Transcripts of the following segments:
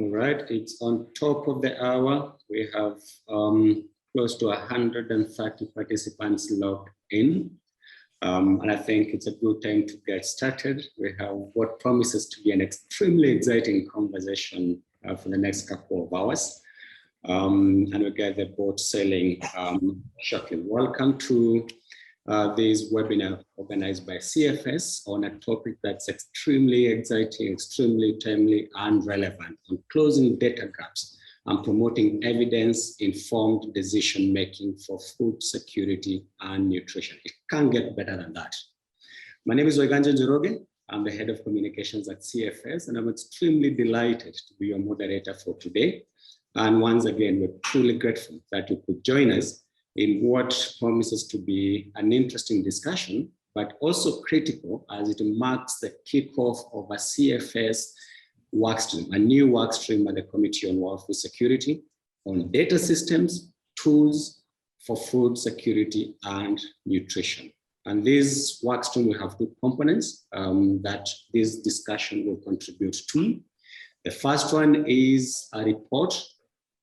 All right, it's on top of the hour. We have close to 130 participants logged in. And I think it's a good time to get started. We have what promises to be an extremely exciting conversation for the next couple of hours. And we get the boat sailing shortly. Welcome to this webinar organized by CFS on a topic that's extremely exciting, extremely timely and relevant on closing data gaps and promoting evidence-informed decision-making for food security and nutrition. It can't get better than that. My name is Jouanjean. I'm the head of communications at CFS, and I'm extremely delighted to be your moderator for today. And once again, we're truly grateful that you could join us in what promises to be an interesting discussion, but also critical as it marks the kickoff of a CFS workstream, a new workstream at the Committee on World Food Security on data systems, tools for food security and nutrition. And this workstream will have two components that this discussion will contribute to. The first one is a report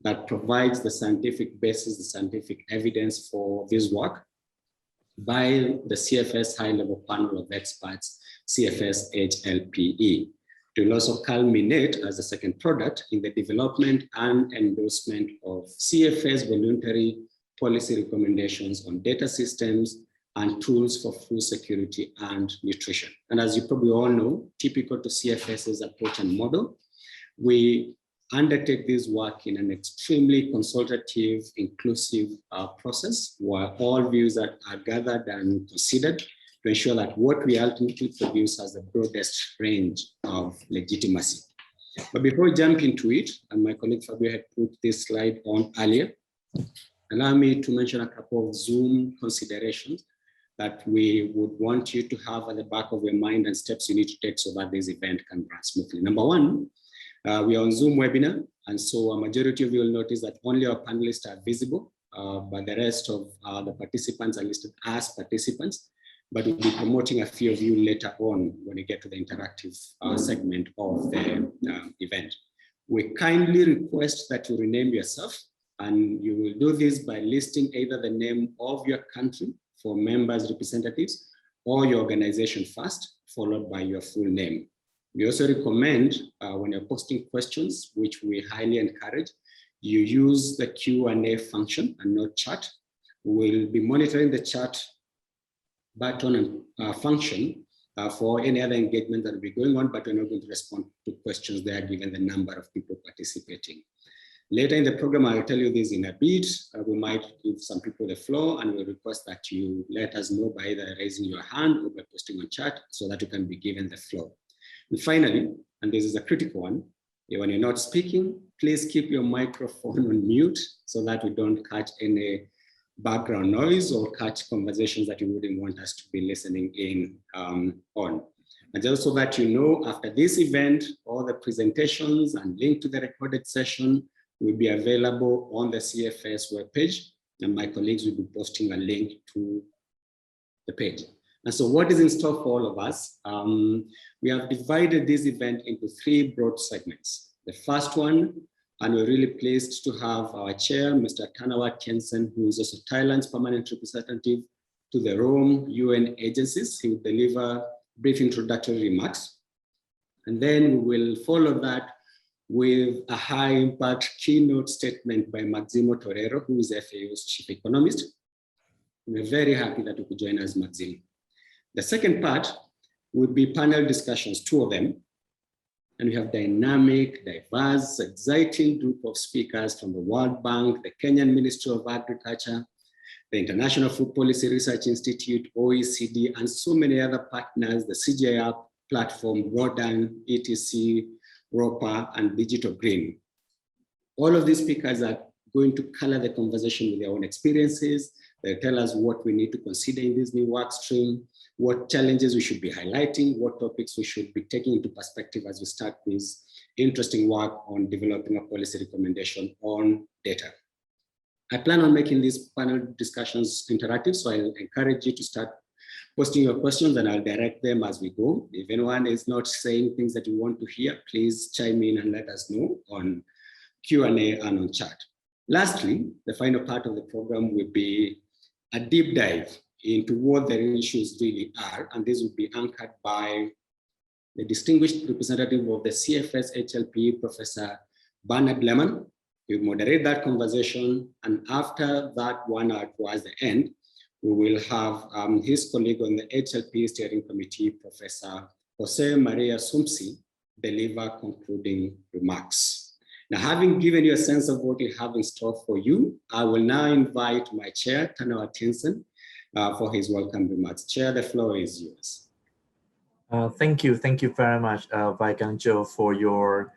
that provides the scientific basis, the scientific evidence for this work by the CFS high-level panel of experts, CFS HLPE. It will also culminate as a second product in the development and endorsement of CFS voluntary policy recommendations on data systems and tools for food security and nutrition. And as you probably all know, typical to CFS's approach and model, we undertake this work in an extremely consultative, inclusive process where all views are gathered and considered to ensure that what we ultimately produce has the broadest range of legitimacy. But before we jump into it, and my colleague Fabio had put this slide on earlier, allow me to mention a couple of Zoom considerations that we would want you to have at the back of your mind and steps you need to take so that this event can run smoothly. Number one, we are on Zoom webinar, and so a majority of you will notice that only our panelists are visible, but the rest of the participants are listed as participants, but we'll be promoting a few of you later on when we get to the interactive segment of the event. We kindly request that you rename yourself, and you will do this by listing either the name of your country for members representatives or your organization first, followed by your full name. We also recommend when you're posting questions, which we highly encourage, you use the Q&A function and not chat. We'll be monitoring the chat button and function for any other engagement that will be going on, but we're not going to respond to questions there given the number of people participating. Later in the program, I'll tell you this in a bit. We might give some people the floor, and we'll request that you let us know by either raising your hand or by posting on chat so that you can be given the floor. And finally, and this is a critical one, when you're not speaking, please keep your microphone on mute so that we don't catch any background noise or catch conversations that you wouldn't want us to be listening in on. And just so that you know, after this event, all the presentations and link to the recorded session will be available on the CFS webpage, and my colleagues will be posting a link to the page. And so what is in store for all of us? We have divided this event into three broad segments. The first one, and we're really pleased to have our chair, Mr. Tanawat Jensen, who is also Thailand's permanent representative to the Rome UN agencies. He will deliver brief introductory remarks. And then we will follow that with a high impact keynote statement by Máximo Torero, who is FAO's chief economist. We're very happy that you could join us, Máximo. The second part would be panel discussions, two of them. And we have dynamic, diverse, exciting group of speakers from the World Bank, the Kenyan Ministry of Agriculture, the International Food Policy Research Institute, OECD, and so many other partners, the CGIAR platform, GODAN, ETC, ROPA, and Digital Green. All of these speakers are going to color the conversation with their own experiences. They'll tell us what we need to consider in this new work stream, what challenges we should be highlighting, what topics we should be taking into perspective as we start this interesting work on developing a policy recommendation on data. I plan on making these panel discussions interactive, so I'll encourage you to start posting your questions and I'll direct them as we go. If anyone is not saying things that you want to hear, please chime in and let us know on Q&A and on chat. Lastly, the final part of the program will be a deep dive into what the issues really are, and this will be anchored by the distinguished representative of the CFS HLPE, Professor Bernard Lehmann. He will moderate that conversation, and after that 1 hour towards the end, we will have his colleague on the HLPE Steering Committee, Professor José María Sumpsi, deliver concluding remarks. Now, having given you a sense of what we have in store for you, I will now invite my chair, Tana Atkinson, for his welcome remarks. Chair, the floor is yours. Thank you very much, Jouanjean, for your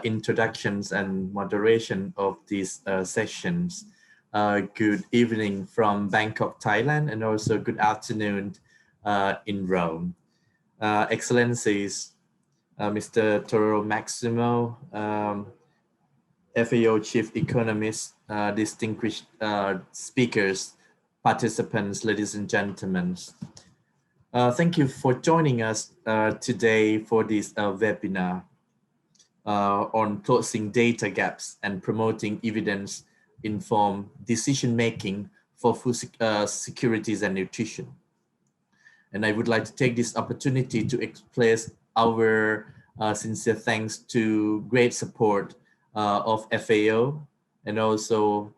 introductions and moderation of these sessions. Good evening from Bangkok, Thailand, and also good afternoon in Rome. Excellencies, Mr. Torero Máximo, FAO Chief Economist, distinguished speakers, participants, ladies and gentlemen. Thank you for joining us today for this webinar on closing data gaps and promoting evidence-informed decision-making for food securities and nutrition. And I would like to take this opportunity to express our sincere thanks to great support of FAO and also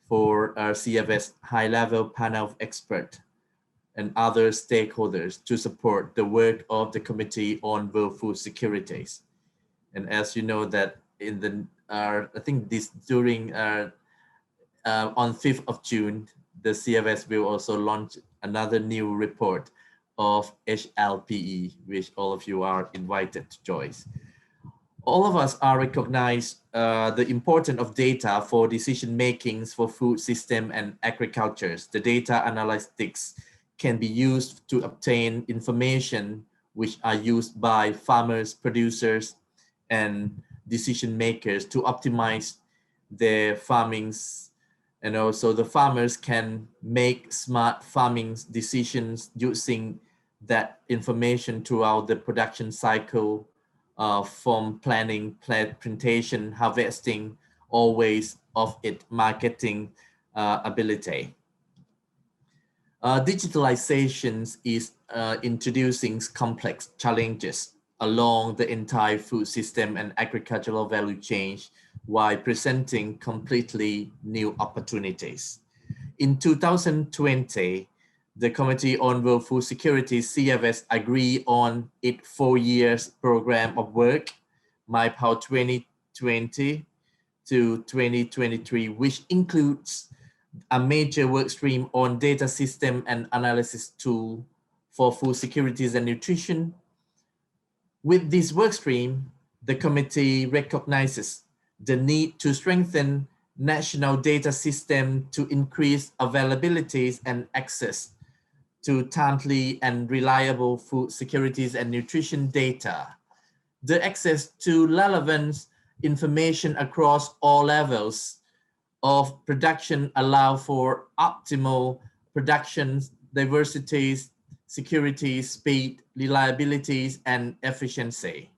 for our CFS high-level panel of experts and other stakeholders to support the work of the Committee on World Food Securities. And as you know that in the, I think this during, on 5th of June, the CFS will also launch another new report of HLPE, which all of you are invited to join. All of us are recognize the importance of data for decision makings for food system and agriculture. The data analytics can be used to obtain information which are used by farmers, producers, and decision makers to optimize their farmings. And also the farmers can make smart farming decisions using that information throughout the production cycle, from planning, plantation, harvesting, always of its marketing ability. Digitalization is introducing complex challenges along the entire food system and agricultural value chain while presenting completely new opportunities. In 2020, the Committee on World Food Security, CFS, agreed on its 4-year program of work, MYPOW 2020 to 2023, which includes a major work stream on data system and analysis tool for food securities and nutrition. With this work stream, the committee recognizes the need to strengthen national data system to increase availability and access to timely and reliable food securities and nutrition data. The access to relevant information across all levels of production allow for optimal production, diversities, security, speed, reliability, and efficiency.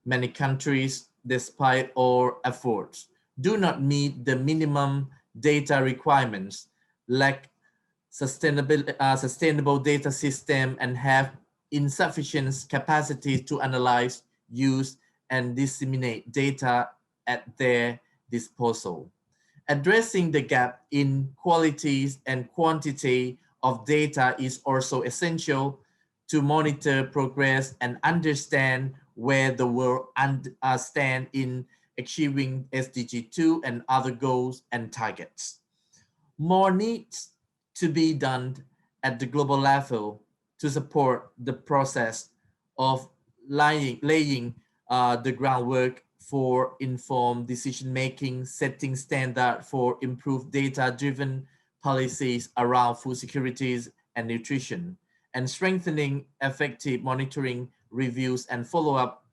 Many countries, despite all efforts, do not meet the minimum data requirements, lack sustainable data system, and have insufficient capacity to analyze, use, and disseminate data at their disposal. Addressing the gap in quality and quantity of data is also essential to monitor progress and understand where the world stands in achieving SDG 2 and other goals and targets. More needs to be done at the global level to support the process of laying the groundwork for informed decision-making, setting standard for improved data-driven policies around food securities and nutrition, and strengthening effective monitoring, reviews, and follow-up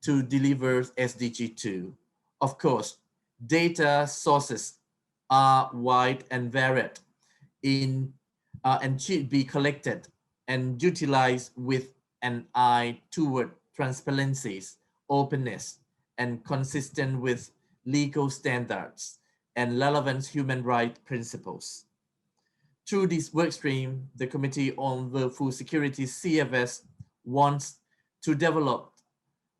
to deliver SDG 2. Of course, data sources are wide and varied and should be collected and utilized with an eye toward transparencies, openness, and consistent with legal standards and relevant human rights principles. Through this workstream, the Committee on the Food Security CFS wants to develop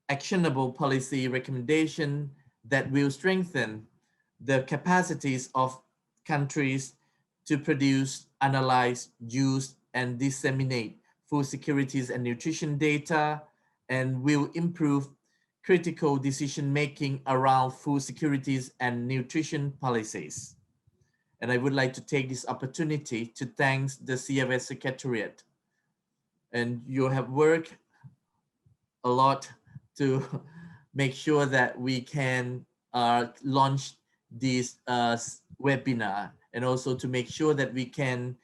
actionable policy recommendation that will strengthen the capacities of countries to produce, analyze, use, and disseminate food securities and nutrition data, and will improve critical decision-making around food securities and nutrition policies. And I would like to take this opportunity to thank the CFS Secretariat. And you have worked a lot to make sure that we can launch this webinar, and also to make sure that we can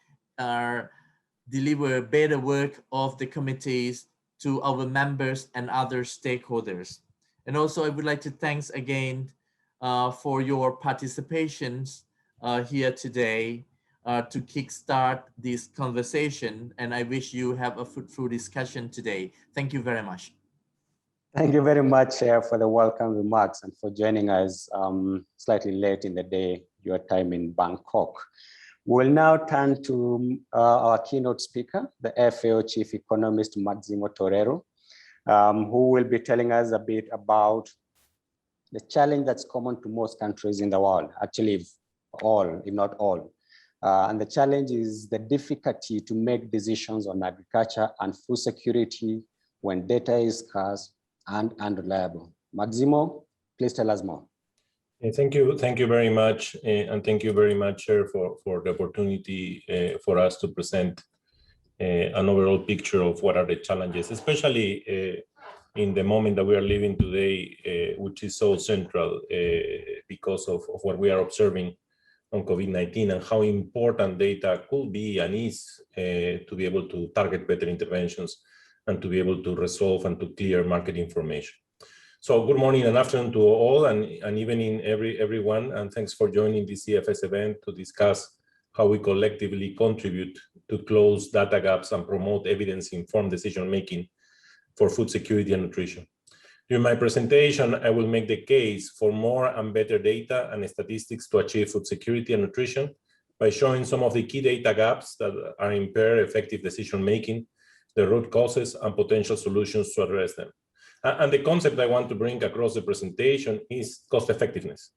deliver better work of the committees to our members and other stakeholders. And also I would like to thank again for your participations here today to kickstart this conversation. And I wish you have a fruitful discussion today. Thank you very much. Thank you very much, Chair, for the welcome remarks and for joining us slightly late in the day, your time in Bangkok. We'll now turn to our keynote speaker, the FAO Chief Economist, Máximo Torero, who will be telling us a bit about the challenge that's common to most countries in the world, actually all, if not all. And the challenge is the difficulty to make decisions on agriculture and food security when data is scarce and unreliable. Máximo, please tell us more. Thank you very much, and thank you very much, Chair, for the opportunity for us to present an overall picture of what are the challenges, especially in the moment that we are living today, which is so central because of what we are observing on COVID-19 and how important data could be and is to be able to target better interventions and to be able to resolve and to clear market information. So good morning and afternoon to all, and evening everyone, and thanks for joining the CFS event to discuss how we collectively contribute to close data gaps and promote evidence-informed decision-making for food security and nutrition. During my presentation, I will make the case for more and better data and statistics to achieve food security and nutrition by showing some of the key data gaps that are impair effective decision-making, the root causes, and potential solutions to address them. And the concept I want to bring across the presentation is cost effectiveness.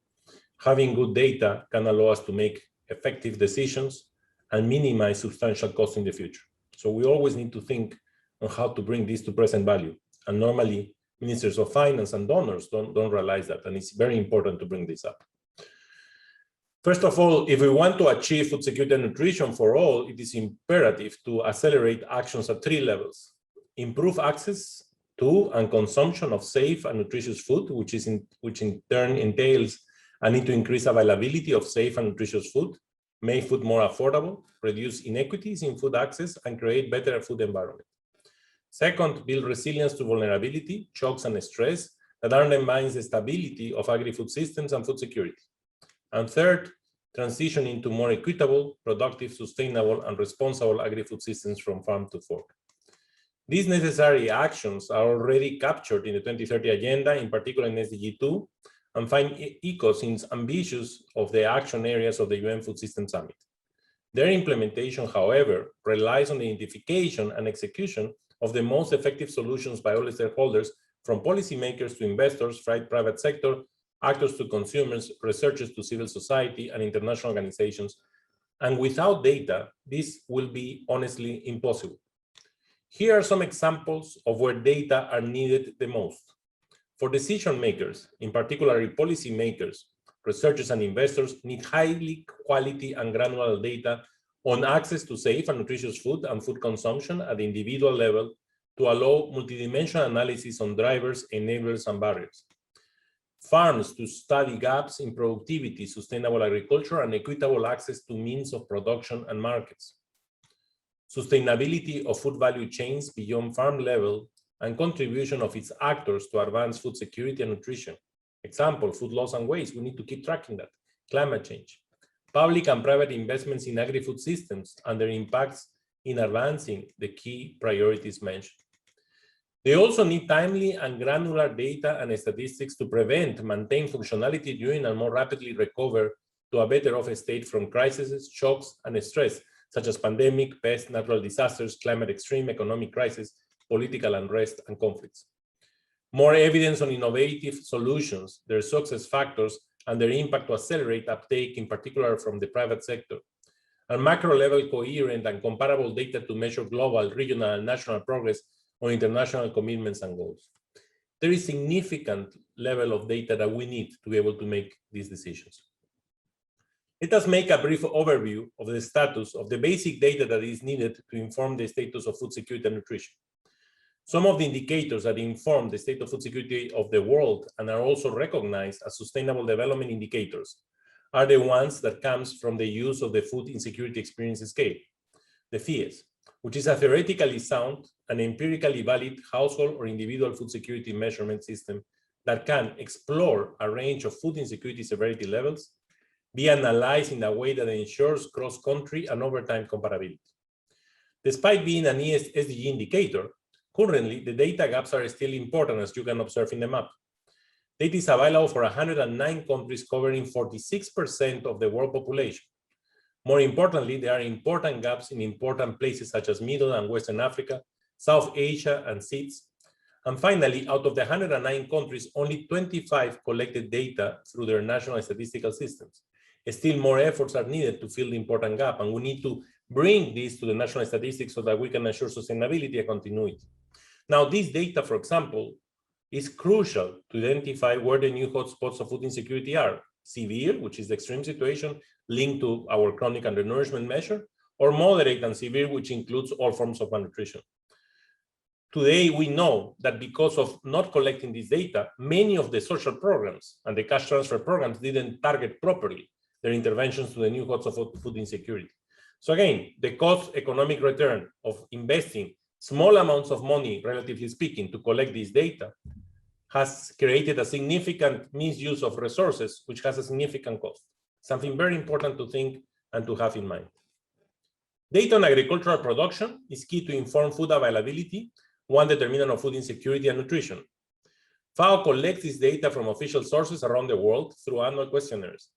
Having good data can allow us to make effective decisions and minimize substantial costs in the future. So we always need to think on how to bring this to present value. And normally, ministers of finance and donors don't realize that, and it's very important to bring this up. First of all, if we want to achieve food security and nutrition for all, it is imperative to accelerate actions at 3 levels. Improve access to and consumption of safe and nutritious food, which in turn entails a need to increase availability of safe and nutritious food, make food more affordable, reduce inequities in food access, and create better food environment. Second, build resilience to vulnerability, shocks, and stress that undermines the stability of agri-food systems and food security. And third, transition into more equitable, productive, sustainable, and responsible agri-food systems from farm to fork. These necessary actions are already captured in the 2030 Agenda, in particular in SDG 2, and find echoes in ambitious of the action areas of the UN Food System Summit. Their implementation, however, relies on the identification and execution of the most effective solutions by all stakeholders, from policymakers to investors, private sector, actors to consumers, researchers to civil society and international organizations. And without data, this will be honestly impossible. Here are some examples of where data are needed the most. For decision makers, in particular policymakers, researchers and investors need highly quality and granular data on access to safe and nutritious food and food consumption at the individual level to allow multidimensional analysis on drivers, enablers, and barriers. Farms to study gaps in productivity, sustainable agriculture, and equitable access to means of production and markets. Sustainability of food value chains beyond farm level and contribution of its actors to advance food security and nutrition. Example, food loss and waste, we need to keep tracking that. Climate change. Public and private investments in agri-food systems and their impacts in advancing the key priorities mentioned. They also need timely and granular data and statistics to prevent, maintain functionality during and more rapidly recover to a better off state from crises, shocks, and stress, such as pandemic, pests, natural disasters, climate extreme, economic crisis, political unrest, and conflicts. More evidence on innovative solutions, their success factors, and their impact to accelerate uptake, in particular from the private sector. And macro-level coherent and comparable data to measure global, regional, and national progress on international commitments and goals. There is significant level of data that we need to be able to make these decisions. Let us make a brief overview of the status of the basic data that is needed to inform the status of food security and nutrition. Some of the indicators that inform the state of food security of the world and are also recognized as sustainable development indicators are the ones that comes from the use of the Food Insecurity Experience Scale, the FIES, which is a theoretically sound and empirically valid household or individual food security measurement system that can explore a range of food insecurity severity levels, be analyzed in a way that ensures cross-country and over-time comparability. Despite being an SDG indicator, currently the data gaps are still important, as you can observe in the map. Data is available for 109 countries covering 46% of the world population. More importantly, there are important gaps in important places such as Middle and Western Africa, South Asia, and SEATs. And finally, out of the 109 countries, only 25 collected data through their national statistical systems. Still more efforts are needed to fill the important gap, and we need to bring this to the national statistics so that we can ensure sustainability and continuity. Now, this data, for example, is crucial to identify where the new hotspots of food insecurity are: severe, which is the extreme situation linked to our chronic undernourishment measure, or moderate and severe, which includes all forms of malnutrition. Today, we know that because of not collecting this data, many of the social programs and the cash transfer programs didn't target properly their interventions to the new hotspots of food insecurity. So again, the cost economic return of investing small amounts of money, relatively speaking, to collect this data has created a significant misuse of resources, which has a significant cost. Something very important to think and to have in mind. Data on agricultural production is key to inform food availability, one determinant of food insecurity and nutrition. FAO collects this data from official sources around the world through annual questionnaires.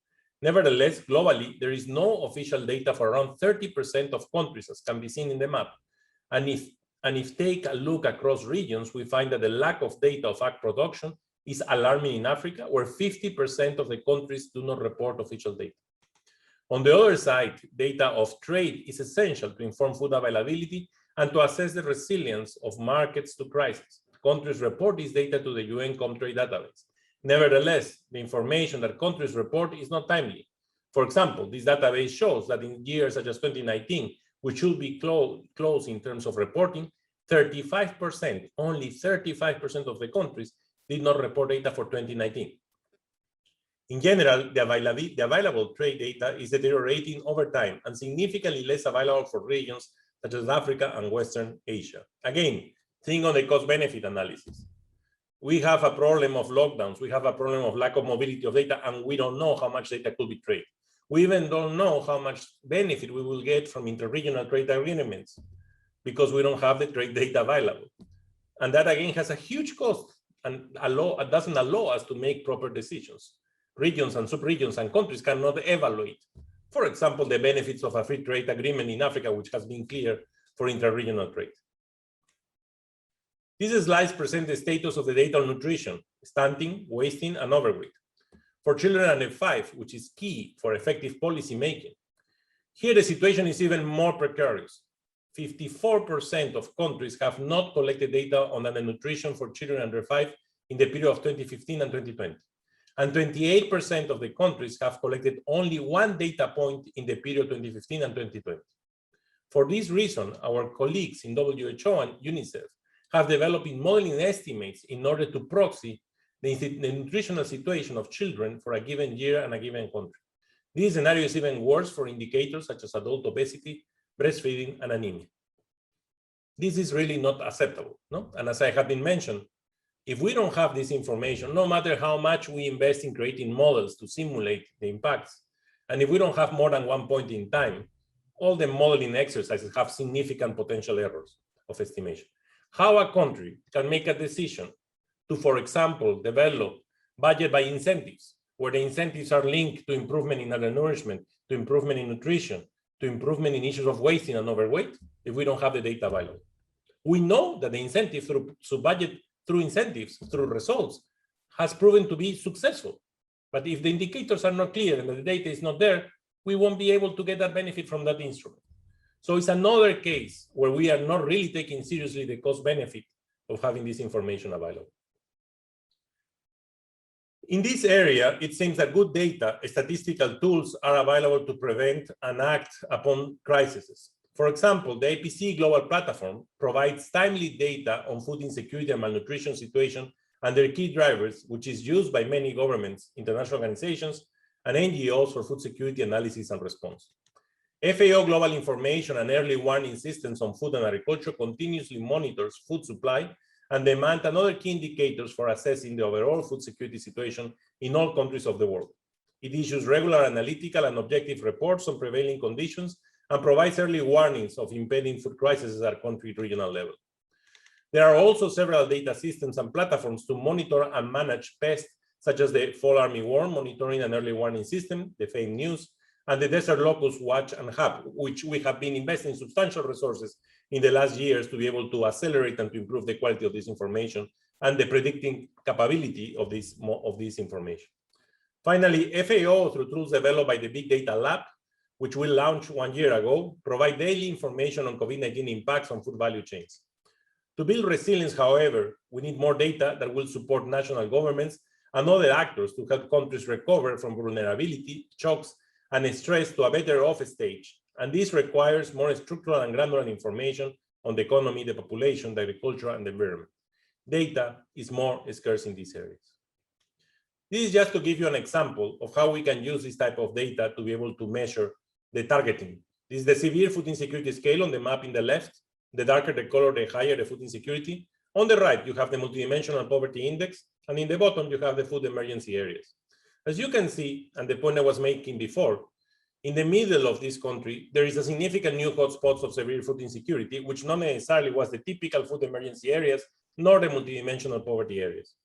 Nevertheless, globally, there is no official data for around 30% of countries, as can be seen in the map. And if take a look across regions, we find that the lack of data of ag production is alarming in Africa, where 50% of the countries do not report official data. On the other side, data of trade is essential to inform food availability and to assess the resilience of markets to crisis. Countries report this data to the UN Comtrade database. Nevertheless, the information that countries report is not timely. For example, this database shows that in years such as 2019, which should be close in terms of reporting, 35%, only 35% of the countries did not report data for 2019. In general, the available trade data is deteriorating over time and significantly less available for regions such as Africa and Western Asia. Again, think on the cost-benefit analysis. We have a problem of lockdowns, we have a problem of lack of mobility of data, and we don't know how much data could be traded. We even don't know how much benefit we will get from interregional trade agreements because we don't have the trade data available. And that again has a huge cost and doesn't allow us to make proper decisions. Regions and sub-regions and countries cannot evaluate, for example, the benefits of a free trade agreement in Africa, which has been clear for interregional trade. These slides present the status of the data on nutrition, stunting, wasting, and overweight for children under 5, which is key for effective policy making. Here, the situation is even more precarious. 54% of countries have not collected data on the nutrition for children under 5 in the period of 2015 and 2020. And 28% of the countries have collected only one data point in the period 2015 and 2020. For this reason, our colleagues in WHO and UNICEF have developed modeling estimates in order to proxy the nutritional situation of children for a given year and a given country. This scenario is even worse for indicators such as adult obesity, breastfeeding, and anemia. This is really not acceptable, no? And as I have been mentioned, if we don't have this information, no matter how much we invest in creating models to simulate the impacts, and if we don't have more than one point in time, all the modeling exercises have significant potential errors of estimation. How a country can make a decision to, for example, develop budget by incentives, where the incentives are linked to improvement in undernourishment, to improvement in nutrition, to improvement in issues of wasting and overweight, if we don't have the data available. We know that the incentive through budget, through incentives, through results, has proven to be successful. But if the indicators are not clear and the data is not there, we won't be able to get that benefit from that instrument. So it's another case where we are not really taking seriously the cost benefit of having this information available. In this area, it seems that good data, statistical tools are available to prevent and act upon crises. For example, the APC Global Platform provides timely data on food insecurity and malnutrition situation and their key drivers, which is used by many governments, international organizations, and NGOs for food security analysis and response. FAO Global Information and Early Warning Systems on Food and Agriculture continuously monitors food supply and demand and other key indicators for assessing the overall food security situation in all countries of the world. It issues regular analytical and objective reports on prevailing conditions and provides early warnings of impending food crises at country regional level. There are also several data systems and platforms to monitor and manage pests, such as the Fall Armyworm Monitoring and Early Warning System, the FAME News, and the Desert Locust Watch and Hub, which we have been investing substantial resources in the last years to be able to accelerate and to improve the quality of this information and the predicting capability of this information. Finally, FAO, through tools developed by the Big Data Lab, which we launched 1 year ago, provide daily information on COVID-19 impacts on food value chains. To build resilience, however, we need more data that will support national governments and other actors to help countries recover from vulnerability, shocks, and stress to a better off stage. And this requires more structural and granular information on the economy, the population, the agriculture, and the environment. Data is more scarce in these areas. This is just to give you an example of how we can use this type of data to be able to measure the targeting. This is the severe food insecurity scale on the map in the left. The darker the color, the higher the food insecurity. On the right, you have the multidimensional poverty index, and in the bottom, you have the food emergency areas. As you can see, and the point I was making before, in the middle of this country, there is a significant new hotspots of severe food insecurity, which not necessarily was the typical food emergency areas, nor the multidimensional poverty areas.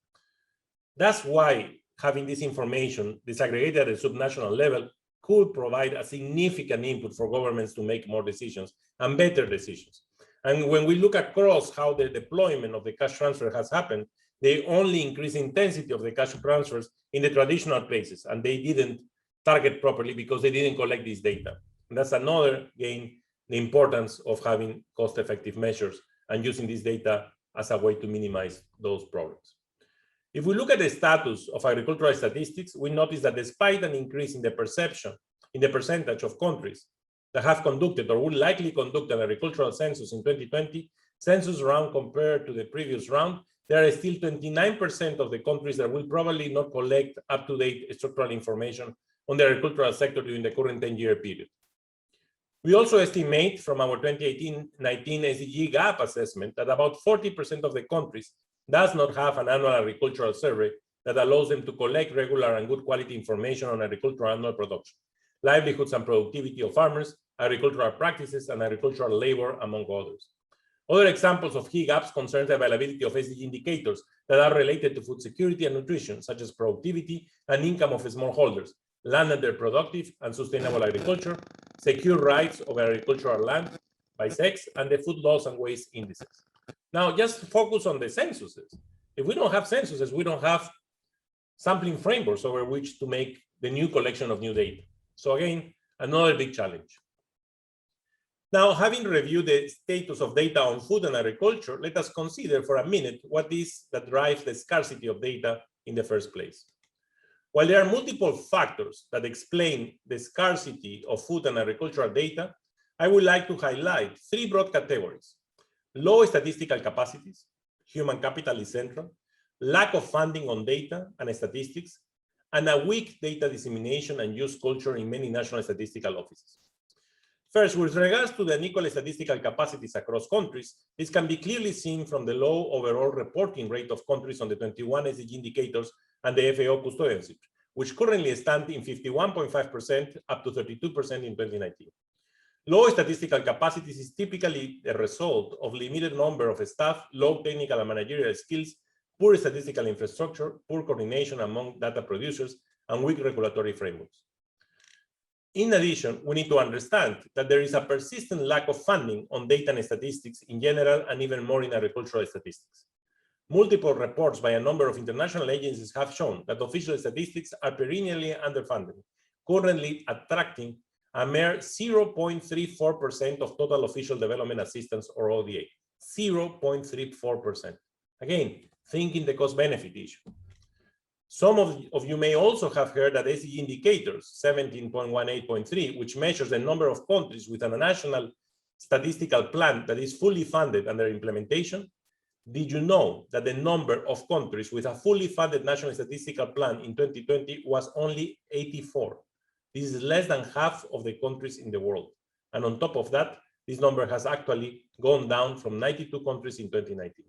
That's why having this information disaggregated at a subnational level could provide a significant input for governments to make more decisions and better decisions. And when we look across how the deployment of the cash transfer has happened, they only increase intensity of the cash transfers in the traditional places, and they didn't target properly because they didn't collect this data. And that's another gain, the importance of having cost-effective measures and using this data as a way to minimize those problems. If we look at the status of agricultural statistics, we notice that despite an increase in the percentage of countries that have conducted or will likely conduct an agricultural census in 2020, census round compared to the previous round, there are still 29% of the countries that will probably not collect up-to-date structural information on the agricultural sector during the current 10-year period. We also estimate from our 2018-19 SDG gap assessment that about 40% of the countries does not have an annual agricultural survey that allows them to collect regular and good quality information on agricultural annual production, livelihoods and productivity of farmers, agricultural practices, and agricultural labor, among others. Other examples of key gaps concern the availability of SDG indicators that are related to food security and nutrition, such as productivity and income of smallholders, land under productive and sustainable agriculture, secure rights of agricultural land by sex, and the food loss and waste indices. Now, just focus on the censuses. If we don't have censuses, we don't have sampling frameworks over which to make the new collection of new data. So again, another big challenge. Now, having reviewed the status of data on food and agriculture, let us consider for a minute what is that drives the scarcity of data in the first place. While there are multiple factors that explain the scarcity of food and agricultural data, I would like to highlight three broad categories: low statistical capacities, human capital is central, lack of funding on data and statistics, and a weak data dissemination and use culture in many national statistical offices. First, with regards to the unequal statistical capacities across countries, this can be clearly seen from the low overall reporting rate of countries on the 21 SDG indicators and the FAO custodianship, which currently stand in 51.5% up to 32% in 2019. Low statistical capacities is typically the result of limited number of staff, low technical and managerial skills, poor statistical infrastructure, poor coordination among data producers, and weak regulatory frameworks. In addition, we need to understand that there is a persistent lack of funding on data and statistics in general, and even more in agricultural statistics. Multiple reports by a number of international agencies have shown that official statistics are perennially underfunded, currently attracting a mere 0.34% of total official development assistance, or ODA. 0.34%. Again, thinking the cost-benefit issue. Some of you may also have heard that SDG indicators 17.18.3, which measures the number of countries with a national statistical plan that is fully funded under implementation. Did you know that the number of countries with a fully funded national statistical plan in 2020 was only 84? This is less than half of the countries in the world. And on top of that, this number has actually gone down from 92 countries in 2019.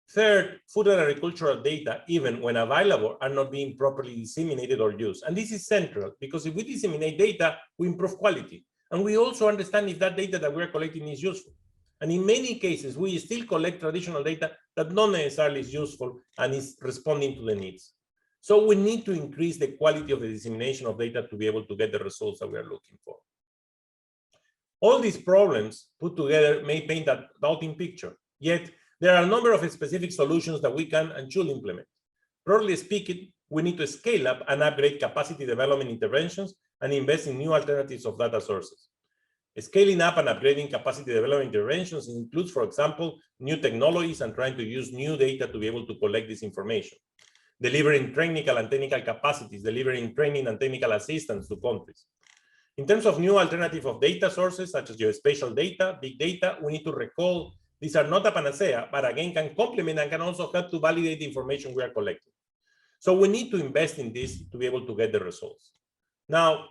Third, food and agricultural data, even when available, are not being properly disseminated or used. And this is central, because if we disseminate data, we improve quality. And we also understand if that data that we're collecting is useful. And in many cases, we still collect traditional data that not necessarily is useful and is responding to the needs. So we need to increase the quality of the dissemination of data to be able to get the results that we are looking for. All these problems put together may paint a doubting picture, yet there are a number of specific solutions that we can and should implement. Broadly speaking, we need to scale up and upgrade capacity development interventions and invest in new alternatives of data sources. Scaling up and upgrading capacity development interventions includes, for example, new technologies and trying to use new data to be able to collect this information. Delivering technical and technical capacities, delivering training and technical assistance to countries. In terms of new alternative of data sources, such as geospatial data, big data, we need to recall these are not a panacea, but again can complement and can also help to validate the information we are collecting. So we need to invest in this to be able to get the results. Now,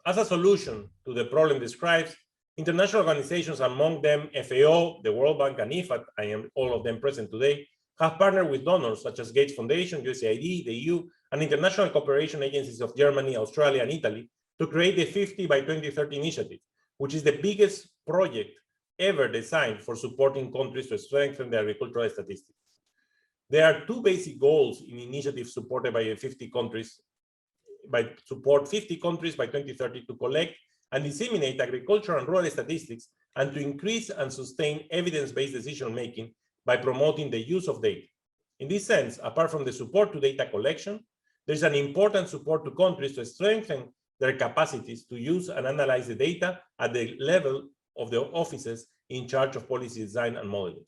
as a solution to the problem described, international organizations, among them FAO, the World Bank, and IFPRI, I am all of them present today, have partnered with donors such as Gates Foundation, USAID, the EU, and international cooperation agencies of Germany, Australia, and Italy to create the 50 by 2030 initiative, which is the biggest project ever designed for supporting countries to strengthen their agricultural statistics. There are two basic goals in initiatives supported by 50 countries, by 50 countries by 2030 to collect and disseminate agricultural and rural statistics and to increase and sustain evidence-based decision-making by promoting the use of data. In this sense, apart from the support to data collection, there's an important support to countries to strengthen their capacities to use and analyze the data at the level of the offices in charge of policy design and modeling.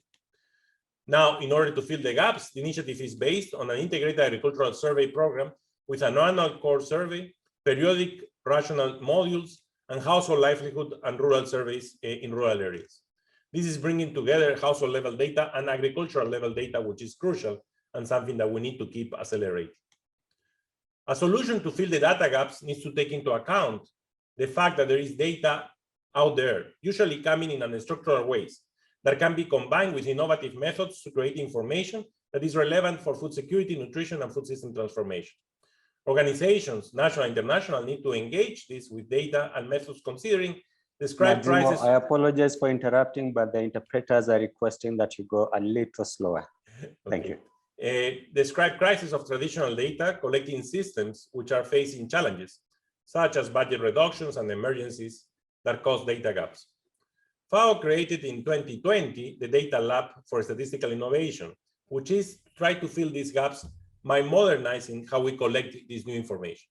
Now, in order to fill the gaps, the initiative is based on an integrated agricultural survey program with an annual core survey, periodic rational modules, and household livelihood and rural surveys in rural areas. This is bringing together household level data and agricultural level data, which is crucial and something that we need to keep accelerating. A solution to fill the data gaps needs to take into account the fact that there is data out there, usually coming in unstructured ways, that can be combined with innovative methods to create information that is relevant for food security, nutrition, and food system transformation. Organizations, national and international, need to engage this with data and methods considering described prices. I apologize for interrupting, but the interpreters are requesting that you go a little slower. Thank you. Describe crisis of traditional data collecting systems which are facing challenges, such as budget reductions and emergencies that cause data gaps. FAO created in 2020 the Data Lab for Statistical Innovation, which is try to fill these gaps by modernizing how we collect this new information.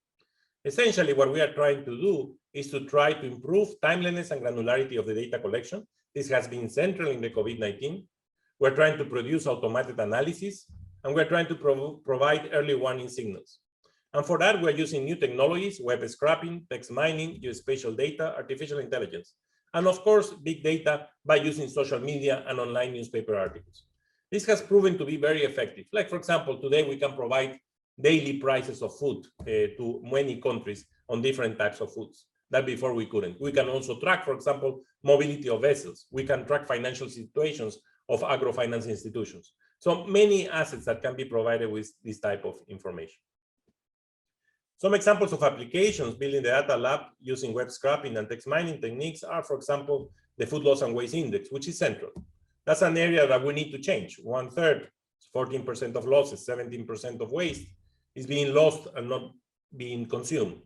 Essentially, what we are trying to do is to try to improve timeliness and granularity of the data collection. This has been central in the COVID-19. We're trying to produce automated analysis, and we're trying to provide early warning signals. And for that, we're using new technologies, web scraping, text mining, geospatial data, artificial intelligence, and of course, big data by using social media and online newspaper articles. This has proven to be very effective. Like, for example, today we can provide daily prices of food to many countries on different types of foods. That before we couldn't. We can also track, for example, mobility of vessels. We can track financial situations of agrofinance institutions. So many assets that can be provided with this type of information. Some examples of applications building the data lab using web scraping and text mining techniques are, for example, the food loss and waste index, which is central. That's an area that we need to change. 1/3, 14% of losses, 17% of waste is being lost and not being consumed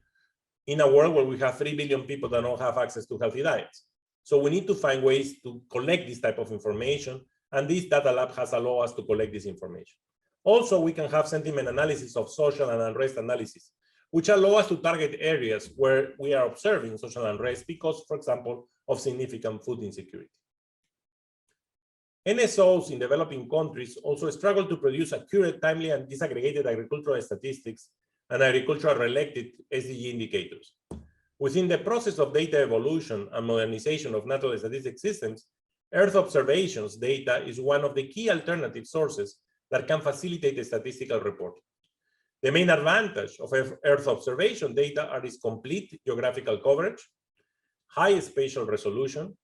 in a world where we have 3 billion people that don't have access to healthy diets. So we need to find ways to collect this type of information, and this data lab has allowed us to collect this information. Also, we can have sentiment analysis of social and unrest analysis, which allow us to target areas where we are observing social unrest because, for example, of significant food insecurity. NSOs in developing countries also struggle to produce accurate, timely, and disaggregated agricultural statistics and agricultural-related SDG indicators. Within the process of data evolution and modernization of natural statistics systems, Earth observations data is one of the key alternative sources that can facilitate the statistical reporting. The main advantage of Earth observation data are its complete geographical coverage, high spatial resolution,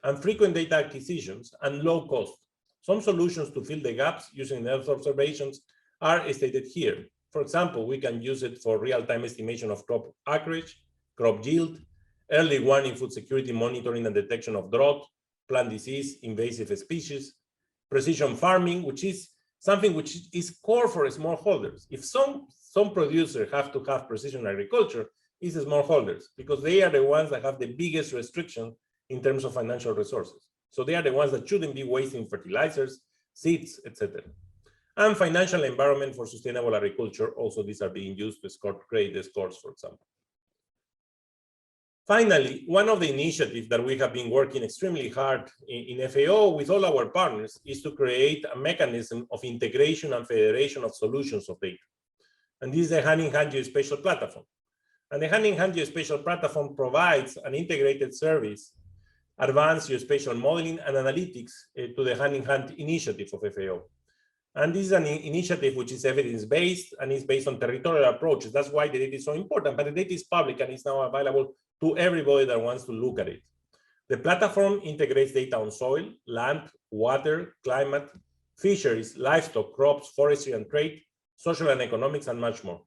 and frequent data acquisitions and low cost. Some solutions to fill the gaps using Earth observations are stated here. For example, we can use it for real-time estimation of crop acreage, crop yield, early warning food security monitoring and detection of drought, plant disease, invasive species, precision farming, which is something which is core for smallholders. If some producers have to have precision agriculture, it's smallholders, because they are the ones that have the biggest restriction in terms of financial resources. So they are the ones that shouldn't be wasting fertilizers, seeds, etc. And financial environment for sustainable agriculture, also these are being used to create the scores, for example. Finally, one of the initiatives that we have been working extremely hard in FAO with all our partners is to create a mechanism of integration and federation of solutions of data. And this is the hand-in-hand geospatial platform. And the hand-in-hand geospatial platform provides an integrated service, advanced geospatial modeling and analytics to the hand-in-hand initiative of FAO. And this is an initiative which is evidence-based and is based on territorial approaches. That's why the data is so important, but the data is public and is now available to everybody that wants to look at it. The platform integrates data on soil, land, water, climate, fisheries, livestock, crops, forestry and trade, social and economics, and much more.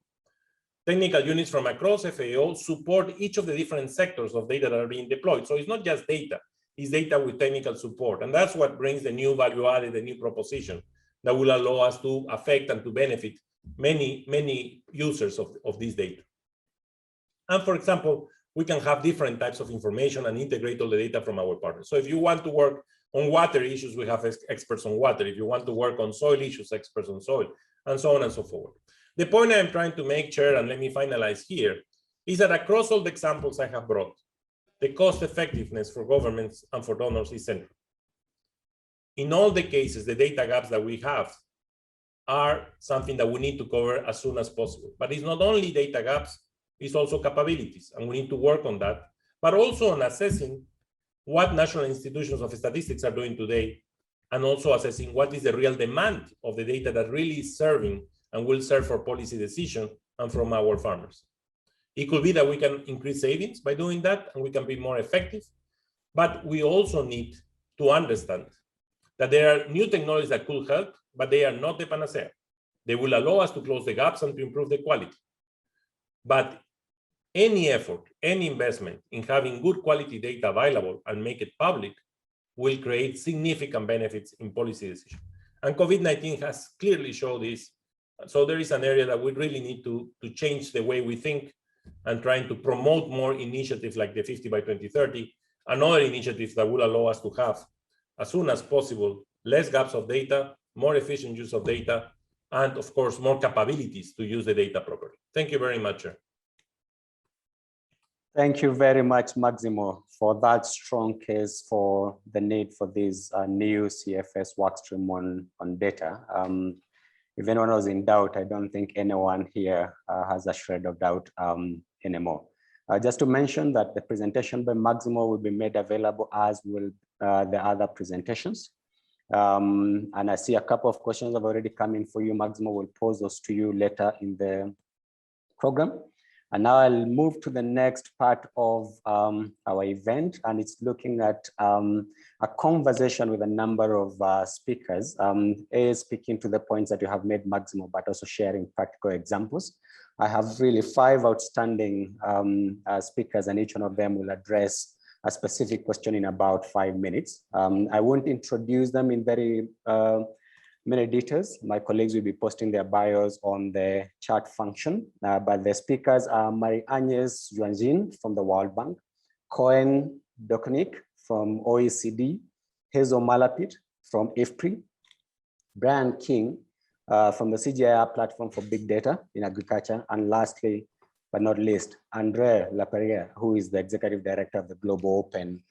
Technical units from across FAO support each of the different sectors of data that are being deployed. So it's not just data, it's data with technical support. And that's what brings the new value added, the new proposition that will allow us to affect and to benefit many users of this data. And for example, we can have different types of information and integrate all the data from our partners. So if you want to work on water issues, we have experts on water. If you want to work on soil issues, experts on soil, and so on and so forth. The point I'm trying to make, Chair, and let me finalize here, is that across all the examples I have brought, the cost effectiveness for governments and for donors is central. In all the cases, the data gaps that we have are something that we need to cover as soon as possible. But it's not only data gaps, it's also capabilities, and we need to work on that, but also on assessing what national institutions of statistics are doing today, and also assessing what is the real demand of the data that really is serving and will serve for policy decision and from our farmers. It could be that we can increase savings by doing that, and we can be more effective, but we also need to understand that there are new technologies that could help, but they are not the panacea. They will allow us to close the gaps and to improve the quality. But any effort, any investment in having good quality data available and make it public will create significant benefits in policy decision. And COVID-19 has clearly shown this. So there is an area that we really need to change the way we think and trying to promote more initiatives like the 50 by 2030 and other initiatives that will allow us to have, as soon as possible, less gaps of data, more efficient use of data, and of course, more capabilities to use the data properly. Thank you very much, Chair. Thank you very much, Máximo, for that strong case for the need for this new CFS workstream on data. If anyone was in doubt, I don't think anyone here has a shred of doubt anymore. Just to mention that the presentation by Máximo will be made available, as will the other presentations. And I see a couple of questions have already come in for you. Máximo will pose those to you later in the program. And now I'll move to the next part of our event, and it's looking at a conversation with a number of speakers, speaking to the points that you have made, Máximo, but also sharing practical examples. I have really 5 outstanding speakers, and each one of them will address a specific question in about 5 minutes. I won't introduce them in very many details. My colleagues will be posting their bios on the chat function, but the speakers are Marie-Agnès Jouanjean from the World Bank, Koen Deconinck from OECD, Hazel Malapit from IFPRI, Brian King from the CGIAR platform for big data in agriculture, and lastly, but not least, André Laperriere, who is the executive director of the Global Open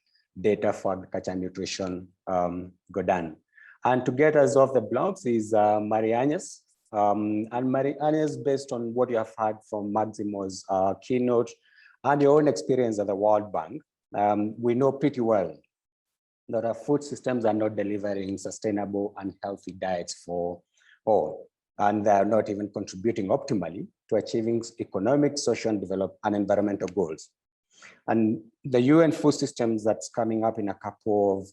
Data for Agriculture and Nutrition, GODAN. And to get us off the blocks is Marie-Agnès. And Marie-Agnès, based on what you have heard from Máximo's keynote and your own experience at the World Bank, we know pretty well that our food systems are not delivering sustainable and healthy diets for all, and they are not even contributing optimally to achieving economic, social, and environmental goals. And the UN food systems that's coming up in a couple of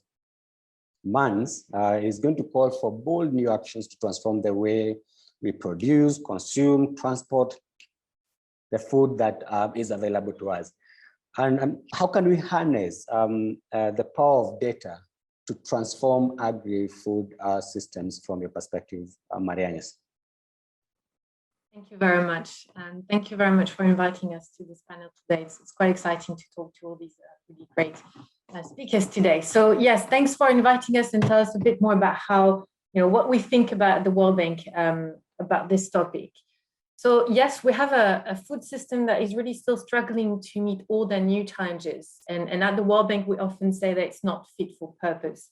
months is going to call for bold new actions to transform the way we produce, consume, transport the food that is available to us. And how can we harness the power of data to transform agri-food systems from your perspective, Marie-Agnès? Thank you very much. And thank you very much for inviting us to this panel today. It's quite exciting to talk to all these really great speakers today. So yes, thanks for inviting us and tell us a bit more about how, what we think about the World Bank about this topic. So yes, we have a food system that is really still struggling to meet all the new challenges. And at the World Bank, we often say that it's not fit for purpose.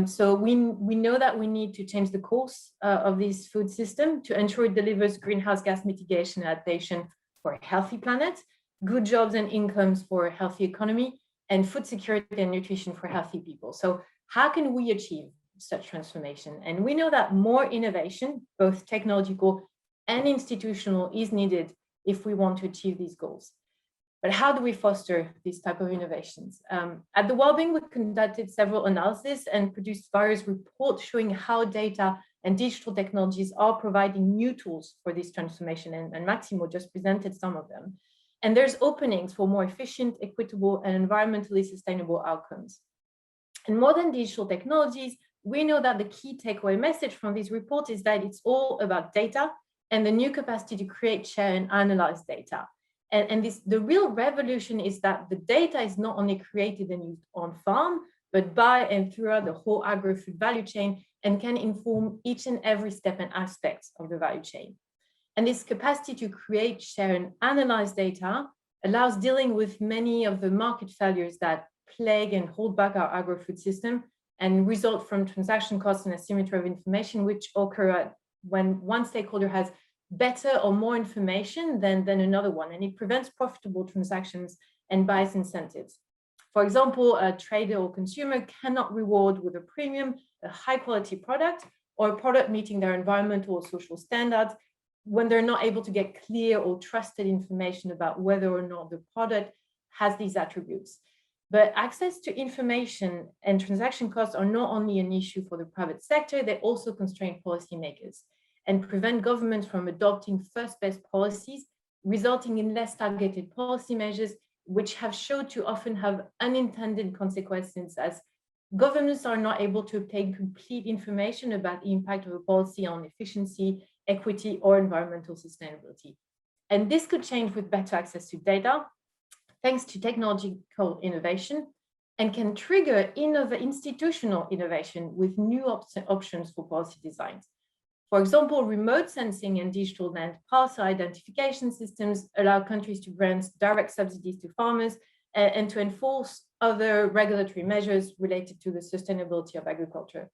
So we know that we need to change the course of this food system to ensure it delivers greenhouse gas mitigation adaptation for a healthy planet, good jobs and incomes for a healthy economy, and food security and nutrition for healthy people. So how can we achieve such transformation? And we know that more innovation, both technological and institutional, is needed if we want to achieve these goals. But how do we foster these type of innovations? At the World Bank, we conducted several analyses and produced various reports showing how data and digital technologies are providing new tools for this transformation. And Máximo just presented some of them. And there's openings for more efficient, equitable, and environmentally sustainable outcomes. And more than digital technologies, we know that the key takeaway message from this report is that it's all about data and the new capacity to create, share, and analyze data. And the real revolution is that the data is not only created and used on farm, but by and throughout the whole agri-food value chain, and can inform each and every step and aspect of the value chain. And this capacity to create, share, and analyze data allows dealing with many of the market failures that plague and hold back our agri-food system and result from transaction costs and asymmetry of information, which occur when one stakeholder has better or more information than another one, and it prevents profitable transactions and bias incentives. For example, a trader or consumer cannot reward with a premium a high quality product or a product meeting their environmental or social standards when they're not able to get clear or trusted information about whether or not the product has these attributes. But access to information and transaction costs are not only an issue for the private sector, they also constrain policymakers and prevent governments from adopting first best policies, resulting in less targeted policy measures, which have shown to often have unintended consequences, as governments are not able to obtain complete information about the impact of a policy on efficiency, equity, or environmental sustainability. And this could change with better access to data, thanks to technological innovation, and can trigger institutional innovation with new options for policy designs. For example, remote sensing and digital land parcel identification systems allow countries to grant direct subsidies to farmers and to enforce other regulatory measures related to the sustainability of agriculture.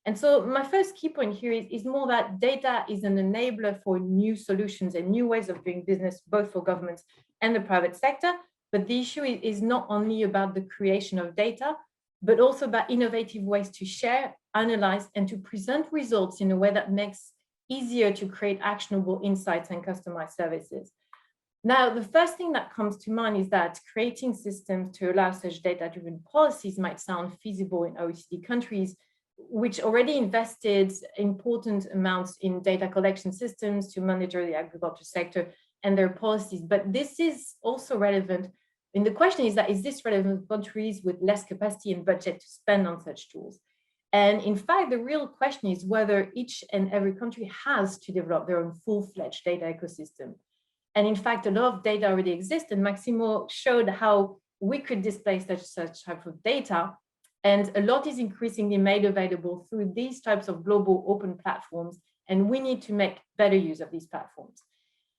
And so my first key point here is more that data is an enabler for new solutions and new ways of doing business, both for governments and the private sector. But the issue is not only about the creation of data, but also about innovative ways to share, analyze, and to present results in a way that makes easier to create actionable insights and customized services. Now, the first thing that comes to mind is that creating systems to allow such data-driven policies might sound feasible in OECD countries, which already invested important amounts in data collection systems to monitor the agriculture sector and their policies. But this is also relevant. And the question is that, is this relevant to countries with less capacity and budget to spend on such tools? And in fact, the real question is whether each and every country has to develop their own full-fledged data ecosystem. And in fact, a lot of data already exists, and Máximo showed how we could display such type of data. And a lot is increasingly made available through these types of global open platforms, and we need to make better use of these platforms.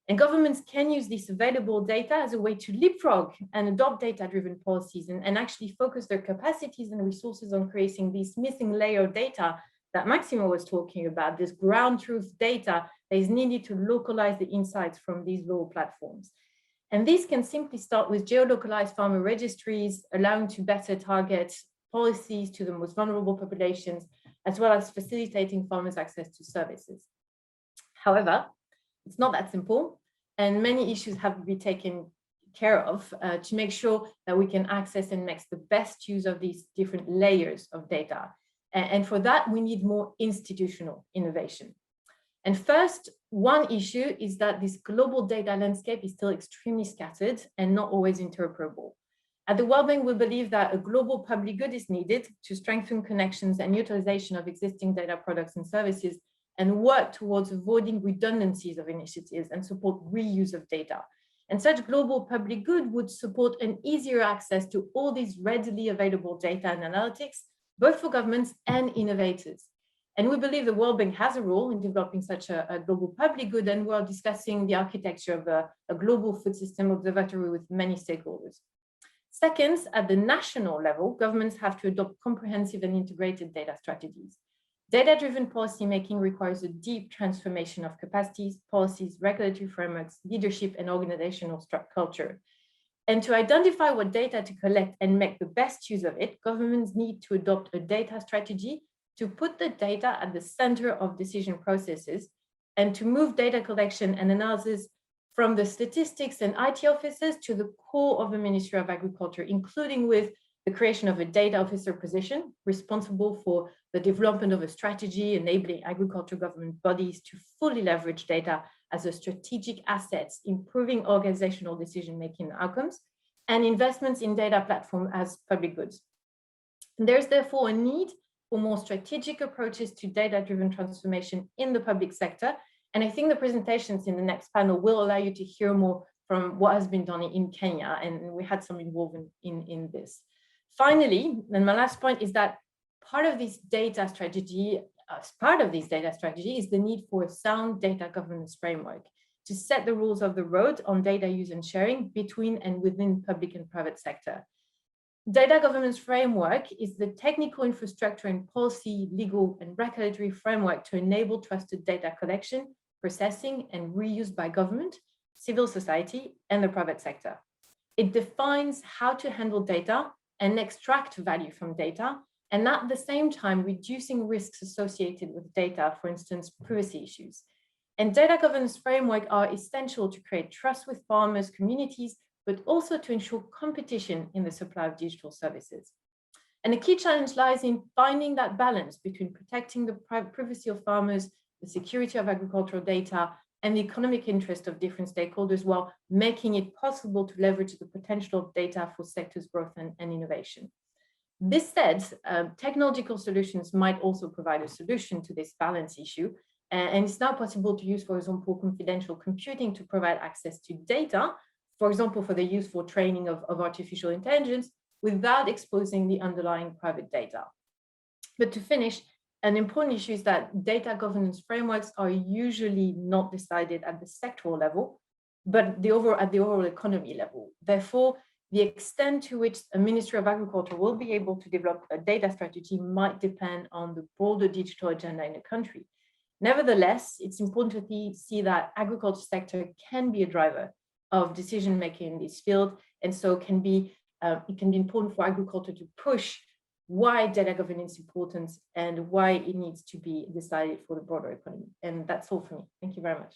And governments can use this available data as a way to leapfrog and adopt data-driven policies and actually focus their capacities and resources on creating this missing layer of data that Máximo was talking about, this ground truth data that is needed to localize the insights from these global platforms. And this can simply start with geolocalized farmer registries, allowing to better target policies to the most vulnerable populations, as well as facilitating farmers' access to services. However, it's not that simple, and many issues have to be taken care of to make sure that we can access and make the best use of these different layers of data. And for that, we need more institutional innovation. And first, one issue is that this global data landscape is still extremely scattered and not always interoperable. At the World Bank, we believe that a global public good is needed to strengthen connections and utilization of existing data products and services, and work towards avoiding redundancies of initiatives and support reuse of data. And such global public good would support an easier access to all these readily available data and analytics, both for governments and innovators. And we believe the World Bank has a role in developing such a global public good, and we're discussing the architecture of a global food system observatory with many stakeholders. Second, at the national level, governments have to adopt comprehensive and integrated data strategies. Data-driven policymaking requires a deep transformation of capacities, policies, regulatory frameworks, leadership, and organizational culture. And to identify what data to collect and make the best use of it, governments need to adopt a data strategy to put the data at the center of decision processes and to move data collection and analysis from the statistics and IT offices to the core of the Ministry of Agriculture, including with the creation of a data officer position responsible for the development of a strategy enabling agriculture government bodies to fully leverage data as a strategic asset, improving organizational decision-making outcomes, and investments in data platform as public goods. And there's therefore a need for more strategic approaches to data-driven transformation in the public sector. And I think the presentations in the next panel will allow you to hear more from what has been done in Kenya, and we had some involvement in this. Finally, and my last point is that part of this data strategy is the need for a sound data governance framework to set the rules of the road on data use and sharing between and within public and private sector. Data governance framework is the technical infrastructure and policy, legal, and regulatory framework to enable trusted data collection, processing, and reuse by government, civil society, and the private sector. It defines how to handle data and extract value from data, and at the same time, reducing risks associated with data, for instance, privacy issues. And data governance framework are essential to create trust with farmers, communities, but also to ensure competition in the supply of digital services. And a key challenge lies in finding that balance between protecting the privacy of farmers, the security of agricultural data, and the economic interest of different stakeholders, while making it possible to leverage the potential of data for sectors' growth and innovation. This said, technological solutions might also provide a solution to this balance issue, and it's now possible to use, for example, confidential computing to provide access to data, for example, for the use for training of artificial intelligence, without exposing the underlying private data. But to finish, an important issue is that data governance frameworks are usually not decided at the sectoral level, but at the overall economy level. Therefore, the extent to which a Ministry of Agriculture will be able to develop a data strategy might depend on the broader digital agenda in the country. Nevertheless, it's important to see that agriculture sector can be a driver of decision-making in this field, and so it can be important for agriculture to push why data governance is important and why it needs to be decided for the broader economy. And that's all for me. Thank you very much.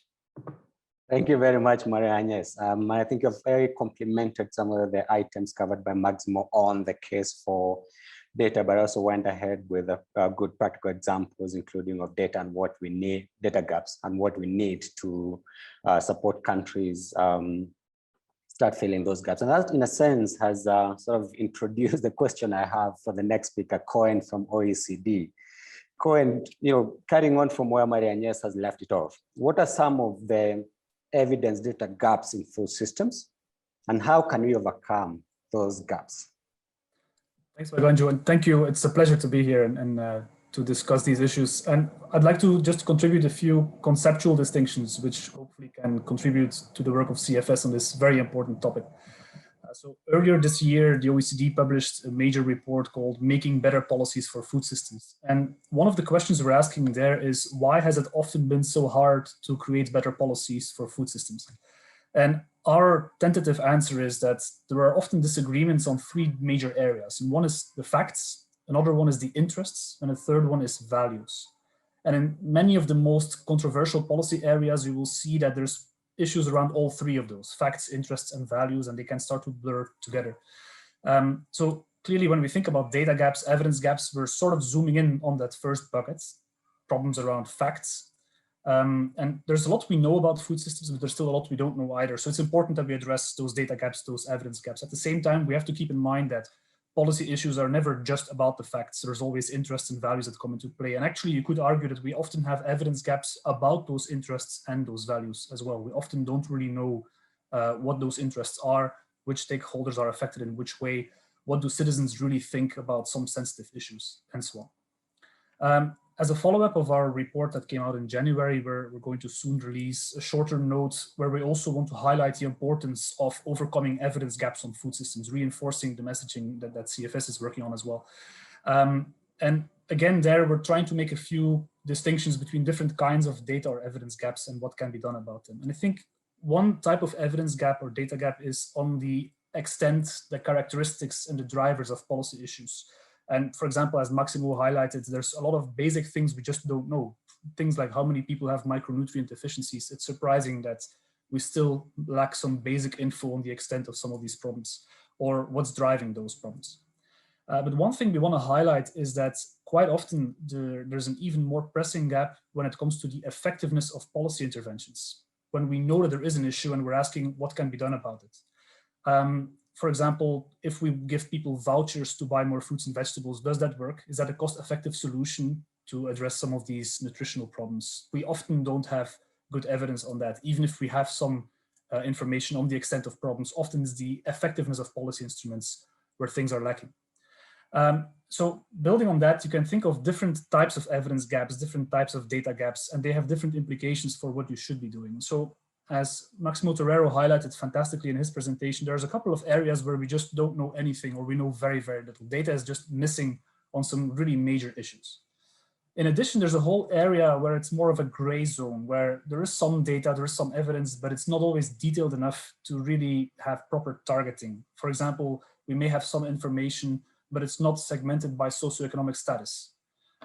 Thank you very much, Marie-Agnès. I think you've very complimented some of the items covered by Máximo on the case for data, but also went ahead with good practical examples, including of data and what we need, data gaps, and what we need to support countries start filling those gaps. And that, in a sense, has sort of introduced the question I have for the next speaker, Koen from OECD. Koen, carrying on from where Marie-Agnès has left it off, what are some of the evidence data gaps in food systems, and how can we overcome those gaps? Thanks, Jouanjean, and thank you. It's a pleasure to be here and to discuss these issues. And I'd like to just contribute a few conceptual distinctions, which hopefully can contribute to the work of CFS on this very important topic. So earlier this year, the OECD published a major report called Making Better Policies for Food Systems. And one of the questions we're asking there is, why has it often been so hard to create better policies for food systems? And our tentative answer is that there are often disagreements on three major areas. And one is the facts, another one is the interests, and a third one is values. And in many of the most controversial policy areas, you will see that there's issues around all three of those, facts, interests, and values, and they can start to blur together. So clearly, when we think about data gaps, evidence gaps, we're sort of zooming in on that first bucket, problems around facts. And there's a lot we know about food systems, but there's still a lot we don't know either. So it's important that we address those data gaps, those evidence gaps. At the same time, we have to keep in mind that policy issues are never just about the facts. There's always interests and values that come into play. And actually, you could argue that we often have evidence gaps about those interests and those values as well. We often don't really know what those interests are, which stakeholders are affected in which way, what do citizens really think about some sensitive issues, and so on. As a follow-up of our report that came out in January, we're going to soon release a shorter note where we also want to highlight the importance of overcoming evidence gaps on food systems, reinforcing the messaging that CFS is working on as well. And again, there we're trying to make a few distinctions between different kinds of data or evidence gaps and what can be done about them. And I think one type of evidence gap or data gap is on the extent, the characteristics, and the drivers of policy issues. And for example, as Máximo highlighted, there's a lot of basic things we just don't know. Things like how many people have micronutrient deficiencies. It's surprising that we still lack some basic info on the extent of some of these problems or what's driving those problems. But one thing we want to highlight is that quite often there's an even more pressing gap when it comes to the effectiveness of policy interventions. When we know that there is an issue and we're asking what can be done about it. For example, if we give people vouchers to buy more fruits and vegetables, does that work? Is that a cost-effective solution to address some of these nutritional problems? We often don't have good evidence on that, even if we have some information on the extent of problems. Often it's the effectiveness of policy instruments where things are lacking. So building on that, you can think of different types of evidence gaps, different types of data gaps, and they have different implications for what you should be doing. So as Máximo Torero highlighted fantastically in his presentation, there's a couple of areas where we just don't know anything or we know very, very little. Data is just missing on some really major issues. In addition, there's a whole area where it's more of a gray zone, where there is some data, there is some evidence, but it's not always detailed enough to really have proper targeting. For example, we may have some information, but it's not segmented by socioeconomic status.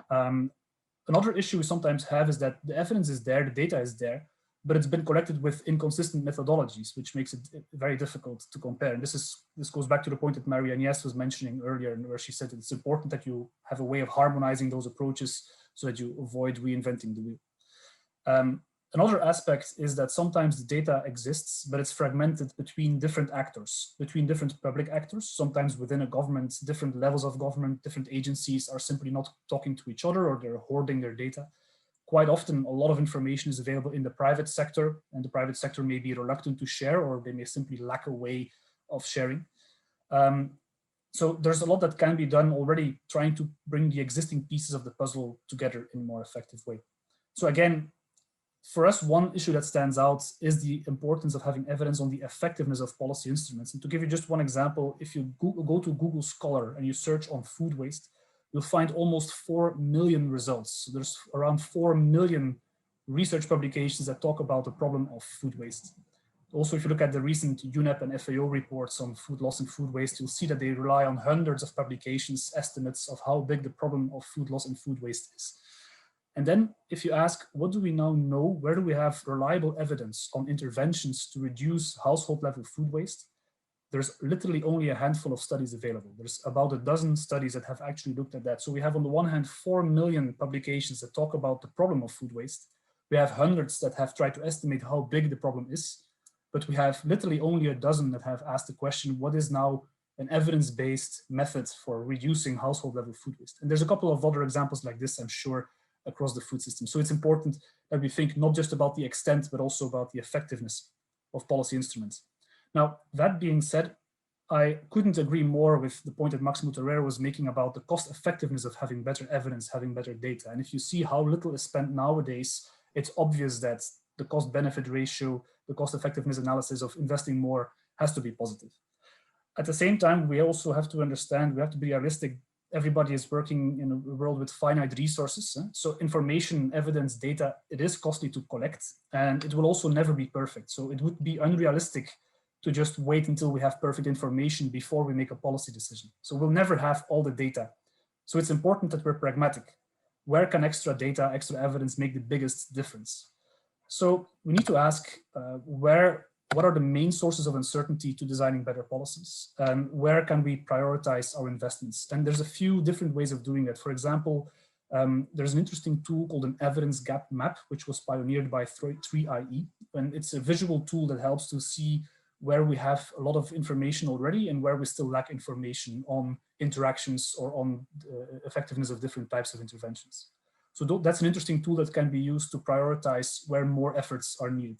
Another issue we sometimes have is that the evidence is there, the data is there, but it's been collected with inconsistent methodologies, which makes it very difficult to compare. And this goes back to the point that Marie-Agnès was mentioning earlier, where she said it's important that you have a way of harmonizing those approaches so that you avoid reinventing the wheel. Another aspect is that sometimes the data exists, but it's fragmented between different actors, between different public actors. Sometimes within a government, different levels of government, different agencies are simply not talking to each other, or they're hoarding their data. Quite often, a lot of information is available in the private sector, and the private sector may be reluctant to share, or they may simply lack a way of sharing. So there's a lot that can be done already, trying to bring the existing pieces of the puzzle together in a more effective way. So again, for us, one issue that stands out is the importance of having evidence on the effectiveness of policy instruments. And to give you just one example, if you go to Google Scholar and you search on food waste, you'll find almost 4 million results. So there's around 4 million research publications that talk about the problem of food waste. Also, if you look at the recent UNEP and FAO reports on food loss and food waste, you'll see that they rely on hundreds of publications, estimates of how big the problem of food loss and food waste is. And then if you ask, what do we now know? Where do we have reliable evidence on interventions to reduce household level food waste? there's literally only a handful of studies available. There's about a dozen studies that have actually looked at that. So we have on the one hand 4 million publications that talk about the problem of food waste. We have hundreds that have tried to estimate how big the problem is, but we have literally only a dozen that have asked the question, what is now an evidence-based method for reducing household level food waste? And there's a couple of other examples like this, I'm sure, across the food system. So it's important that we think not just about the extent, but also about the effectiveness of policy instruments. Now, that being said, I couldn't agree more with the point that Máximo Torero was making about the cost effectiveness of having better evidence, having better data. And if you see how little is spent nowadays, it's obvious that the cost benefit ratio, the cost effectiveness analysis of investing more has to be positive. At the same time, we also have to understand, we have to be realistic. Everybody is working in a world with finite resources. So information, evidence, data, it is costly to collect, and it will also never be perfect. So it would be unrealistic to just wait until we have perfect information before we make a policy decision. So we'll never have all the data. So it's important that we're pragmatic. Where can extra data, extra evidence make the biggest difference? So we need to ask what are the main sources of uncertainty to designing better policies? And where can we prioritize our investments? And there's a few different ways of doing that. For example, there's an interesting tool called an evidence gap map, which was pioneered by 3IE. And it's a visual tool that helps to see where we have a lot of information already and where we still lack information on interactions or on the effectiveness of different types of interventions. So that's an interesting tool that can be used to prioritize where more efforts are needed.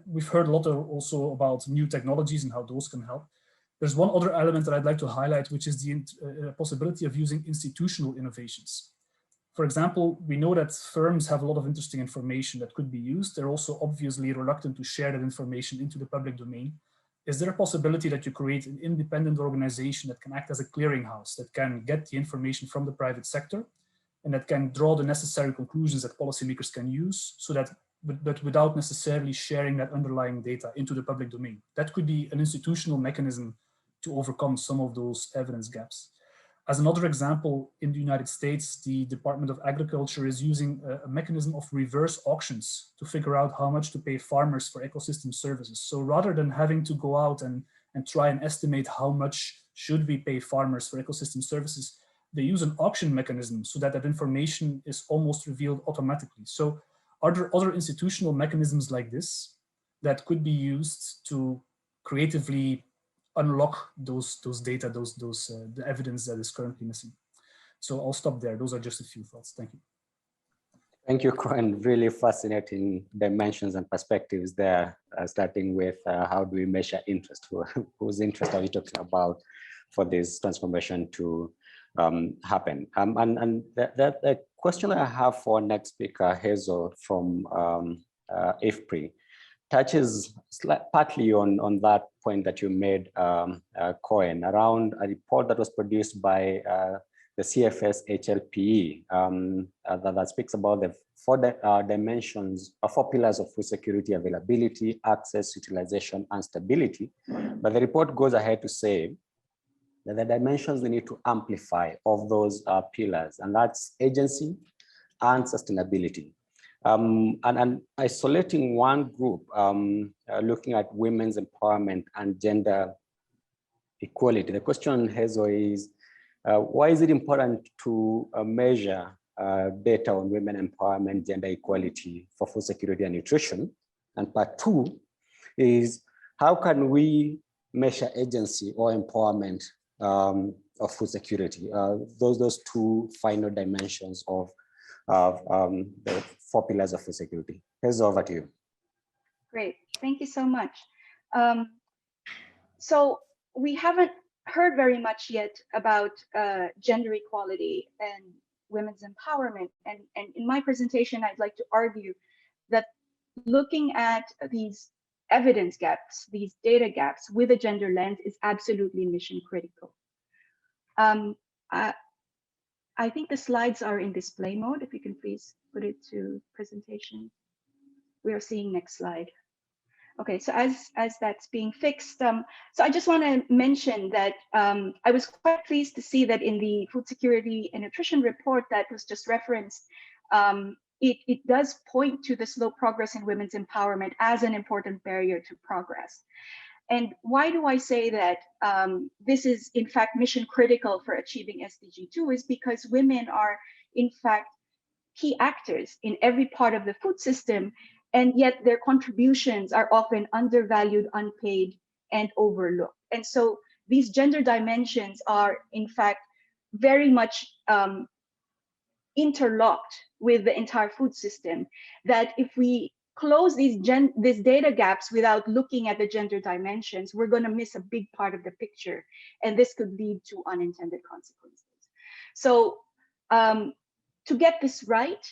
We've heard a lot also about new technologies and how those can help. There's one other element that I'd like to highlight, which is the possibility of using institutional innovations. For example, we know that firms have a lot of interesting information that could be used. They're also obviously reluctant to share that information into the public domain. Is there a possibility that you create an independent organization that can act as a clearinghouse, that can get the information from the private sector and that can draw the necessary conclusions that policymakers can use, so that, but without necessarily sharing that underlying data into the public domain? That could be an institutional mechanism to overcome some of those evidence gaps. As another example, in the United States, the Department of Agriculture is using a mechanism of reverse auctions to figure out how much to pay farmers for ecosystem services. So rather than having to go out and try and estimate how much should we pay farmers for ecosystem services, they use an auction mechanism so that that information is almost revealed automatically. So are there other institutional mechanisms like this that could be used to creatively unlock those data, the evidence that is currently missing? So I'll stop there. Those are just a few thoughts. Thank you. Thank you, Koen. Really fascinating dimensions and perspectives there, starting with how do we measure interest? Whose interest are we talking about for this transformation to happen? And the question I have for next speaker, Hazel from IFPRI, touches partly on that point that you made, Koen, around a report that was produced by the CFS HLPE that speaks about the four dimensions, 4 pillars of food security: availability, access, utilization, and stability. But the report goes ahead to say that the dimensions we need to amplify of those pillars, and that's agency and sustainability. And isolating one group, looking at women's empowerment and gender equality. The question, Hazel, is why is it important to measure data on women empowerment, gender equality for food security and nutrition? And part 2 is how can we measure agency or empowerment of food security? Those 2 final dimensions of the 4 pillars of food security. Hazel, over to you. Great, thank you so much. So we haven't heard very much yet about gender equality and women's empowerment. And in my presentation, I'd like to argue that looking at these evidence gaps, these data gaps with a gender lens is absolutely mission critical. I think the slides are in display mode. If you can please put it to presentation. We are seeing next slide. Okay, so as that's being fixed, so I just want to mention that I was quite pleased to see that in the food security and nutrition report that was just referenced, it does point to the slow progress in women's empowerment as an important barrier to progress. And why do I say that this is in fact mission critical for achieving SDG 2 is because women are in fact key actors in every part of the food system, and yet their contributions are often undervalued, unpaid, and overlooked. And so these gender dimensions are in fact very much interlocked with the entire food system, that if we close these data gaps without looking at the gender dimensions, we're going to miss a big part of the picture, and this could lead to unintended consequences. So to get this right,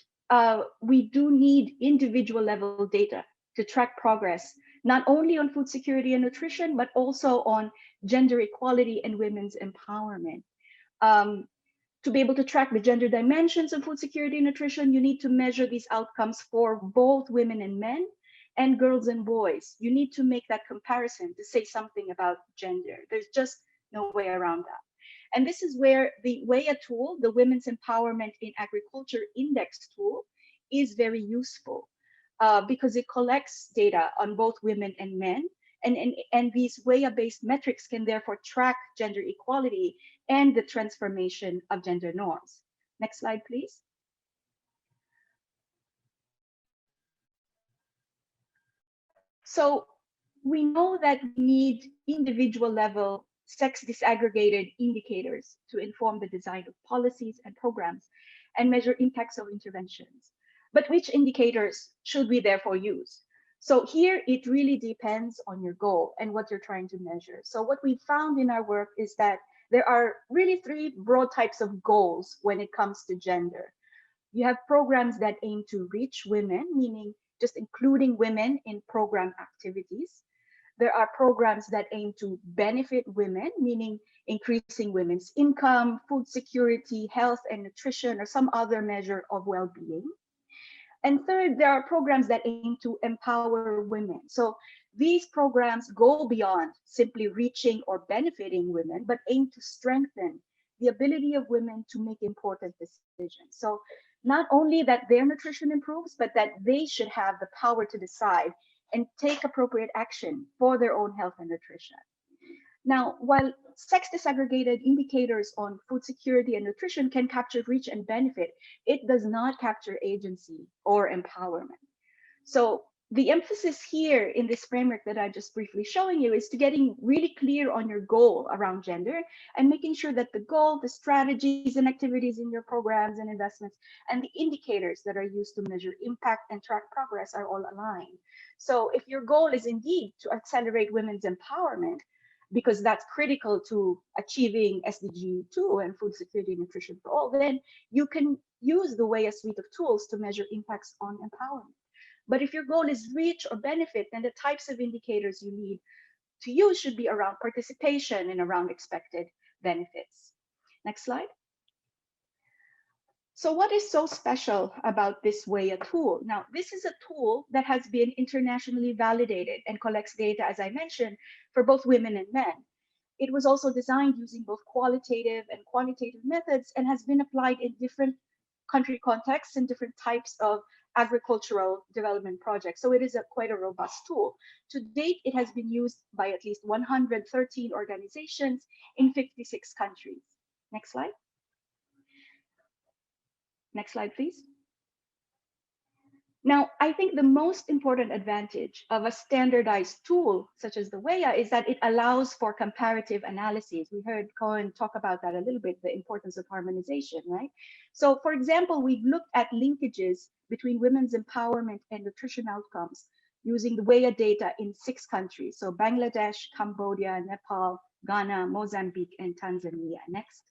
we do need individual level data to track progress, not only on food security and nutrition, but also on gender equality and women's empowerment. To be able to track the gender dimensions of food security and nutrition, you need to measure these outcomes for both women and men and girls and boys. You need to make that comparison to say something about gender. There's just no way around that. And this is where the WEA tool, the Women's Empowerment in Agriculture Index tool, is very useful because it collects data on both women and men. And these WEA-based metrics can therefore track gender equality and the transformation of gender norms. Next slide, please. So we know that we need individual level sex disaggregated indicators to inform the design of policies and programs and measure impacts of interventions. But which indicators should we therefore use? So here it really depends on your goal and what you're trying to measure. So what we found in our work is that there are really three broad types of goals when it comes to gender. You have programs that aim to reach women, meaning just including women in program activities. There are programs that aim to benefit women, meaning increasing women's income, food security, health and nutrition, or some other measure of well-being. And third, there are programs that aim to empower women. So these programs go beyond simply reaching or benefiting women, but aim to strengthen the ability of women to make important decisions. So not only that their nutrition improves, but that they should have the power to decide and take appropriate action for their own health and nutrition. Now, while sex disaggregated indicators on food security and nutrition can capture reach and benefit, it does not capture agency or empowerment. So the emphasis here in this framework that I'm just briefly showing you is to getting really clear on your goal around gender and making sure that the goal, the strategies and activities in your programs and investments, and the indicators that are used to measure impact and track progress are all aligned. So if your goal is indeed to accelerate women's empowerment, because that's critical to achieving SDG 2 and food security and nutrition for all, then you can use the WEA suite of tools to measure impacts on empowerment. But if your goal is reach or benefit, then the types of indicators you need to use should be around participation and around expected benefits. Next slide. So what is so special about this WEA tool? Now, this is a tool that has been internationally validated and collects data, as I mentioned, for both women and men. It was also designed using both qualitative and quantitative methods and has been applied in different country contexts and different types of agricultural development projects. So it is quite a robust tool. To date, it has been used by at least 113 organizations in 56 countries. Next slide. Next slide, please. Now, I think the most important advantage of a standardized tool such as the WEA is that it allows for comparative analyses. We heard Koen talk about that a little bit, the importance of harmonization, right? So for example, we've looked at linkages between women's empowerment and nutrition outcomes using the WEA data in 6 countries. So Bangladesh, Cambodia, Nepal, Ghana, Mozambique, and Tanzania. Next.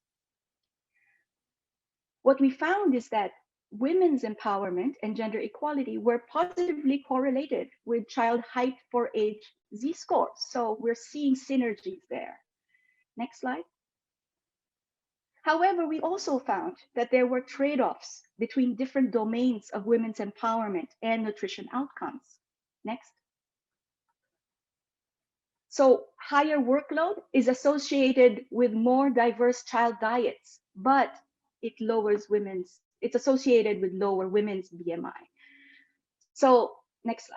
What we found is that women's empowerment and gender equality were positively correlated with child height for age Z-scores. So we're seeing synergies there. Next slide. However, we also found that there were trade-offs between different domains of women's empowerment and nutrition outcomes. Next. So higher workload is associated with more diverse child diets, but it's associated with lower women's BMI. So next slide.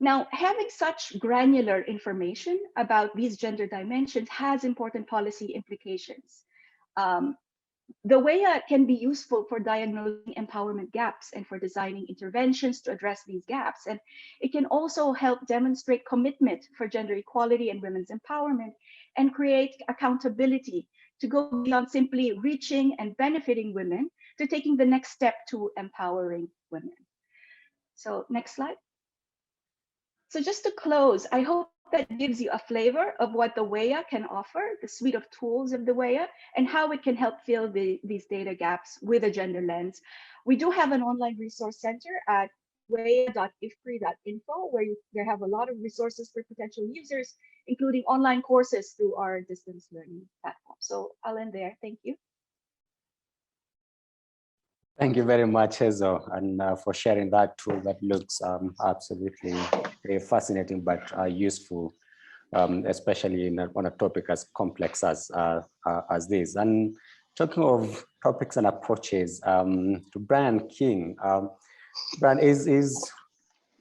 Now, having such granular information about these gender dimensions has important policy implications. The WEA can be useful for diagnosing empowerment gaps and for designing interventions to address these gaps. And it can also help demonstrate commitment for gender equality and women's empowerment and create accountability to go beyond simply reaching and benefiting women to taking the next step to empowering women. So next slide. So just to close, I hope that gives you a flavor of what the WEA can offer, the suite of tools of the WEA, and how it can help fill these data gaps with a gender lens. We do have an online resource center at wea.ifpri.info, where there have a lot of resources for potential users, including online courses through our distance learning platform. So I'll end there. Thank you. Thank you very much, Hazel, and for sharing that tool that looks absolutely very fascinating but useful, especially on a topic as complex as this. And talking of topics and approaches, to Brian King, Brian, is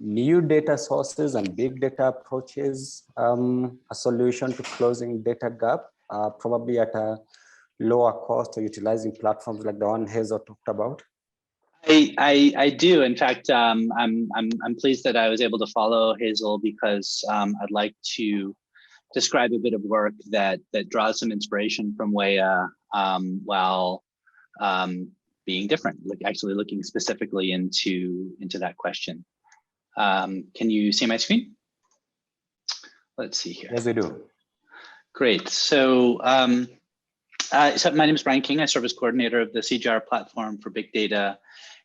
new data sources and big data approaches a solution to closing data gap, probably at a lower cost, or utilizing platforms like the one Hazel talked about? I do. In fact, I'm pleased that I was able to follow Hazel, because I'd like to describe a bit of work that draws some inspiration from WEA while being different, actually looking specifically into that question. Can you see my screen? Let's see here. Yes, we do. Great. So, so my name is Brian King. I serve as coordinator of the CGIAR platform for big data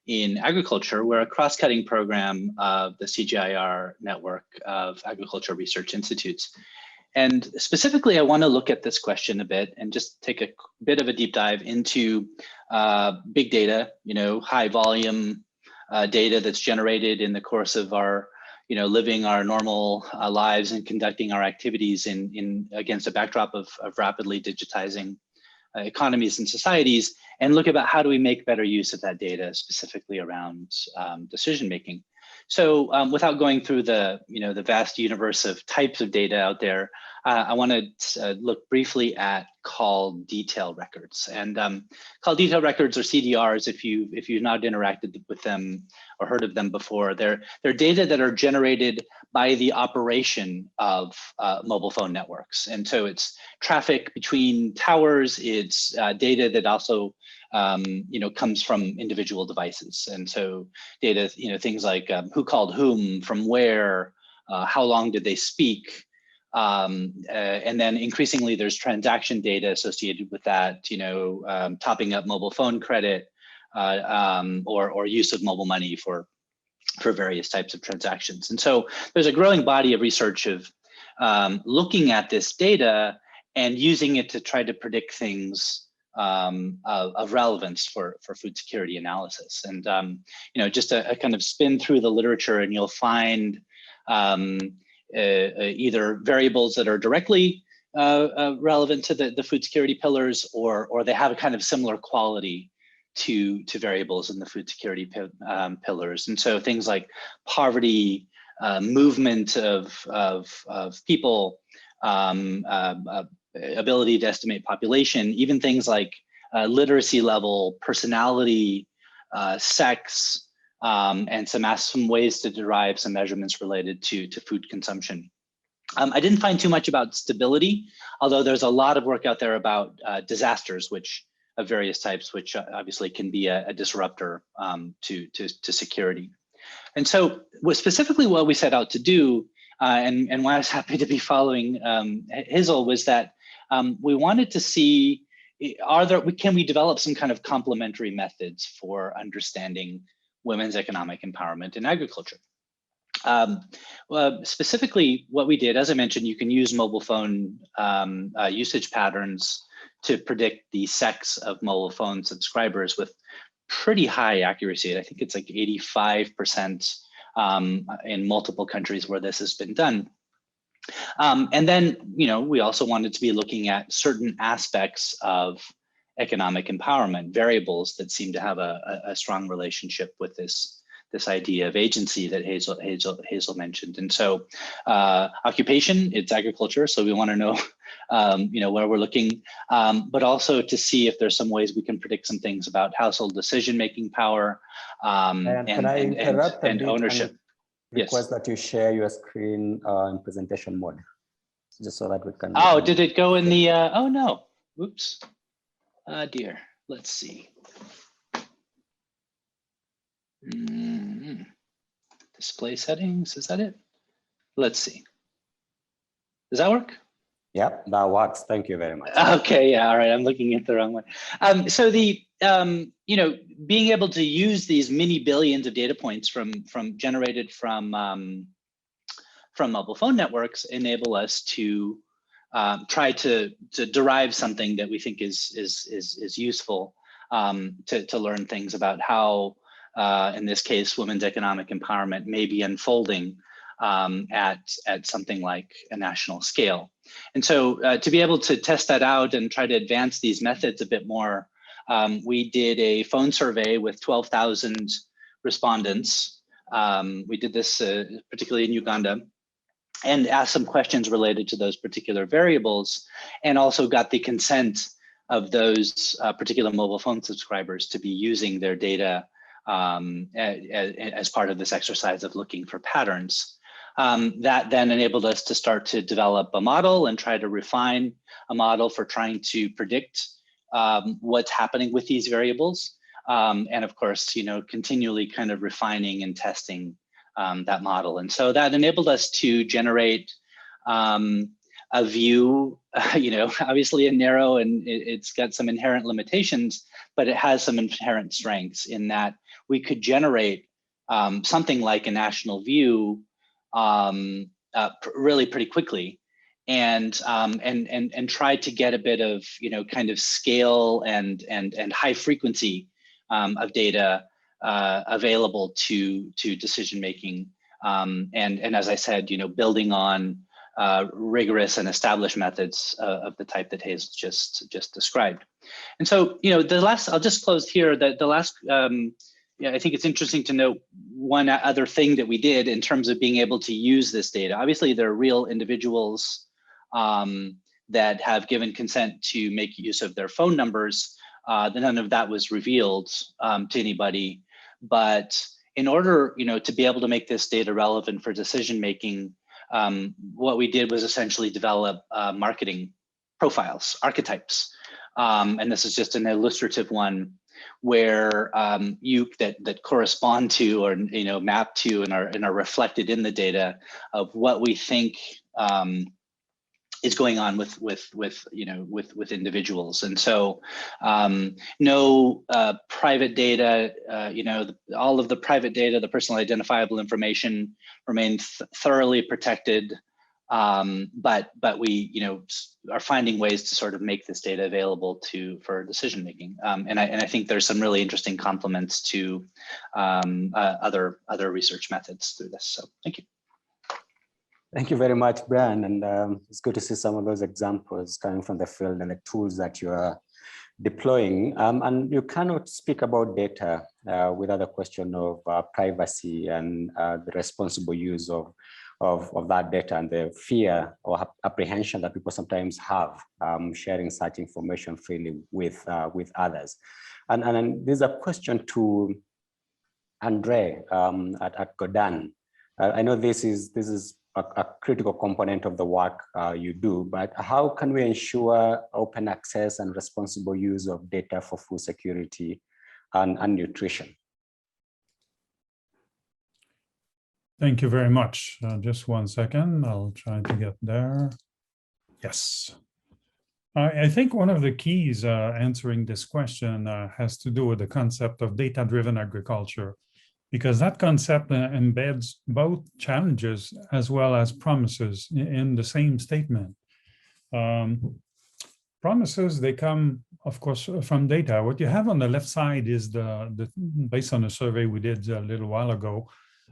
in agriculture. We're a cross-cutting program of the CGIAR network of agriculture research institutes. And specifically, I want to look at this question a bit and just take a bit of a deep dive into big data, high volume data that's generated in the course of our, living our normal lives and conducting our activities against a backdrop of rapidly digitizing economies and societies, and look about how do we make better use of that data, specifically around decision making. So without going through the vast universe of types of data out there, I want to look briefly at call detail records. And call detail records, or CDRs, if you've not interacted with them or heard of them before, they're data that are generated by the operation of mobile phone networks. And so it's traffic between towers, it's data that also comes from individual devices. And so data, things like who called whom, from where, how long did they speak, and then increasingly there's transaction data associated with that, topping up mobile phone credit, or use of mobile money for various types of transactions. And so there's a growing body of research of looking at this data and using it to try to predict things of relevance for food security analysis. And just a kind of spin through the literature, and you'll find either variables that are directly relevant to the food security pillars, or they have a kind of similar quality to variables in the food security pillars. And so things like poverty, movement of people, ability to estimate population, even things like literacy level, personality, sex, and some ways to derive some measurements related to food consumption. I didn't find too much about stability, although there's a lot of work out there about disasters, of various types, which obviously can be a disruptor to security. And so specifically what we set out to do, and why I was happy to be following Hazel, was that we wanted to see, can we develop some kind of complementary methods for understanding women's economic empowerment in agriculture? Specifically, what we did, as I mentioned, you can use mobile phone usage patterns to predict the sex of mobile phone subscribers with pretty high accuracy. I think it's like 85% in multiple countries where this has been done. And then, we also wanted to be looking at certain aspects of economic empowerment, variables that seem to have a strong relationship with this this idea of agency that Hazel mentioned. And so occupation, it's agriculture. So we want to know, where we're looking, but also to see if there's some ways we can predict some things about household decision-making power and ownership. Request that you share your screen in presentation mode, just so that we can. Oh, did it go in the, oh no, oops, dear, let's see. Display settings, is that it? Let's see. Does that work? Yep, that works. Thank you very much. Okay, yeah, all right. I'm looking at the wrong one. So the being able to use these many billions of data points generated from mobile phone networks enable us to try to derive something that we think is useful to learn things about how, in this case, women's economic empowerment may be unfolding at something like a national scale. And so to be able to test that out and try to advance these methods a bit more, we did a phone survey with 12,000 respondents. We did this particularly in Uganda, and asked some questions related to those particular variables, and also got the consent of those particular mobile phone subscribers to be using their data as part of this exercise of looking for patterns. That then enabled us to start to develop a model and try to refine a model for trying to predict what's happening with these variables. And of course, continually kind of refining and testing that model. And so that enabled us to generate a view, obviously a narrow, and it's got some inherent limitations, but it has some inherent strengths in that we could generate something like a national view really pretty quickly, and try to get a bit of kind of scale and high frequency of data available to decision making, and as I said, building on rigorous and established methods of the type that Hazel just described. And so I'll just close here. The last I think it's interesting to note one other thing that we did in terms of being able to use this data. Obviously, there are real individuals that have given consent to make use of their phone numbers. None of that was revealed to anybody. But in order, to be able to make this data relevant for decision making, what we did was essentially develop marketing profiles, archetypes, and this is just an illustrative one where that correspond to or map to and are reflected in the data of what we think is going on with individuals. And so no private data, all of the private data, the personal identifiable information remains thoroughly protected. But we are finding ways to sort of make this data available for decision making, and I think there's some really interesting complements to other research methods through this. So thank you. Thank you very much, Brian, and it's good to see some of those examples coming from the field and the tools that you are deploying. And you cannot speak about data without a question of privacy and the responsible use of that data and the fear or apprehension that people sometimes have sharing such information freely with others. And there's a question to André at GODAN. I know this is a critical component of the work you do, but how can we ensure open access and responsible use of data for food security and nutrition? Thank you very much. Just 1 second, I'll try to get there. Yes. I think one of the keys answering this question has to do with the concept of data-driven agriculture, because that concept embeds both challenges as well as promises in the same statement. Promises, they come, of course, from data. What you have on the left side is based on a survey we did a little while ago,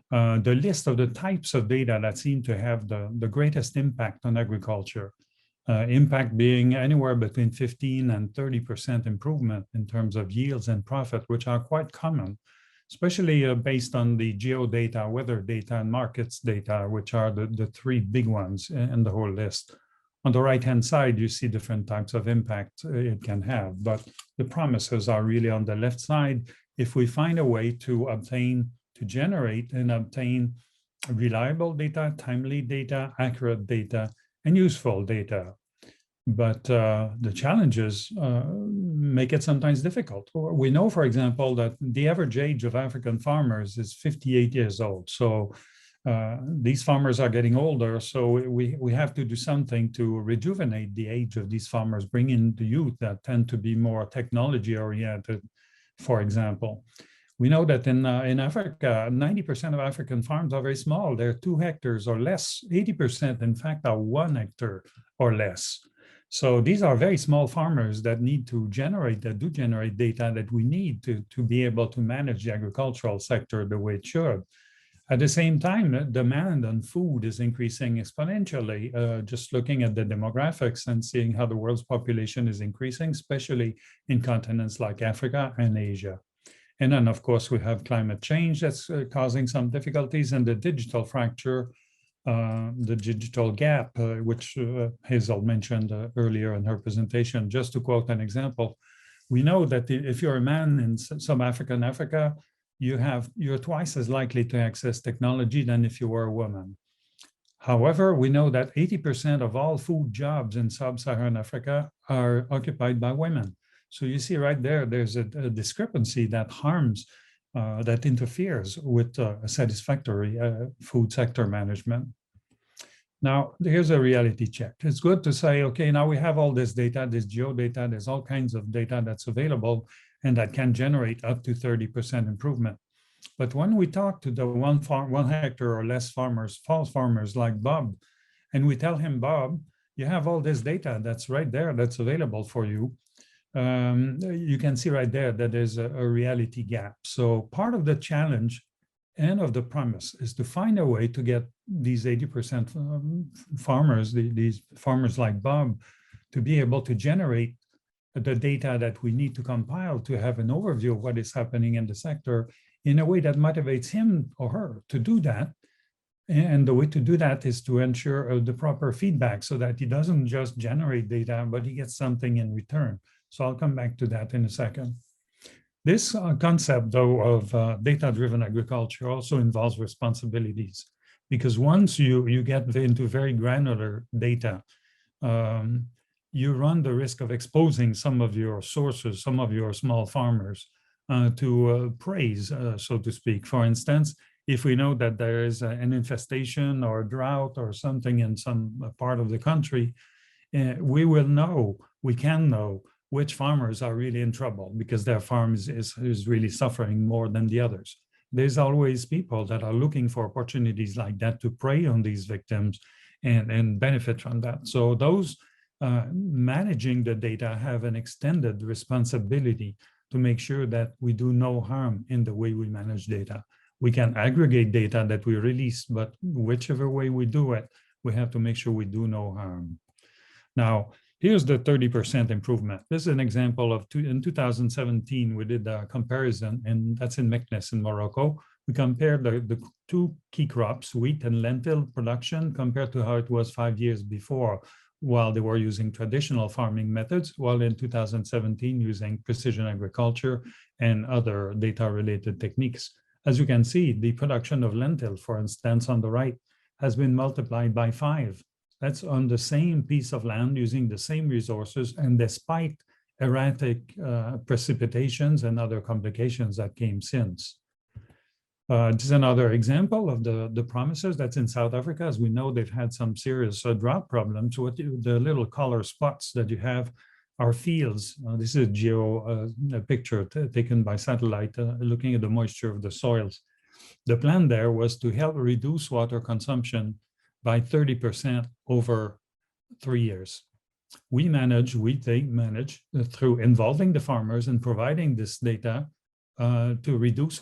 the list of the types of data that seem to have the greatest impact on agriculture. Impact being anywhere between 15 and 30% improvement in terms of yields and profit, which are quite common. especially based on the geo data, weather data, and markets data, which are the three big ones in the whole list. On the right-hand side, you see different types of impact it can have, but the promises are really on the left side. If we find a way to generate and obtain reliable data, timely data, accurate data, and useful data. But the challenges make it sometimes difficult. We know, for example, that the average age of African farmers is 58 years old. So these farmers are getting older. So we have to do something to rejuvenate the age of these farmers, bring in the youth that tend to be more technology oriented, for example. We know that in Africa, 90% of African farms are very small. They're 2 hectares or less. 80%, in fact, are 1 hectare or less. So these are very small farmers that need to generate, that do generate data that we need to be able to manage the agricultural sector the way it should. At the same time, demand on food is increasing exponentially, just looking at the demographics and seeing how the world's population is increasing, especially in continents like Africa and Asia. And then, of course, we have climate change that's causing some difficulties, and the digital fracture, the digital gap, which Hazel mentioned earlier in her presentation. Just to quote an example, we know that if you're a man in sub-Saharan Africa, you're twice as likely to access technology than if you were a woman. However, we know that 80% of all food jobs in sub-Saharan Africa are occupied by women. So you see right there, there's a discrepancy that harms, that interferes with a satisfactory food sector management. Now, here's a reality check. It's good to say, okay, now we have all this data, this geo data, there's all kinds of data that's available and that can generate up to 30% improvement. But when we talk to the 1 hectare or less farmers, false farmers like Bob, and we tell him, Bob, you have all this data that's right there, that's available for you. You can see right there that there's a reality gap. So part of the challenge and of the promise is to find a way to get these 80% farmers, these farmers like Bob, to be able to generate the data that we need to compile to have an overview of what is happening in the sector in a way that motivates him or her to do that. And the way to do that is to ensure the proper feedback so that he doesn't just generate data, but he gets something in return. So I'll come back to that in a second. This concept, though, of data-driven agriculture also involves responsibilities, because once you get into very granular data, you run the risk of exposing some of your sources, some of your small farmers to praise, so to speak. For instance, if we know that there is an infestation or a drought or something in some part of the country, we can know which farmers are really in trouble because their farm is really suffering more than the others. There's always people that are looking for opportunities like that to prey on these victims and benefit from that. So those managing the data have an extended responsibility to make sure that we do no harm in the way we manage data. We can aggregate data that we release, but whichever way we do it, we have to make sure we do no harm. Now, here's the 30% improvement. This is an example of, in 2017, we did a comparison, and that's in Meknes in Morocco. We compared the 2 key crops, wheat and lentil production, compared to how it was 5 years before, while they were using traditional farming methods, while in 2017 using precision agriculture and other data-related techniques. As you can see, the production of lentil, for instance, on the right, has been multiplied by 5. That's on the same piece of land using the same resources and despite erratic precipitations and other complications that came since. This is another example of the promises that's in South Africa. As we know, they've had some serious drought problems. What the little color spots that you have are fields. This is a picture taken by satellite looking at the moisture of the soils. The plan there was to help reduce water consumption by 30% over 3 years. They manage through involving the farmers and providing this data to reduce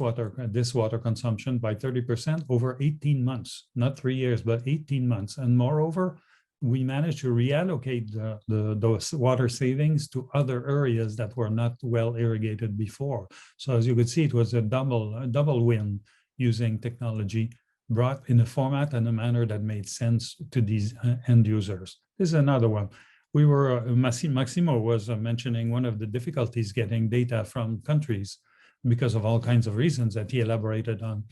this water consumption by 30% over 18 months, not 3 years, but 18 months. And moreover, we managed to reallocate those water savings to other areas that were not well irrigated before. So as you could see, it was a double win using technology brought in a format and a manner that made sense to these end users. This is another one. We were, Maximo was mentioning one of the difficulties getting data from countries because of all kinds of reasons that he elaborated on.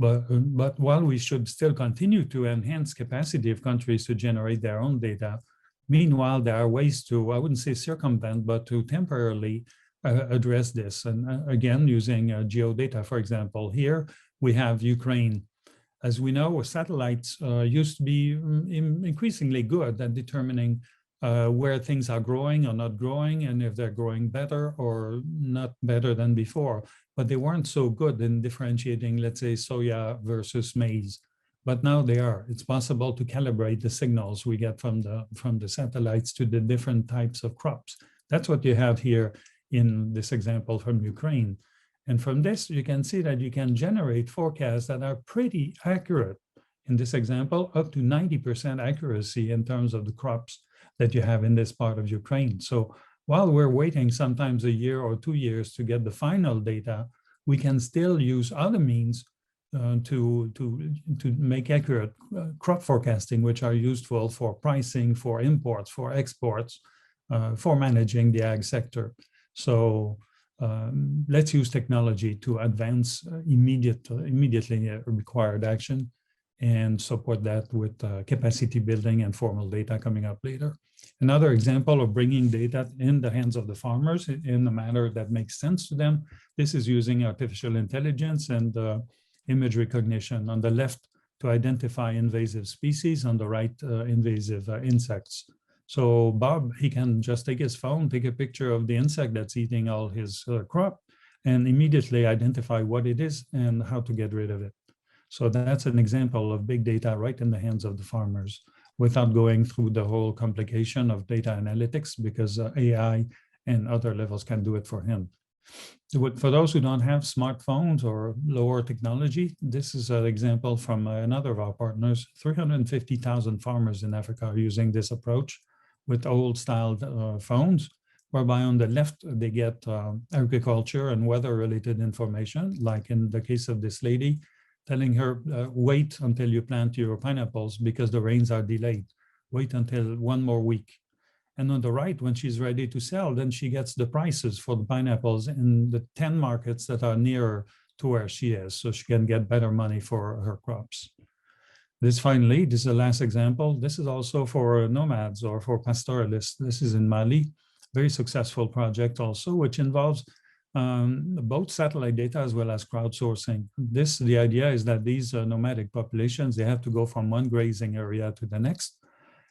But while we should still continue to enhance capacity of countries to generate their own data, meanwhile, there are ways to, I wouldn't say circumvent, but to temporarily address this. And again, using geodata, for example, here we have Ukraine. As we know, satellites used to be increasingly good at determining where things are growing or not growing, and if they're growing better or not better than before. But they weren't so good in differentiating, let's say, soya versus maize. But now they are. It's possible to calibrate the signals we get from the satellites to the different types of crops. That's what you have here in this example from Ukraine. And from this, you can see that you can generate forecasts that are pretty accurate. In this example, up to 90% accuracy in terms of the crops that you have in this part of Ukraine. So while we're waiting sometimes a year or 2 years to get the final data, we can still use other means to make accurate crop forecasting, which are useful for pricing, for imports, for exports, for managing the ag sector. So let's use technology to advance immediately required action and support that with capacity building and formal data coming up later. Another example of bringing data in the hands of the farmers in a manner that makes sense to them. This is using artificial intelligence and image recognition on the left to identify invasive species, on the right, invasive insects. So Bob, he can just take his phone, take a picture of the insect that's eating all his crop, and immediately identify what it is and how to get rid of it. So that's an example of big data right in the hands of the farmers without going through the whole complication of data analytics, because AI and other levels can do it for him. For those who don't have smartphones or lower technology, this is an example from another of our partners. 350,000 farmers in Africa are using this approach with old-styled phones, whereby on the left, they get agriculture and weather-related information, like in the case of this lady, telling her, wait until you plant your pineapples because the rains are delayed. Wait until 1 more week. And on the right, when she's ready to sell, then she gets the prices for the pineapples in the 10 markets that are nearer to where she is, so she can get better money for her crops. This finally, this is the last example. This is also for nomads or for pastoralists. This is in Mali, very successful project also, which involves both satellite data as well as crowdsourcing. The idea is that these nomadic populations, they have to go from one grazing area to the next.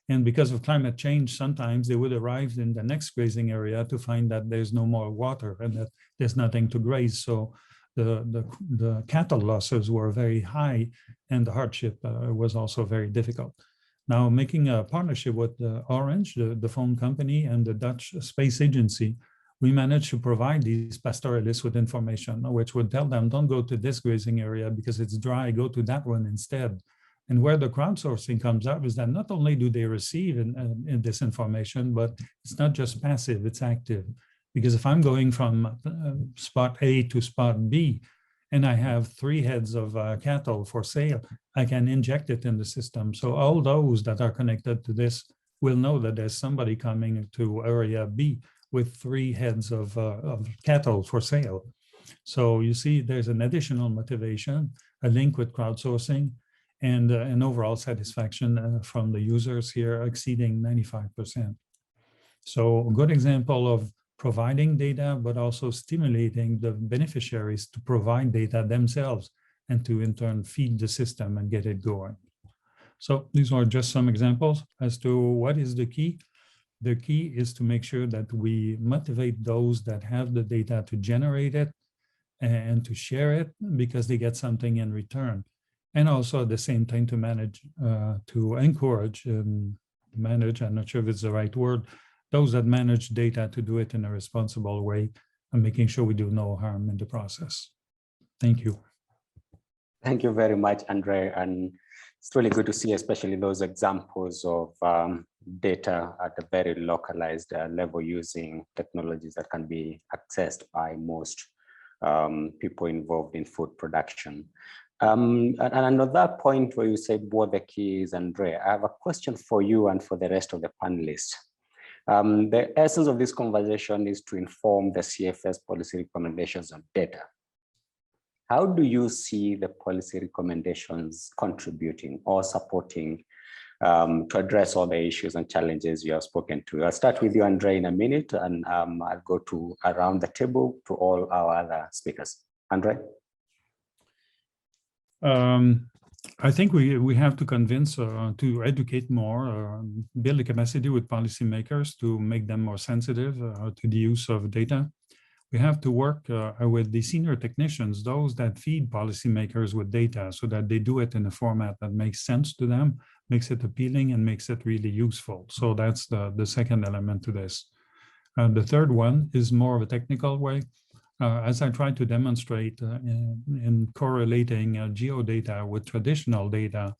And because of climate change, sometimes they would arrive in the next grazing area to find that there's no more water and that there's nothing to graze. So the cattle losses were very high and the hardship was also very difficult. Now, making a partnership with Orange, the phone company, and the Dutch Space Agency, we managed to provide these pastoralists with information, which would tell them, don't go to this grazing area because it's dry, go to that one instead. And where the crowdsourcing comes up is that not only do they receive in this information, but it's not just passive, it's active. Because if I'm going from spot A to spot B, and I have 3 heads of cattle for sale, I can inject it in the system. So all those that are connected to this will know that there's somebody coming to area B with 3 heads of cattle for sale. So you see, there's an additional motivation, a link with crowdsourcing, and an overall satisfaction from the users here exceeding 95%. So a good example of providing data, but also stimulating the beneficiaries to provide data themselves and to in turn feed the system and get it going. So these are just some examples as to what is the key. The key is to make sure that we motivate those that have the data to generate it and to share it because they get something in return. And also at the same time to manage, to encourage, manage, I'm not sure if it's the right word, those that manage data to do it in a responsible way and making sure we do no harm in the process. Thank you. Thank you very much, André. And it's really good to see, especially those examples of data at a very localized level using technologies that can be accessed by most people involved in food production. And another point where you said what the key is, André, I have a question for you and for the rest of the panelists. The essence of this conversation is to inform the CFS policy recommendations on data. How do you see the policy recommendations contributing or supporting to address all the issues and challenges you have spoken to? I'll start with you, André, in a minute, and I'll go to around the table to all our other speakers. André? I think we have to convince, to educate more, build the capacity with policymakers to make them more sensitive to the use of data. We have to work with the senior technicians, those that feed policymakers with data, so that they do it in a format that makes sense to them, makes it appealing, and makes it really useful. So that's the second element to this. The third one is more of a technical way. As I tried to demonstrate in correlating geodata with traditional data,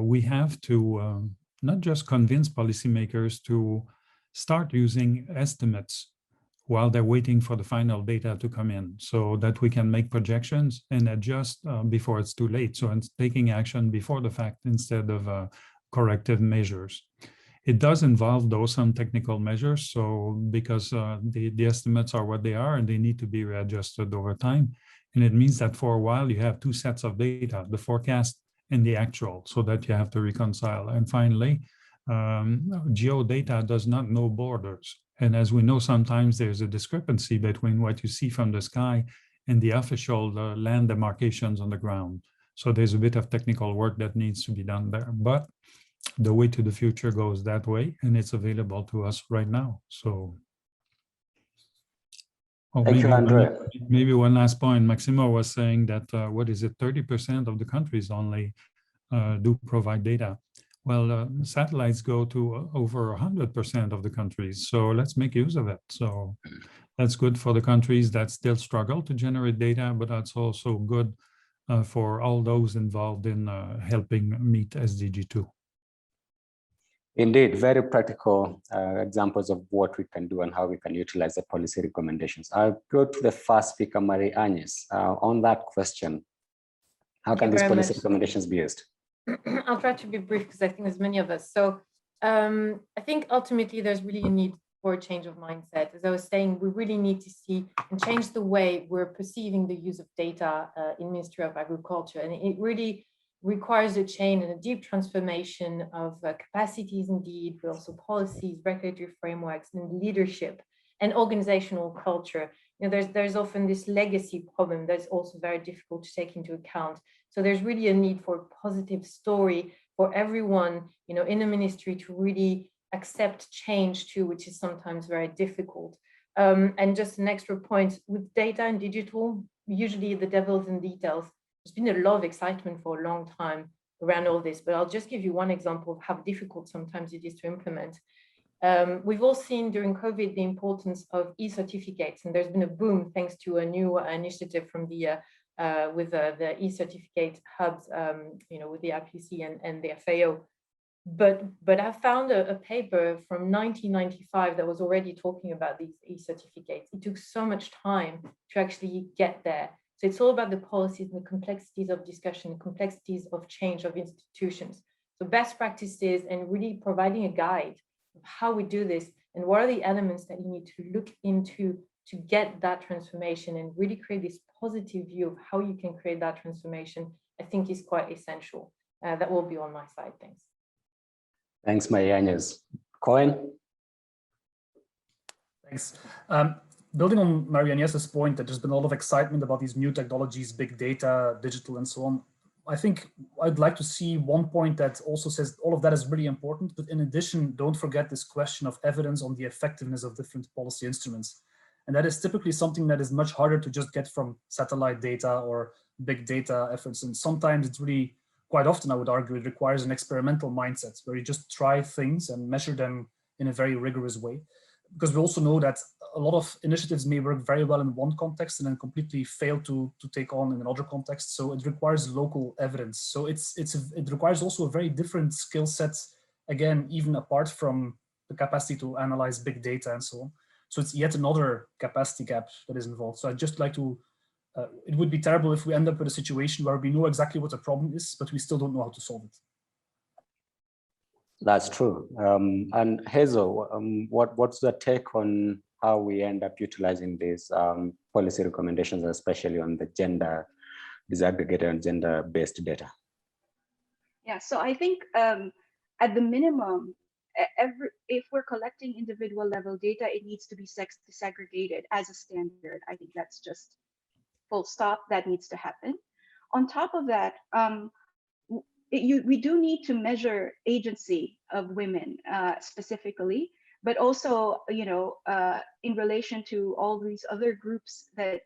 we have to not just convince policymakers to start using estimates while they're waiting for the final data to come in, so that we can make projections and adjust before it's too late. So it's taking action before the fact instead of corrective measures. It does involve, though, some technical measures, so because the estimates are what they are and they need to be readjusted over time. And it means that for a while you have two sets of data, the forecast and the actual, so that you have to reconcile. And finally, geodata does not know borders. And as we know, sometimes there's a discrepancy between what you see from the sky and the official land demarcations on the ground. So there's a bit of technical work that needs to be done there. But the way to the future goes that way, and it's available to us right now. So, thank you, André. Maybe one last point. Máximo was saying that, 30% of the countries only do provide data. Well, satellites go to over 100% of the countries. So let's make use of it. So that's good for the countries that still struggle to generate data, but that's also good for all those involved in helping meet SDG 2. Indeed, very practical examples of what we can do and how we can utilize the policy recommendations. I'll go to the first speaker, Marie-Agnès. On that question, how can these policy recommendations be used? I'll try to be brief because I think there's many of us. So I think ultimately there's really a need for a change of mindset. As I was saying, we really need to see and change the way we're perceiving the use of data in Ministry of Agriculture. And it really requires a change and a deep transformation of capacities indeed, but also policies, regulatory frameworks, and leadership and organizational culture. You know, there's often this legacy problem that's also very difficult to take into account. So there's really a need for a positive story for everyone, you know, in the ministry to really accept change too, which is sometimes very difficult. And just an extra point with data and digital, usually the devil's in details. There's been a lot of excitement for a long time around all this, but I'll just give you one example of how difficult sometimes it is to implement. We've all seen during COVID the importance of e-certificates, and there's been a boom thanks to a new initiative from the with the e-certificate hubs, you know, with the IPC and the FAO. But I found a paper from 1995 that was already talking about these e-certificates. It took so much time to actually get there. So it's all about the policies and the complexities of discussion, complexities of change of institutions. So best practices and really providing a guide of how we do this and what are the elements that you need to look into to get that transformation and really create this positive view of how you can create that transformation, I think is quite essential. That will be on my side. Thanks. Thanks, Marie-Agnès. Koen? Thanks. Building on Marie-Agnès' point that there's been a lot of excitement about these new technologies, big data, digital, and so on. I think I'd like to see one point that also says all of that is really important, but in addition, don't forget this question of evidence on the effectiveness of different policy instruments. And that is typically something that is much harder to just get from satellite data or big data efforts. And sometimes it's really, quite often I would argue, it requires an experimental mindset where you just try things and measure them in a very rigorous way. Because we also know that a lot of initiatives may work very well in one context and then completely fail to take on in another context. So it requires local evidence. So it requires also a very different skill set, again, even apart from the capacity to analyze big data and so on. So it's yet another capacity gap that is involved. So I'd just like to, it would be terrible if we end up with a situation where we know exactly what the problem is, but we still don't know how to solve it. That's true. And Hazel, what's the take on how we end up utilizing these policy recommendations, especially on the gender disaggregated and gender-based data? Yeah, so I think at the minimum, if we're collecting individual level data, it needs to be sex disaggregated as a standard. I think that's just full stop. That needs to happen. On top of that, we do need to measure agency of women specifically, but also, in relation to all these other groups that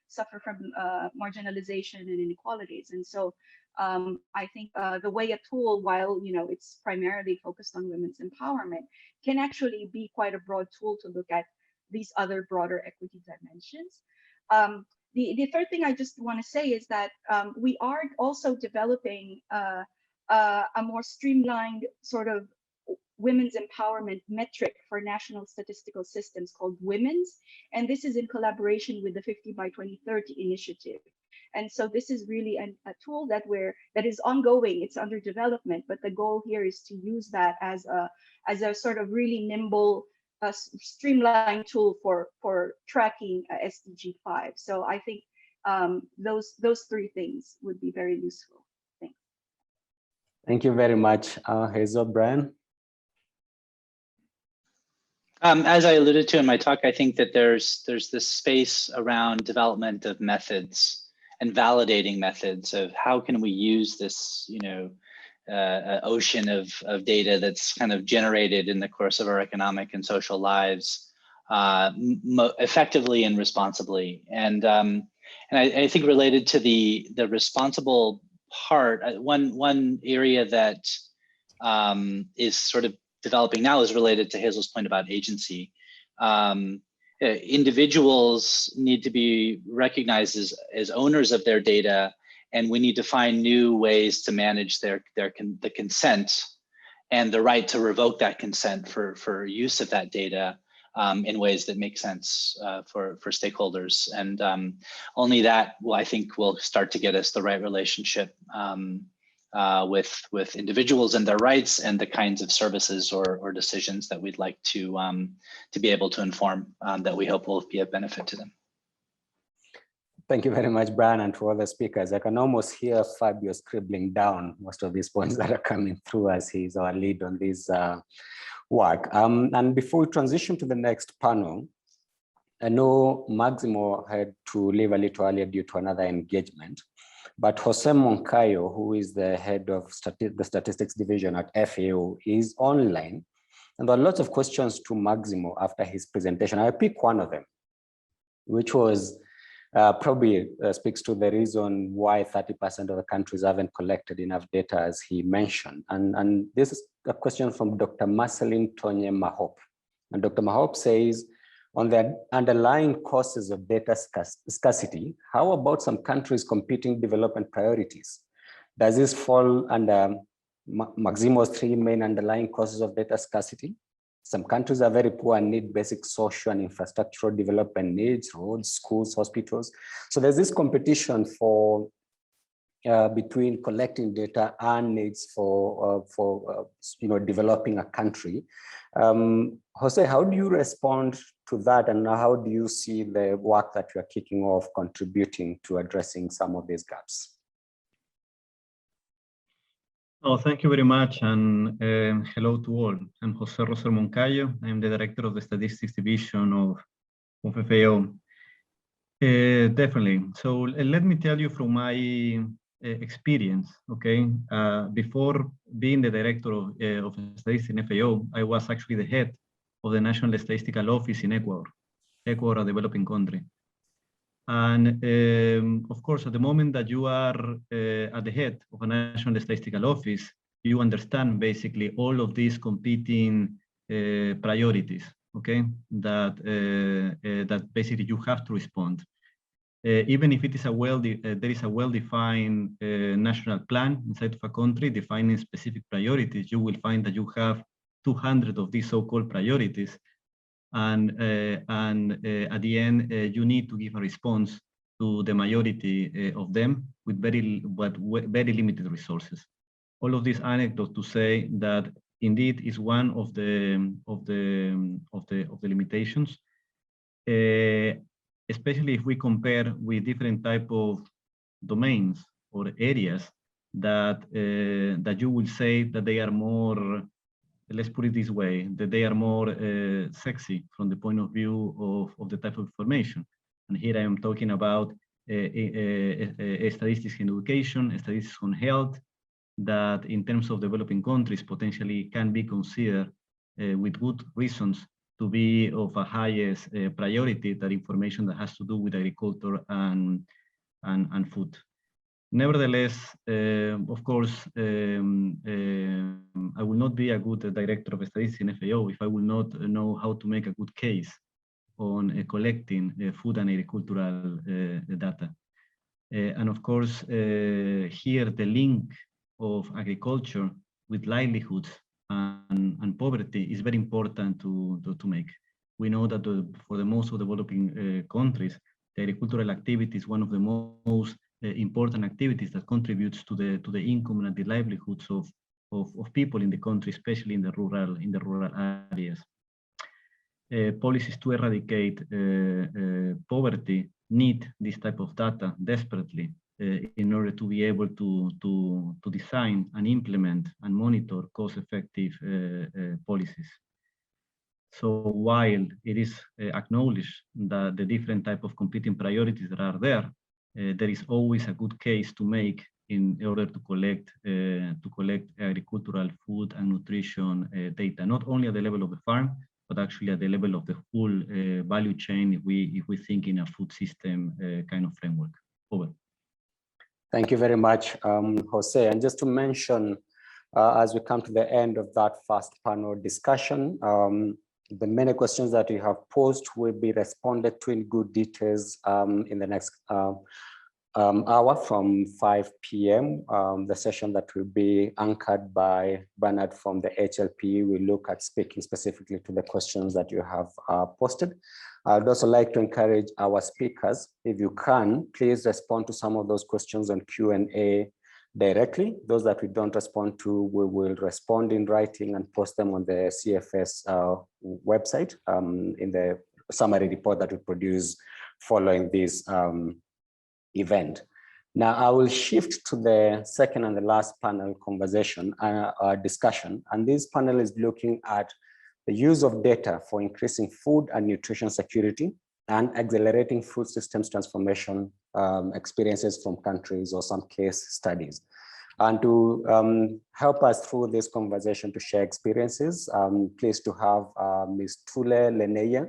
suffer from marginalization and inequalities. And so I think the way a tool, while it's primarily focused on women's empowerment, can actually be quite a broad tool to look at these other broader equity dimensions. The third thing I just want to say is that we are also developing a more streamlined sort of women's empowerment metric for national statistical systems called Women's, and this is in collaboration with the 50 by 2030 initiative. And so this is really a tool that is ongoing. It's under development, but the goal here is to use that as a sort of really nimble, streamlined tool for tracking SDG 5. So I think those three things would be very useful. Thanks. Thank you very much, Hazel. Brian? As I alluded to in my talk, I think that there's this space around development of methods and validating methods of how can we use this, ocean of data that's kind of generated in the course of our economic and social lives effectively and responsibly. And I think related to the responsible part, one area that is sort of developing now is related to Hazel's point about agency. Individuals need to be recognized as owners of their data, and we need to find new ways to manage the consent and the right to revoke that consent for use of that data in ways that make sense for stakeholders. And only that I think will start to get us the right relationship with individuals and their rights and the kinds of services or decisions that we'd like to be able to inform that we hope will be of benefit to them. Thank you very much, Brian, and to all the speakers. I can almost hear Fabio scribbling down most of these points that are coming through as he's our lead on this work. And before we transition to the next panel, I know Máximo had to leave a little earlier due to another engagement. But José Moncayo, who is the head of the statistics division at FAO, is online. And there are lots of questions to Máximo after his presentation. I'll pick one of them, which was probably speaks to the reason why 30% of the countries haven't collected enough data, as he mentioned. And this is a question from Dr. Marceline Tonye Mahop. And Dr. Mahop says, on the underlying causes of data scarcity, how about some countries' competing development priorities? Does this fall under Máximo's three main underlying causes of data scarcity? Some countries are very poor and need basic social and infrastructural development needs, roads, schools, hospitals. So there's this competition for between collecting data and needs for developing a country. Jose, how do you respond to that, and how do you see the work that you are kicking off contributing to addressing some of these gaps? Oh, thank you very much, and hello to all. I'm Jose Roser Moncayo. I'm the director of the statistics division of FAO. Definitely. So let me tell you from my experience, okay? Before being the director of statistics in FAO, I was actually the head of the National Statistical Office in Ecuador, a developing country. And of course, at the moment that you are at the head of a National Statistical Office, you understand basically all of these competing priorities, okay, that that basically you have to respond. Even if it is there is a well-defined national plan inside of a country defining specific priorities, you will find that you have 200 of these so-called priorities, and at the end you need to give a response to the majority of them with very limited resources. All of these anecdotes to say that indeed is one of the limitations, especially if we compare with different type of domains or areas that that you will say that they are more, let's put it this way, that they are more sexy from the point of view of the type of information. And here I am talking about statistics in education, statistics on health, that in terms of developing countries potentially can be considered with good reasons to be of a highest priority, that information that has to do with agriculture and food. Nevertheless, of course, I will not be a good director of statistics in FAO if I will not know how to make a good case on collecting food and agricultural data. And of course, here the link of agriculture with livelihoods and poverty is very important to make. We know that for the most of developing countries, the agricultural activity is one of the most important activities that contributes to the income and the livelihoods of people in the country, especially in the rural areas. Policies to eradicate poverty need this type of data desperately in order to be able to design and implement and monitor cost-effective policies. So while it is acknowledged that the different type of competing priorities that are there, there is always a good case to make in order to collect agricultural food and nutrition data, not only at the level of the farm, but actually at the level of the full value chain if we think in a food system kind of framework. Over. Thank you very much, Jose. And just to mention, as we come to the end of that first panel discussion, the many questions that you have posed will be responded to in good details in the next hour from 5 p.m. The session that will be anchored by Bernard from the HLPE will look at speaking specifically to the questions that you have posted. I'd also like to encourage our speakers, if you can, please respond to some of those questions on Q&A directly. Those that we don't respond to, we will respond in writing and post them on the CFS website in the summary report that we produce following this event. Now, I will shift to the second and the last panel conversation, discussion. And this panel is looking at the use of data for increasing food and nutrition security and accelerating food systems transformation experiences from countries or some case studies. And to help us through this conversation to share experiences, I'm pleased to have Ms. Thule Lenneiye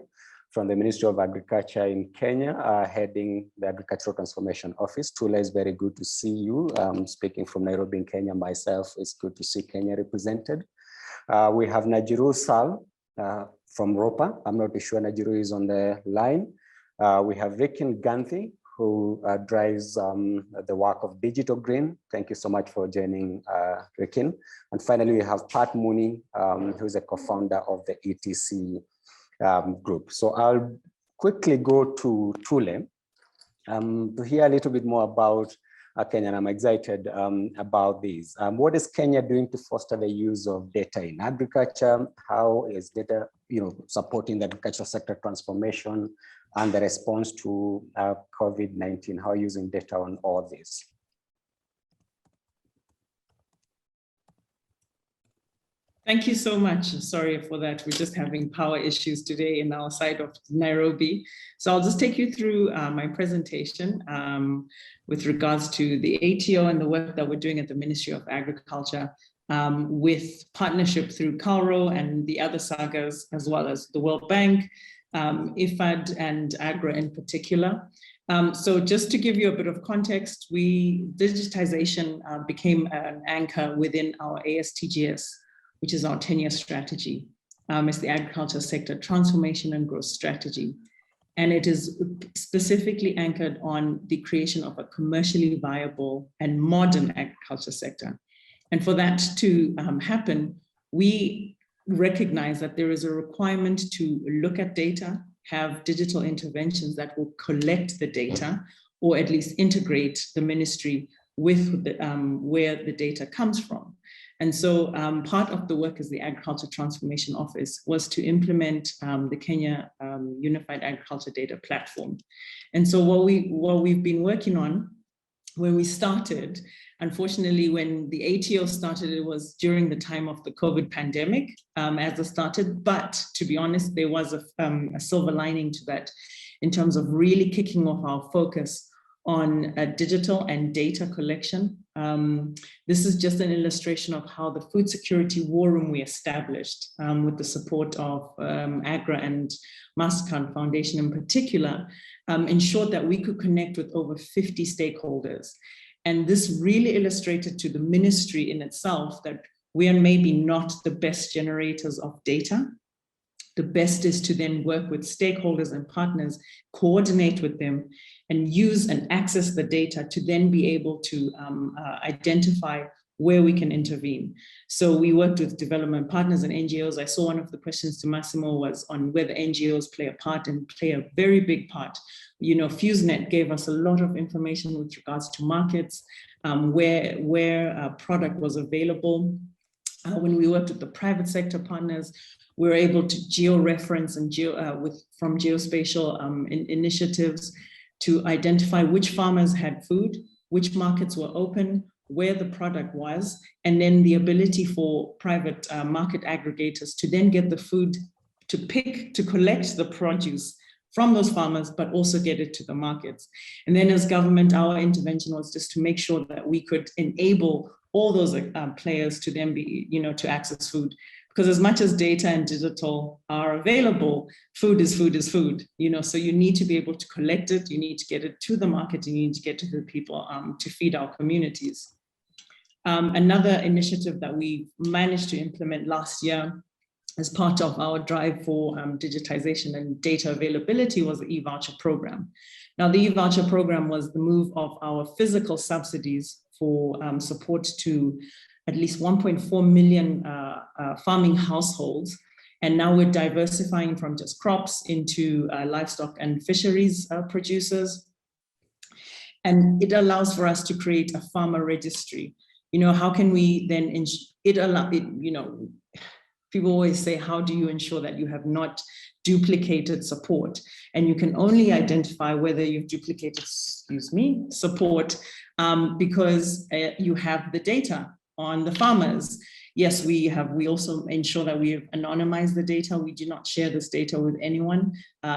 from the Ministry of Agriculture in Kenya, heading the Agricultural Transformation Office. Thule, is very good to see you. Speaking from Nairobi in Kenya myself, it's good to see Kenya represented. We have Najiru Sal from ROPA. I'm not sure Najiru is on the line. We have Rikin Gandhi, who drives the work of Digital Green. Thank you so much for joining, Rikin. And finally, we have Pat Mooney, who is a co-founder of the ETC group. So I'll quickly go to Thule to hear a little bit more about Kenya, and I'm excited about this. What is Kenya doing to foster the use of data in agriculture? How is data, supporting the agricultural sector transformation and the response to COVID-19? How are you using data on all this? Thank you so much. Sorry for that. We're just having power issues today in our side of Nairobi. So I'll just take you through my presentation with regards to the ATO and the work that we're doing at the Ministry of Agriculture with partnership through CALRO and the other sagas, as well as the World Bank, IFPRI and AGRA in particular. So just to give you a bit of context, digitization became an anchor within our ASTGS, which is our 10-year strategy. It's the Agriculture Sector Transformation and Growth Strategy. And it is specifically anchored on the creation of a commercially viable and modern agriculture sector. And for that to happen, we recognize that there is a requirement to look at data, have digital interventions that will collect the data, or at least integrate the ministry with the, where the data comes from. And so part of the work as the Agriculture Transformation Office was to implement the Kenya Unified Agriculture Data Platform. And so what we've been working on when we started, unfortunately, when the ATO started, it was during the time of the COVID pandemic as it started. But to be honest, there was a silver lining to that in terms of really kicking off our focus on digital and data collection. This is just an illustration of how the food security war room we established with the support of AGRA and MasterCard Foundation in particular, ensured that we could connect with over 50 stakeholders. And this really illustrated to the ministry in itself that we are maybe not the best generators of data. The best is to then work with stakeholders and partners, coordinate with them, and use and access the data to then be able to identify where we can intervene. So we worked with development partners and NGOs. I saw one of the questions to Máximo was on whether NGOs play a part, and play a very big part. You know, FuseNet gave us a lot of information with regards to markets, where product was available. When we worked with the private sector partners, we were able to geo-reference and from geospatial initiatives to identify which farmers had food, which markets were open, where the product was, and then the ability for private market aggregators to then get the food to collect the produce from those farmers, but also get it to the markets. And then as government, our intervention was just to make sure that we could enable all those players to then be, to access food. Because as much as data and digital are available, food is food is food, so you need to be able to collect it, you need to get it to the market, you need to get to the people to feed our communities. Another initiative that we managed to implement last year as part of our drive for digitization and data availability was the e-voucher program. Now, the e-voucher program was the move of our physical subsidies for support to at least 1.4 million farming households. And now we're diversifying from just crops into livestock and fisheries producers. And it allows for us to create a farmer registry. How can we then, people always say, how do you ensure that you have not duplicated support? And you can only identify whether you've duplicated, support because you have the data on the farmers. Yes, we also ensure that we have anonymized the data. We do not share this data with anyone,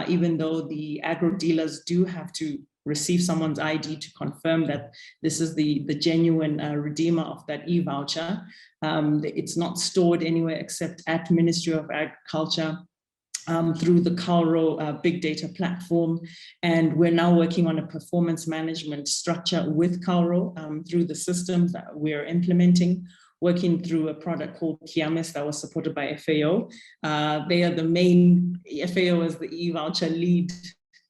even though the agro dealers do have to receive someone's ID to confirm that this is the genuine redeemer of that e-voucher. It's not stored anywhere except at Ministry of Agriculture through the Calro big data platform. And we're now working on a performance management structure with Calro through the systems that we're implementing, working through a product called Kiamis that was supported by FAO. They are the main, FAO is the e-voucher lead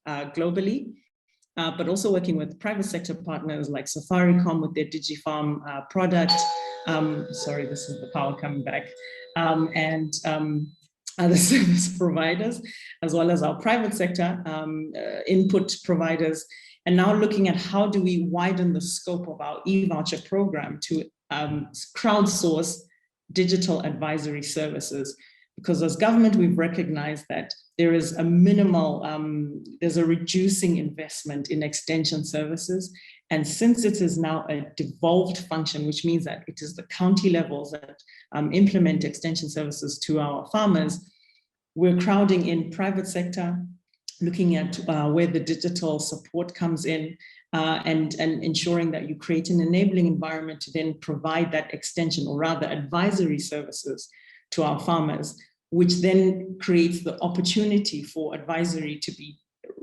globally. But also working with private sector partners like Safaricom with their DigiFarm product. Sorry, this is the power coming back. And other service providers, as well as our private sector input providers. And now looking at how do we widen the scope of our e-voucher program to crowdsource digital advisory services. Because as government, we've recognized that there is a minimal, there's a reducing investment in extension services. And since it is now a devolved function, which means that it is the county levels that implement extension services to our farmers, we're crowding in private sector, looking at where the digital support comes in, and ensuring that you create an enabling environment to then provide that extension, or rather advisory services to our farmers, which then creates the opportunity for advisory to be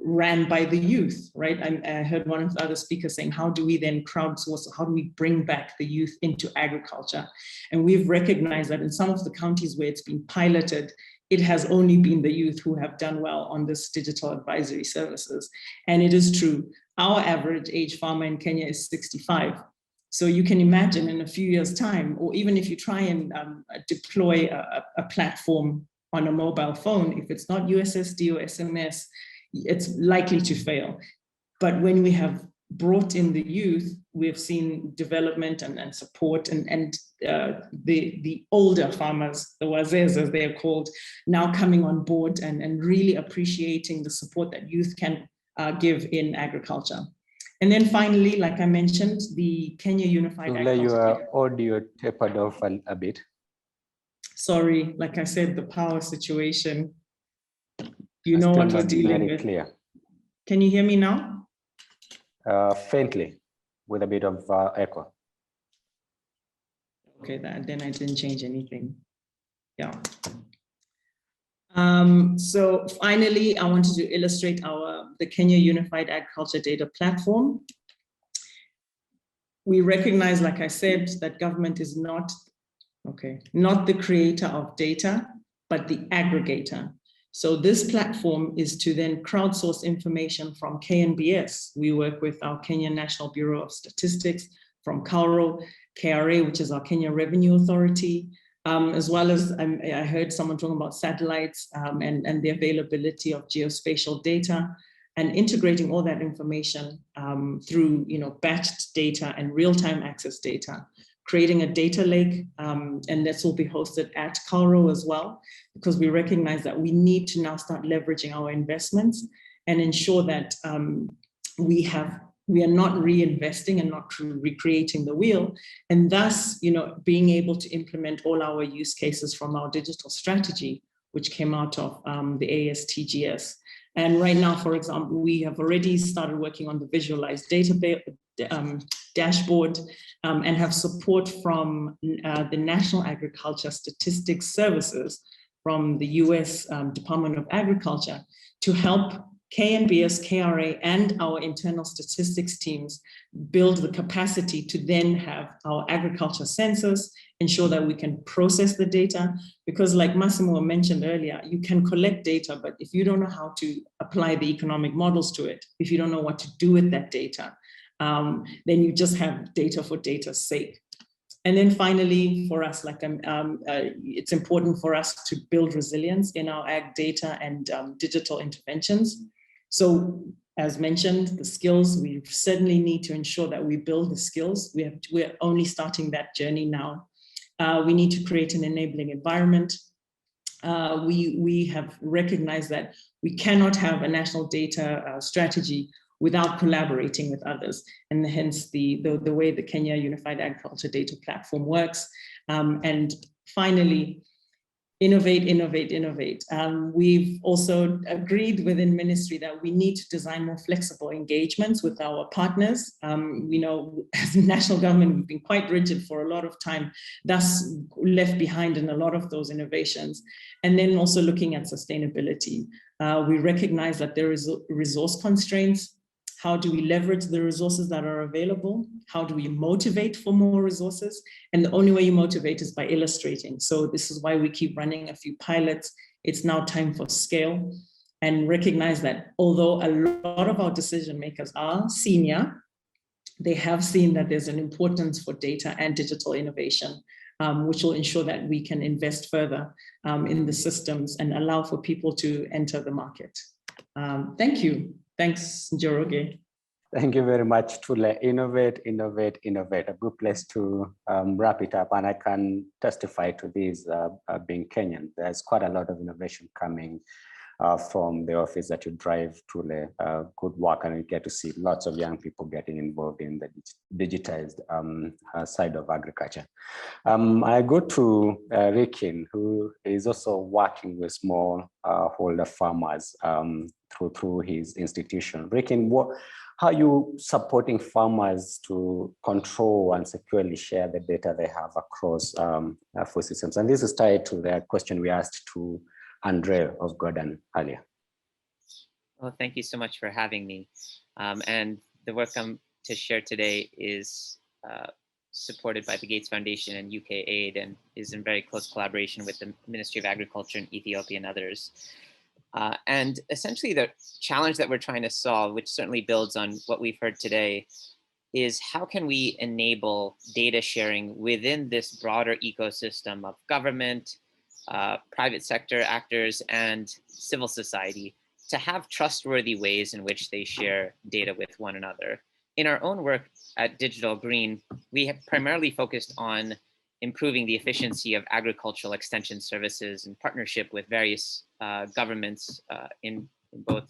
ran by the youth, right? I heard one of the other speakers saying, how do we then crowdsource, how do we bring back the youth into agriculture? And we've recognized that in some of the counties where it's been piloted, it has only been the youth who have done well on this digital advisory services. And it is true, our average age farmer in Kenya is 65. So you can imagine in a few years' time, or even if you try and deploy a platform on a mobile phone, if it's not USSD or SMS, it's likely to fail. But when we have brought in the youth, we have seen development and support, and the older farmers, the wazés as they are called, now coming on board and really appreciating the support that youth can give in agriculture. And then finally, like I mentioned, the Kenya Unified Agriculture. Your audio tapered off a bit. Sorry, like I said, the power situation, you know what we're dealing with. Clear. Can you hear me now? Faintly, with a bit of echo. Okay, then I didn't change anything. Yeah. So finally, I wanted to illustrate the Kenya Unified Agriculture Data Platform. We recognize, like I said, that government is not the creator of data, but the aggregator. So this platform is to then crowdsource information from KNBS. We work with our Kenya National Bureau of Statistics, from KALRO, KRA, which is our Kenya Revenue Authority, as well as I heard someone talking about satellites and the availability of geospatial data, and integrating all that information through batched data and real-time access data, creating a data lake, and this will be hosted at KALRO as well, because we recognize that we need to now start leveraging our investments and ensure that we are not reinvesting and not recreating the wheel, and thus, being able to implement all our use cases from our digital strategy, which came out of the ASTGS. And right now, for example, we have already started working on the visualized database dashboard and have support from the National Agriculture Statistics Services from the US Department of Agriculture to help KNBS, KRA, and our internal statistics teams build the capacity to then have our agriculture census, ensure that we can process the data, because like Máximo mentioned earlier, you can collect data, but if you don't know how to apply the economic models to it, if you don't know what to do with that data, then you just have data for data's sake. And then finally, for us, it's important for us to build resilience in our ag data and digital interventions. So as mentioned, the skills, we certainly need to ensure that we build the skills. We're only starting that journey now. We need to create an enabling environment. We have recognized that we cannot have a national data strategy without collaborating with others, and hence the way the Kenya Unified Agriculture Data Platform works. And finally, innovate, innovate, innovate. We've also agreed within ministry that we need to design more flexible engagements with our partners. We know as a national government, we've been quite rigid for a lot of time, thus left behind in a lot of those innovations. And then also looking at sustainability. We recognize that there is resource constraints. How do we leverage the resources that are available? How do we motivate for more resources? And the only way you motivate is by illustrating. So this is why we keep running a few pilots. It's now time for scale, and recognize that although a lot of our decision makers are senior, they have seen that there's an importance for data and digital innovation, which will ensure that we can invest further in the systems and allow for people to enter the market. Thank you. Thanks, Njoroge. Thank you very much, Thule. Innovate, innovate, innovate. A good place to wrap it up. And I can testify to this being Kenyan. There's quite a lot of innovation coming from the office that you drive, Thule. Good work, and you get to see lots of young people getting involved in the digitized side of agriculture. I go to Rikin, who is also working with small holder farmers through his institution. Rikin, how are you supporting farmers to control and securely share the data they have across food systems? And this is tied to the question we asked to André of GODAN earlier. Well, thank you so much for having me. And the work I'm to share today is supported by the Gates Foundation and UK Aid, and is in very close collaboration with the Ministry of Agriculture in Ethiopia and others. And essentially the challenge that we're trying to solve, which certainly builds on what we've heard today, is how can we enable data sharing within this broader ecosystem of government, private sector actors, and civil society to have trustworthy ways in which they share data with one another. In our own work at Digital Green, we have primarily focused on improving the efficiency of agricultural extension services in partnership with various governments in both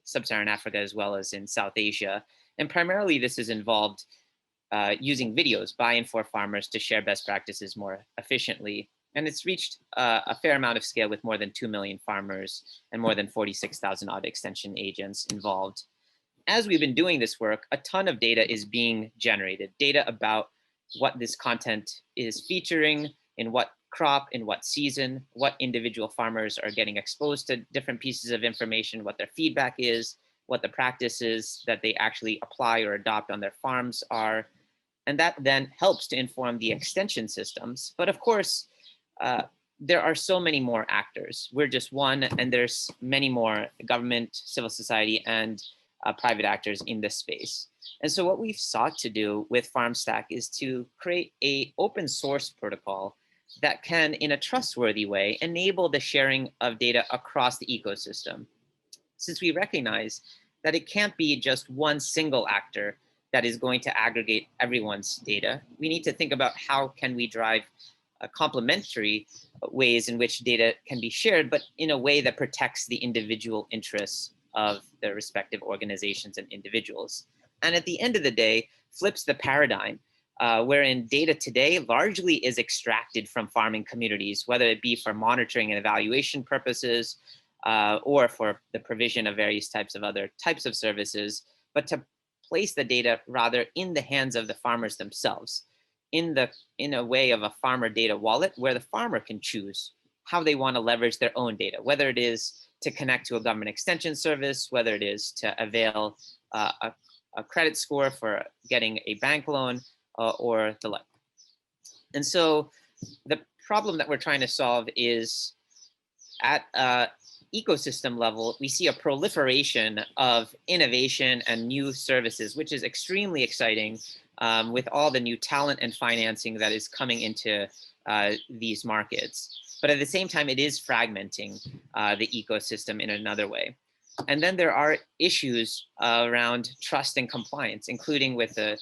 Sub-Saharan Africa as well as in South Asia. And primarily this is involved using videos by and for farmers to share best practices more efficiently. And it's reached a fair amount of scale with more than 2 million farmers and more than 46,000 odd extension agents involved. As we've been doing this work, a ton of data is being generated, data about what this content is featuring, in what crop, in what season, what individual farmers are getting exposed to different pieces of information, what their feedback is, what the practices that they actually apply or adopt on their farms are. And that then helps to inform the extension systems. But of course, there are so many more actors. We're just one, and there's many more government, civil society, and private actors in this space. And so what we've sought to do with FarmStack is to create an open source protocol that can, in a trustworthy way, enable the sharing of data across the ecosystem. Since we recognize that it can't be just one single actor that is going to aggregate everyone's data, we need to think about how can we drive complementary ways in which data can be shared, but in a way that protects the individual interests of the respective organizations and individuals. And at the end of the day, flips the paradigm wherein data today largely is extracted from farming communities, whether it be for monitoring and evaluation purposes or for the provision of various types of other types of services, but to place the data rather in the hands of the farmers themselves, in a way of a farmer data wallet where the farmer can choose how they want to leverage their own data, whether it is to connect to a government extension service, whether it is to avail a credit score for getting a bank loan or the like. And so the problem that we're trying to solve is at ecosystem level, we see a proliferation of innovation and new services, which is extremely exciting with all the new talent and financing that is coming into these markets. But at the same time, it is fragmenting the ecosystem in another way. And then there are issues around trust and compliance, including with the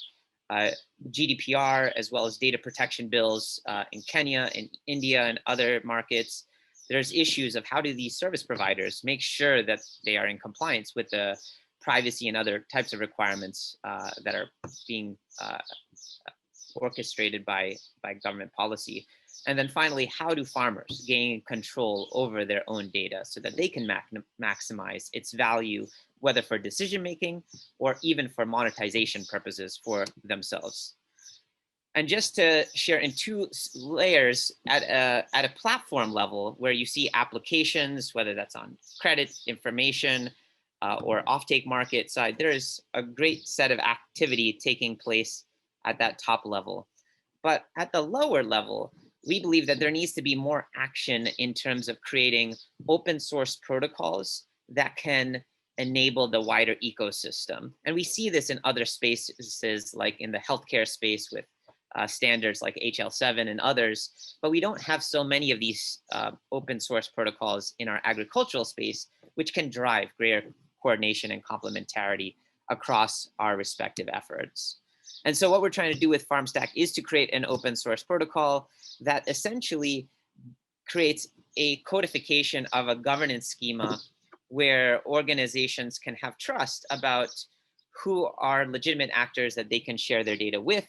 GDPR, as well as data protection bills in Kenya, in India, and other markets. There's issues of how do these service providers make sure that they are in compliance with the privacy and other types of requirements that are being orchestrated by government policy. And then finally, how do farmers gain control over their own data so that they can maximize its value, whether for decision-making or even for monetization purposes for themselves. And just to share in two layers at a platform level where you see applications, whether that's on credit, information, or offtake market side, there is a great set of activity taking place at that top level. But at the lower level, we believe that there needs to be more action in terms of creating open source protocols that can enable the wider ecosystem. And we see this in other spaces, like in the healthcare space with standards like HL7 and others, but we don't have so many of these open source protocols in our agricultural space, which can drive greater coordination and complementarity across our respective efforts. And so what we're trying to do with FarmStack is to create an open source protocol that essentially creates a codification of a governance schema where organizations can have trust about who are legitimate actors that they can share their data with.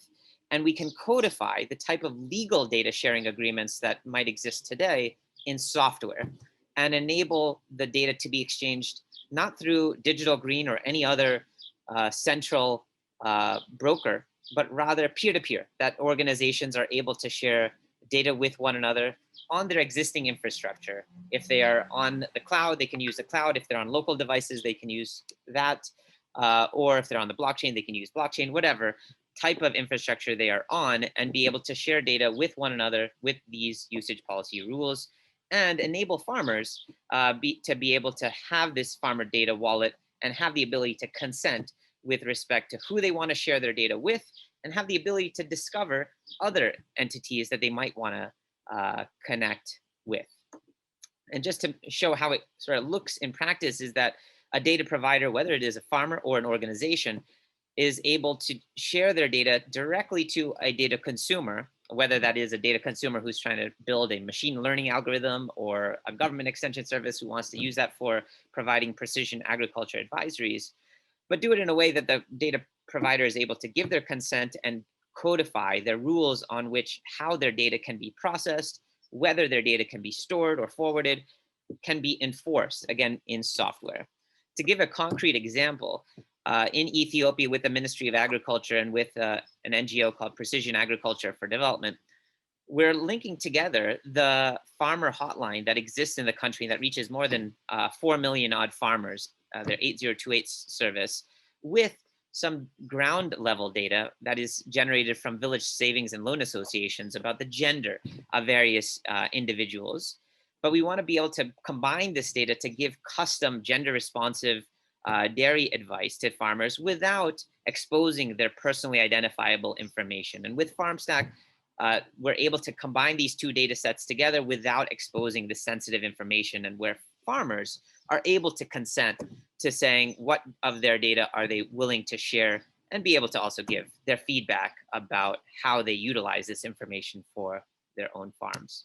And we can codify the type of legal data sharing agreements that might exist today in software and enable the data to be exchanged not through Digital Green or any other central broker, but rather peer-to-peer, that organizations are able to share data with one another on their existing infrastructure. If they are on the cloud, they can use the cloud. If they're on local devices, they can use that. Or if they're on the blockchain, they can use blockchain, whatever. type of infrastructure they are on and be able to share data with one another with these usage policy rules, and enable farmers to be able to have this farmer data wallet and have the ability to consent with respect to who they want to share their data with, and have the ability to discover other entities that they might want to connect with. And just to show how it sort of looks in practice is that a data provider, whether it is a farmer or an organization, is able to share their data directly to a data consumer, whether that is a data consumer who's trying to build a machine learning algorithm, or a government extension service who wants to use that for providing precision agriculture advisories, but do it in a way that the data provider is able to give their consent and codify their rules on which how their data can be processed, whether their data can be stored or forwarded, can be enforced, again, in software. To give a concrete example, in Ethiopia with the Ministry of Agriculture and with an NGO called Precision Agriculture for Development, we're linking together the farmer hotline that exists in the country that reaches more than 4 million odd farmers, their 8028 service, with some ground level data that is generated from village savings and loan associations about the gender of various individuals. But we want to be able to combine this data to give custom gender responsive dairy advice to farmers without exposing their personally identifiable information. And with FarmStack, we're able to combine these two data sets together without exposing the sensitive information, and where farmers are able to consent to saying what of their data are they willing to share, and be able to also give their feedback about how they utilize this information for their own farms.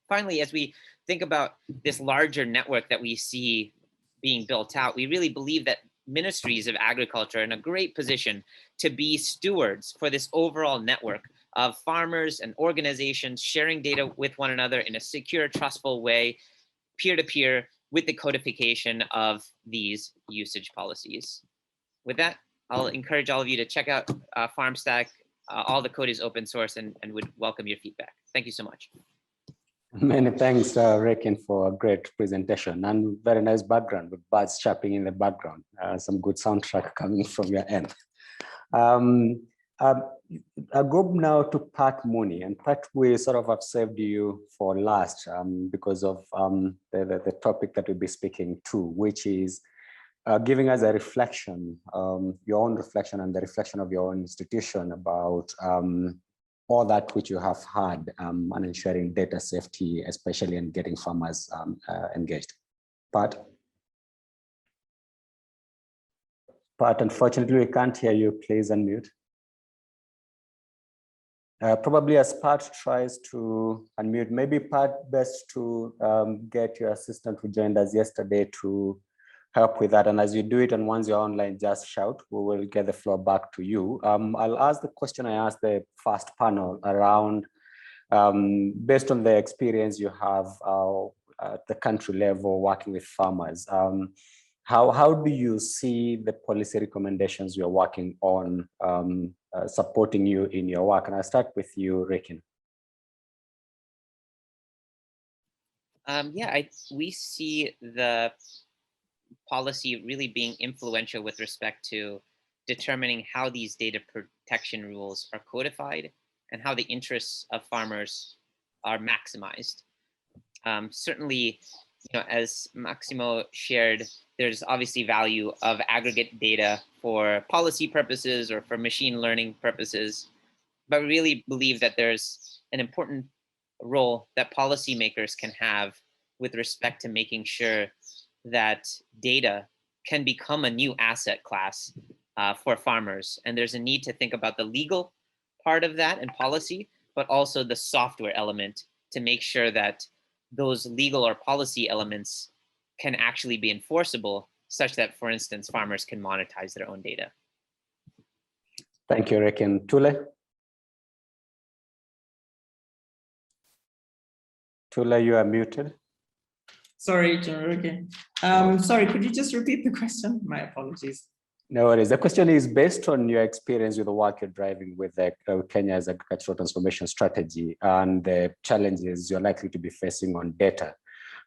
Finally, as we think about this larger network that we see being built out, we really believe that ministries of agriculture are in a great position to be stewards for this overall network of farmers and organizations sharing data with one another in a secure, trustful way, peer-to-peer, with the codification of these usage policies. With that, I'll encourage all of you to check out FarmStack. All the code is open source, and would welcome your feedback. Thank you so much. Many thanks, Rikin, for a great presentation and very nice background with birds chirping in the background. Some good soundtrack coming from your end. I'll go now to Pat Mooney, and Pat, we sort of have saved you for last because of the topic that we'll be speaking to, which is giving us a reflection, your own reflection and the reflection of your own institution about all that which you have had and ensuring data safety, especially in getting farmers engaged. Pat, unfortunately, we can't hear you. Please unmute. Probably as Pat tries to unmute, maybe Pat, best to get your assistant who joined us yesterday to help with that. And as you do it, and once you're online, just shout, we will get the floor back to you. I'll ask the question I asked the first panel around, based on the experience you have at the country level working with farmers, how do you see the policy recommendations you're working on supporting you in your work? And I'll start with you, Rikin. Yeah, we see the policy really being influential with respect to determining how these data protection rules are codified and how the interests of farmers are maximized. Certainly, as Máximo shared, there's obviously value of aggregate data for policy purposes or for machine learning purposes, but we really believe that there's an important role that policymakers can have with respect to making sure that data can become a new asset class for farmers. And there's a need to think about the legal part of that and policy, but also the software element to make sure that those legal or policy elements can actually be enforceable, such that, for instance, farmers can monetize their own data. Thank you, Rikin. Thule? Thule, you are muted. Sorry, General Rikin. Sorry, could you just repeat the question? My apologies. No worries. The question is, based on your experience with the work you're driving with Kenya's agricultural transformation strategy and the challenges you're likely to be facing on data,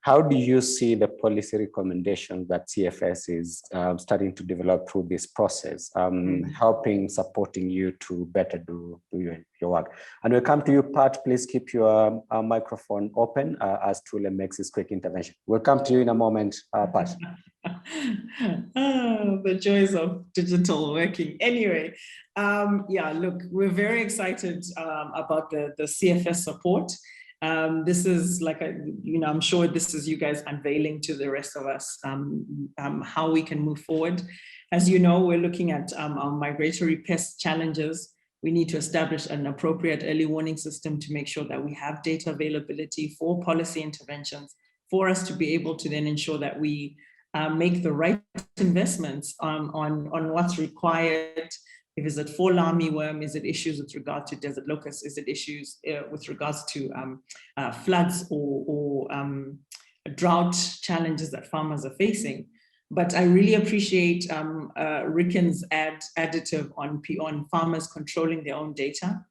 How do you see the policy recommendations that CFS is starting to develop through this process, helping, supporting you to better do your work? And we'll come to you, Pat. Please keep your microphone open as Thule makes his quick intervention. We'll come to you in a moment, Pat. The joys of digital working. Anyway, yeah, look, we're very excited about the CFS support. This is like I'm sure this is you guys unveiling to the rest of us how we can move forward. As you know, we're looking at our migratory pest challenges. We need to establish an appropriate early warning system to make sure that we have data availability for policy interventions for us to be able to then ensure that we make the right investments on what's required. If is it for lami worm, is it issues with regard to desert locust, is it issues with regards to floods or drought challenges that farmers are facing. But I really appreciate Rikin's additive on farmers controlling their own data.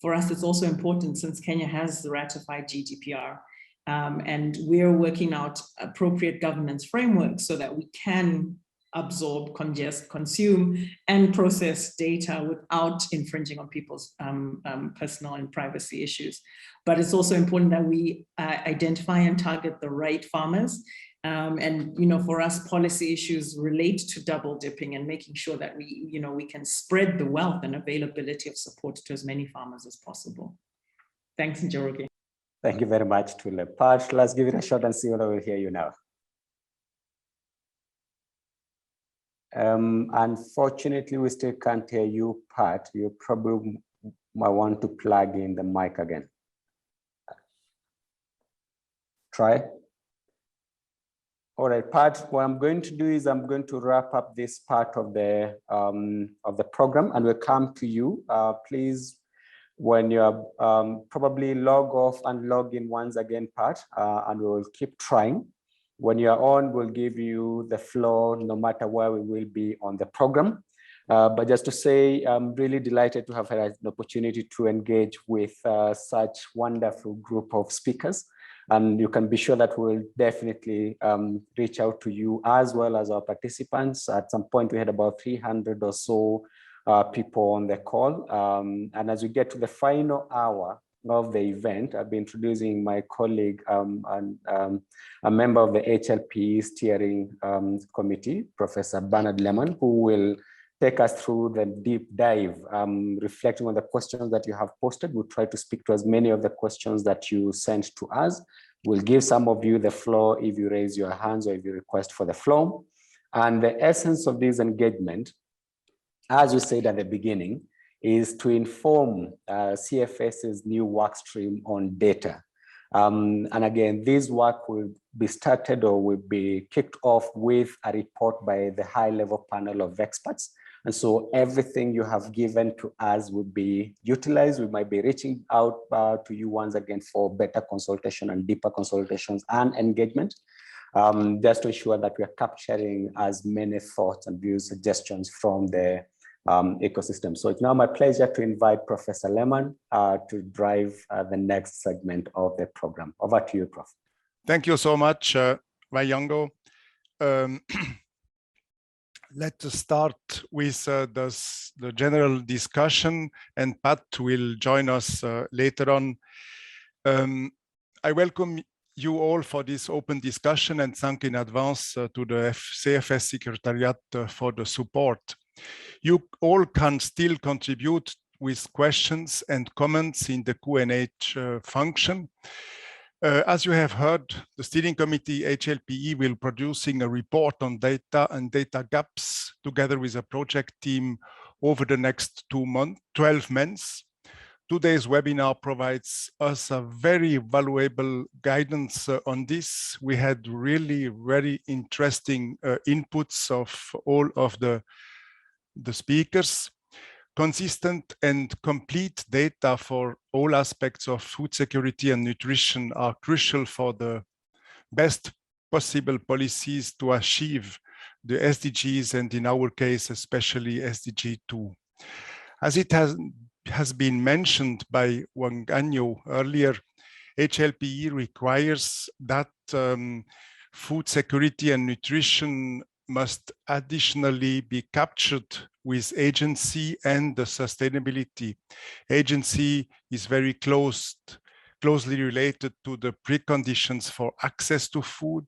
For us, it's also important since Kenya has ratified GDPR. And we're working out appropriate governance frameworks so that we can absorb, congest, consume, and process data without infringing on people's personal and privacy issues. But it's also important that we identify and target the right farmers. And for us, policy issues relate to double dipping and making sure that we can spread the wealth and availability of support to as many farmers as possible. Thanks, Njoroge. Thank you very much, Thule. Pat, let's give it a shot and see whether we'll hear you now. Unfortunately, we still can't hear you, Pat. You probably might want to plug in the mic again. Try. All right, Pat, what I'm going to do is I'm going to wrap up this part of the program and we'll come to you. Please, when you're probably log off and log in once again, Pat, and we'll keep trying. When you're on, we'll give you the floor no matter where we will be on the program. But just to say, I'm really delighted to have had an opportunity to engage with such wonderful group of speakers. And you can be sure that we'll definitely reach out to you as well as our participants. At some point, we had about 300 or so people on the call. And as we get to the final hour of the event, I'll be introducing my colleague and a member of the HLPE Steering Committee, Professor Bernard Lehmann, who will take us through the deep dive, reflecting on the questions that you have posted. We'll try to speak to as many of the questions that you sent to us. We'll give some of you the floor if you raise your hands or if you request for the floor. And the essence of this engagement, as we said at the beginning, is to inform CFS's new work stream on data. And again, this work will be started or will be kicked off with a report by the high-level panel of experts. And so everything you have given to us will be utilized. We might be reaching out to you once again for better consultation and deeper consultations and engagement, just to ensure that we are capturing as many thoughts and views, suggestions from the ecosystem. So it's now my pleasure to invite Professor Lehmann to drive the next segment of the program. Over to you, Prof. Thank you so much, Vayango. Let's start with the general discussion, and Pat will join us later on. I welcome you all for this open discussion and thank in advance to the CFS Secretariat for the support. You all can still contribute with questions and comments in the Q&A function. As you have heard, the Steering Committee HLPE will be producing a report on data and data gaps together with a project team over the next 12 months. Today's webinar provides us a very valuable guidance on this. We had really very interesting inputs of all of the speakers. Consistent and complete data for all aspects of food security and nutrition are crucial for the best possible policies to achieve the SDGs, and in our case, especially SDG 2. As it has been mentioned by Jouanjean earlier, HLPE requires that food security and nutrition must additionally be captured with agency and the sustainability. Agency is very closely related to the preconditions for access to food,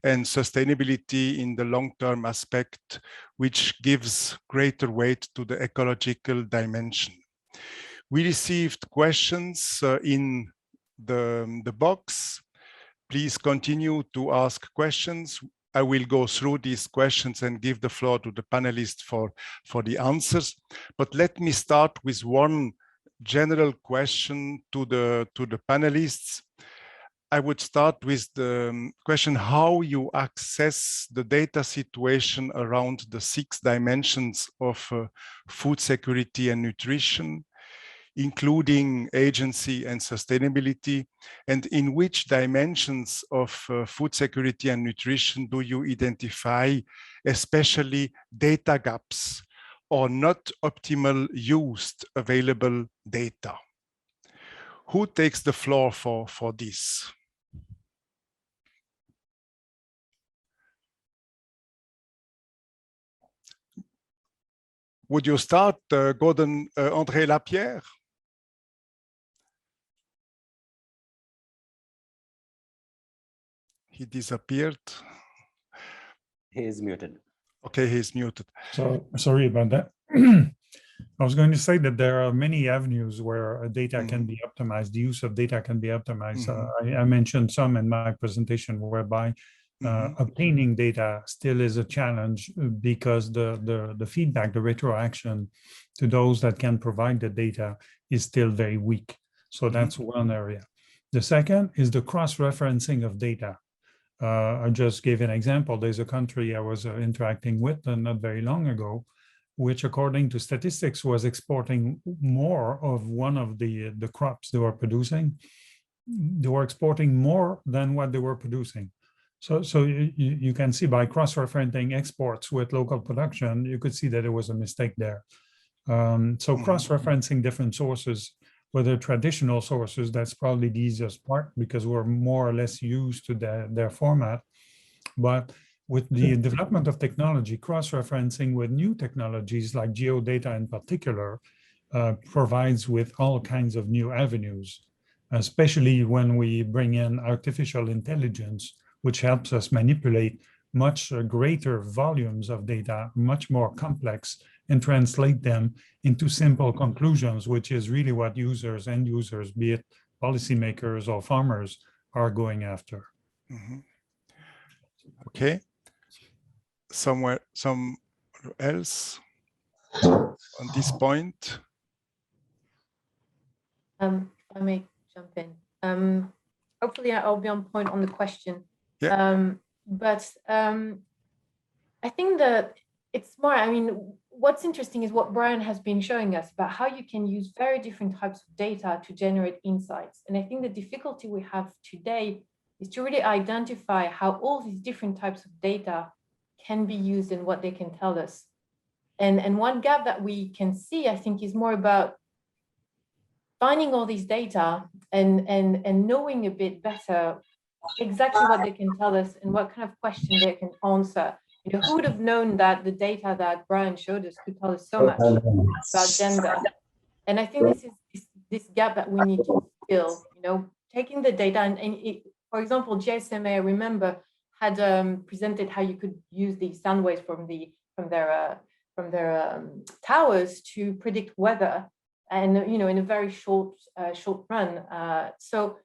and sustainability in the long-term aspect, which gives greater weight to the ecological dimension. We received questions in the box. Please continue to ask questions. I will go through these questions and give the floor to the panelists for the answers. But let me start with one general question to the panelists. I would start with the question how you access the data situation around the 6 dimensions of food security and nutrition, including agency and sustainability, and in which dimensions of food security and nutrition do you identify especially data gaps or not optimal used available data? Who takes the floor for this? Would you start, GODAN, André Laperriere? He disappeared. He is muted. Okay, he's muted. So sorry about that. I was going to say that there are many avenues where data can be optimized. The use of data can be optimized. I mentioned some in my presentation whereby obtaining data still is a challenge because the feedback, the retroaction to those that can provide the data is still very weak. So that's one area. The second is the cross-referencing of data. I just gave an example. There's a country I was interacting with not very long ago, which according to statistics was exporting more of one of the crops they were producing. They were exporting more than what they were producing. So you can see by cross-referencing exports with local production, you could see that there was a mistake there. So cross-referencing different sources, whether traditional sources, that's probably the easiest part because we're more or less used to their format. But with the development of technology, cross-referencing with new technologies like geodata in particular provides with all kinds of new avenues, especially when we bring in artificial intelligence, which helps us manipulate much greater volumes of data, much more complex, and translate them into simple conclusions, which is really what users, end users, be it policymakers or farmers, are going after. Okay. Somewhere else on this point? If I may jump in. Hopefully I'll be on point on the question. Yeah. I think that it's more, I mean, what's interesting is what Brian has been showing us about how you can use very different types of data to generate insights. And I think the difficulty we have today is to really identify how all these different types of data can be used and what they can tell us. And one gap that we can see, I think, is more about finding all these data and knowing a bit better exactly what they can tell us and what kind of question they can answer. You know, who would have known that the data that Brian showed us could tell us so much about gender? And I think this is this gap that we need to fill, you know, taking the data for example, GSMA, I remember, had presented how you could use the sound waves from their towers to predict weather, and you know, in a very short run. So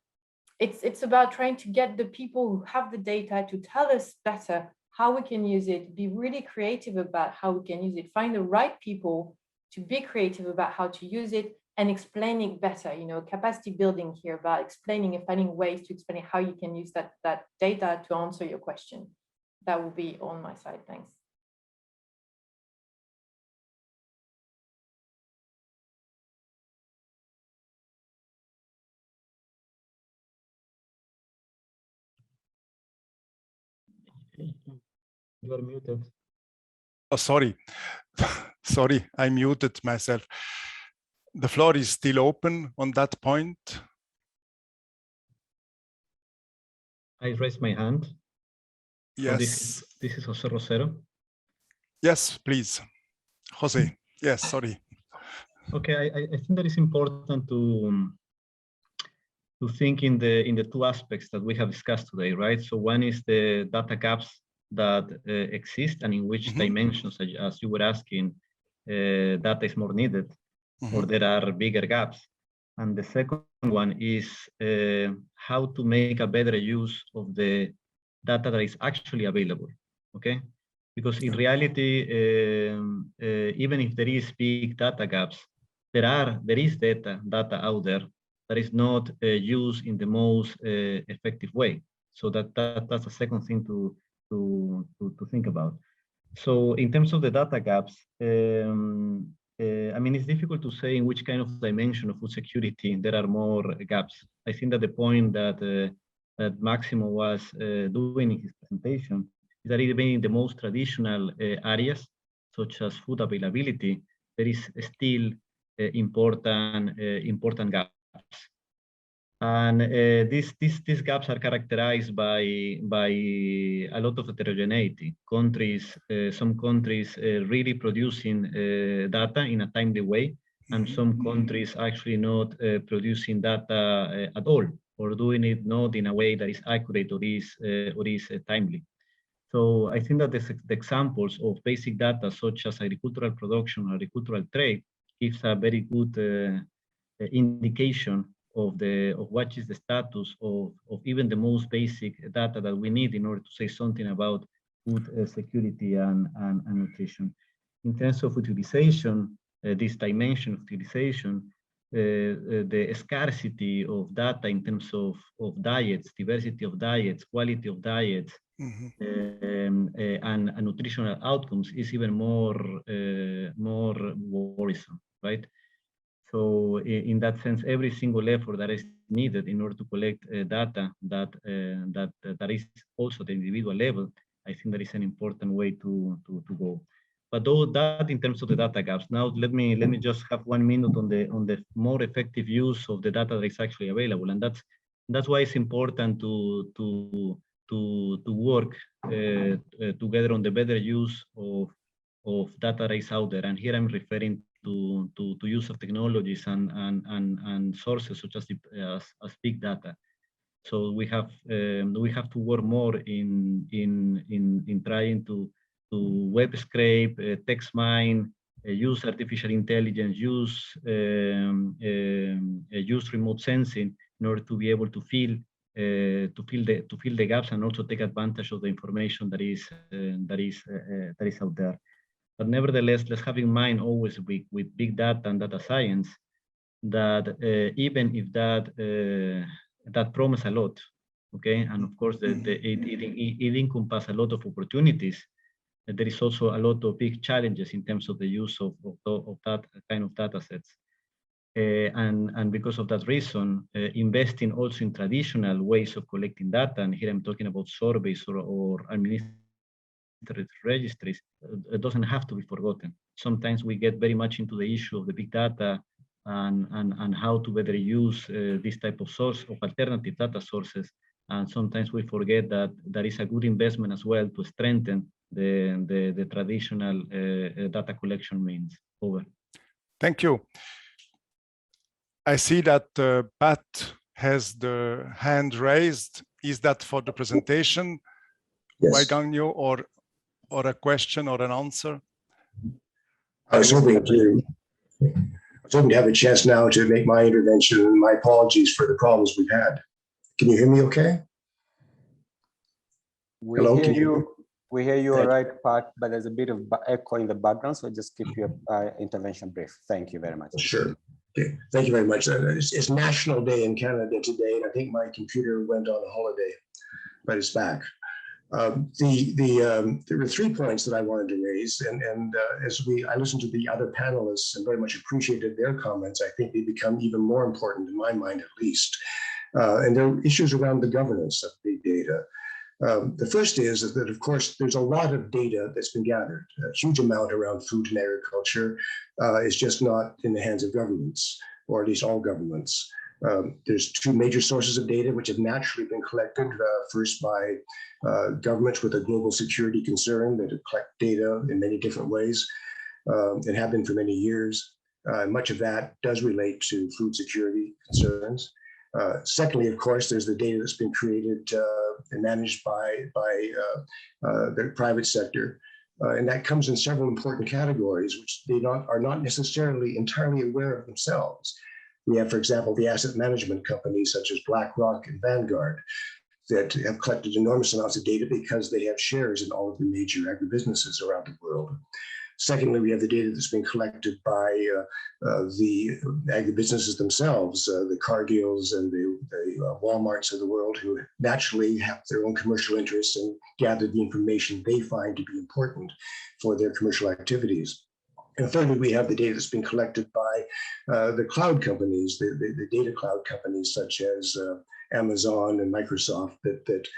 it's about trying to get the people who have the data to tell us better how we can use it, be really creative about how we can use it, find the right people to be creative about how to use it and explaining better, you know, capacity building here about explaining and finding ways to explain how you can use that data to answer your question. That will be on my side. Thanks. You are muted. Oh, sorry. Sorry, I muted myself. The floor is still open on that point. I raised my hand. Yes. This is José Rosero. Yes, please. Jose. Yes, sorry. Okay, I think that it's important to think in the two aspects that we have discussed today, right? So one is the data gaps that exist and in which dimensions, as you were asking, data is more needed, or there are bigger gaps. And the second one is how to make a better use of the data that is actually available, okay? Because in reality, even if there is big data gaps, there is data out there that is not used in the most effective way. So that's the second thing to think about. So in terms of the data gaps, I mean, it's difficult to say in which kind of dimension of food security there are more gaps. I think that the point that that Máximo was doing in his presentation is that even in the most traditional areas, such as food availability, there is still important gaps. And these gaps are characterized by a lot of heterogeneity. Some countries really producing data in a timely way, and some countries actually not producing data at all, or doing it not in a way that is accurate or is timely. So I think that the examples of basic data, such as agricultural production, agricultural trade, gives a very good indication of what is the status of even the most basic data that we need in order to say something about food security and nutrition. In terms of utilization, this dimension of utilization, the scarcity of data in terms of diets, diversity of diets, quality of diets, and nutritional outcomes is even more worrisome, right? So in that sense, every single effort that is needed in order to collect data that is also at the individual level, I think that is an important way to go. But though that in terms of the data gaps, now let me just have 1 minute on the more effective use of the data that is actually available, and that's why it's important to work together on the better use of data that is out there. And here I'm referring to use of technologies and sources such as big data. So we have to work more in trying to web scrape, text mine, use artificial intelligence, use remote sensing in order to be able to fill the gaps and also take advantage of the information that is out there. But nevertheless, let's have in mind always with big data and data science that even if that promise a lot, okay, and of course it encompasses a lot of opportunities, there is also a lot of big challenges in terms of the use of that kind of data sets. And because of that reason, investing also in traditional ways of collecting data, and here I'm talking about surveys or administrative registries, doesn't have to be forgotten. Sometimes we get very much into the issue of the big data and how to better use this type of source of alternative data sources. And sometimes we forget that there is a good investment as well to strengthen the traditional data collection means. Over. Thank you. I see that Pat has the hand raised. Is that for the presentation? Yes. Why don't you, or a question or an answer? I was hoping to have a chance now to make my intervention. My apologies for the problems we've had. Can you hear me okay? Hello, we hear you all right, Pat, but there's a bit of echo in the background, so just keep your intervention brief. Thank you very much. Sure. Okay. Thank you very much. It's National Day in Canada today, and I think my computer went on a holiday, but it's back. There were 3 points that I wanted to raise, and as I listened to the other panelists and very much appreciated their comments, I think they become even more important in my mind, at least. And there are issues around the governance of big data. The first is that, of course, there's a lot of data that's been gathered. A huge amount around food and agriculture is just not in the hands of governments, or at least all governments. There's two major sources of data which have naturally been collected, first by governments with a global security concern that collect data in many different ways and have been for many years. Much of that does relate to food security concerns. Secondly, of course, there's the data that's been created and managed by the private sector. And that comes in several important categories, which they are not necessarily entirely aware of themselves. We have, for example, the asset management companies such as BlackRock and Vanguard that have collected enormous amounts of data because they have shares in all of the major agribusinesses around the world. Secondly, we have the data that's been collected by the agribusinesses themselves, the Cargills and the Walmarts of the world, who naturally have their own commercial interests and gather the information they find to be important for their commercial activities. And thirdly, we have the data that's been collected by the cloud companies, the data cloud companies such as Amazon and Microsoft that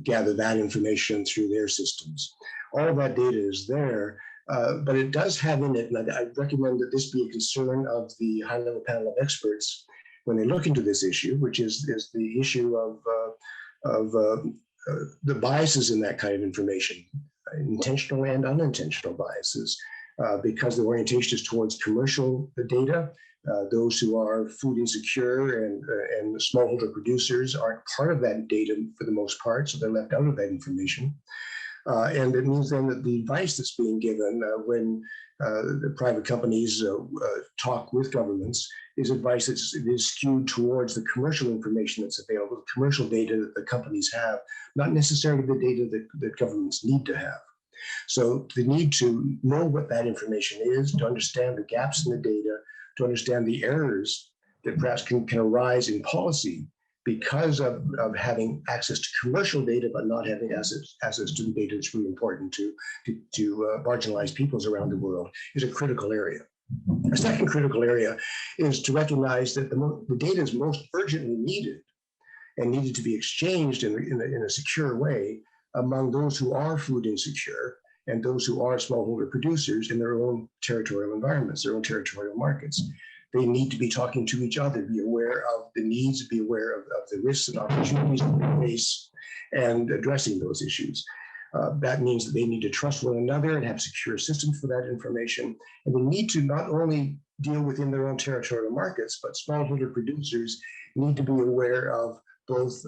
gather that information through their systems. All of that data is there, but it does have in it, and I recommend that this be a concern of the high-level panel of experts when they look into this issue, which is the issue of the biases in that kind of information, intentional and unintentional biases, because the orientation is towards commercial data. Those who are food insecure and smallholder producers aren't part of that data for the most part, so they're left out of that information. And it means then that the advice that's being given when the private companies talk with governments is advice that is skewed towards the commercial information that's available, the commercial data that the companies have, not necessarily the data that governments need to have. So the need to know what that information is, to understand the gaps in the data, to understand the errors that perhaps can arise in policy because of having access to commercial data, but not having access to the data that's really important to marginalized peoples around the world is a critical area. A second critical area is to recognize that the data is most urgently needed and needed to be exchanged in a secure way among those who are food insecure and those who are smallholder producers in their own territorial environments, their own territorial markets. They need to be talking to each other, be aware of the needs, be aware of the risks and opportunities that they face, and addressing those issues. That means that they need to trust one another and have secure systems for that information. And they need to not only deal within their own territorial markets, but smallholder producers need to be aware of both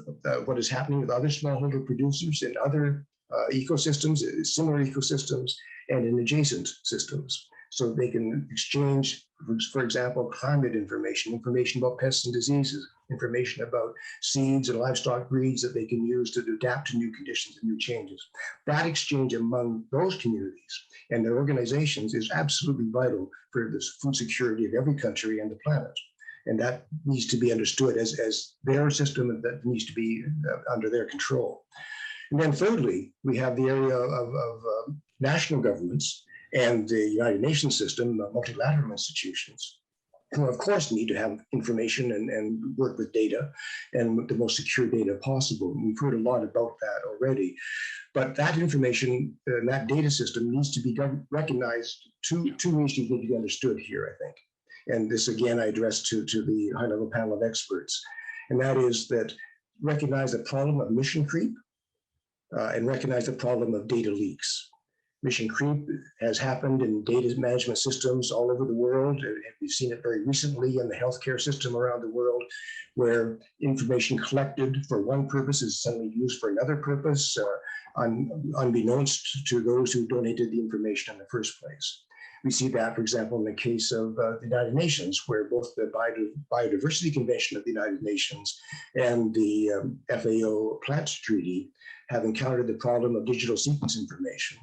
what is happening with other smallholder producers in other ecosystems, similar ecosystems, and in adjacent systems. So they can exchange, for example, climate information about pests and diseases, information about seeds and livestock breeds that they can use to adapt to new conditions and new changes. That exchange among those communities and their organizations is absolutely vital for the food security of every country and the planet. And that needs to be understood as their system that needs to be under their control. And then thirdly, we have the area of national governments and the United Nations system, multilateral institutions, who of course need to have information and work with data and the most secure data possible. And we've heard a lot about that already. But that information and that data system needs to be recognized. Two issues need to be understood here, I think. And this again, I address to the high-level panel of experts. And that is that recognize the problem of mission creep and recognize the problem of data leaks. Mission creep has happened in data management systems all over the world. And we've seen it very recently in the healthcare system around the world, where information collected for one purpose is suddenly used for another purpose, unbeknownst to those who donated the information in the first place. We see that, for example, in the case of the United Nations, where both the Biodiversity Convention of the United Nations and the FAO Plants Treaty have encountered the problem of digital sequence information,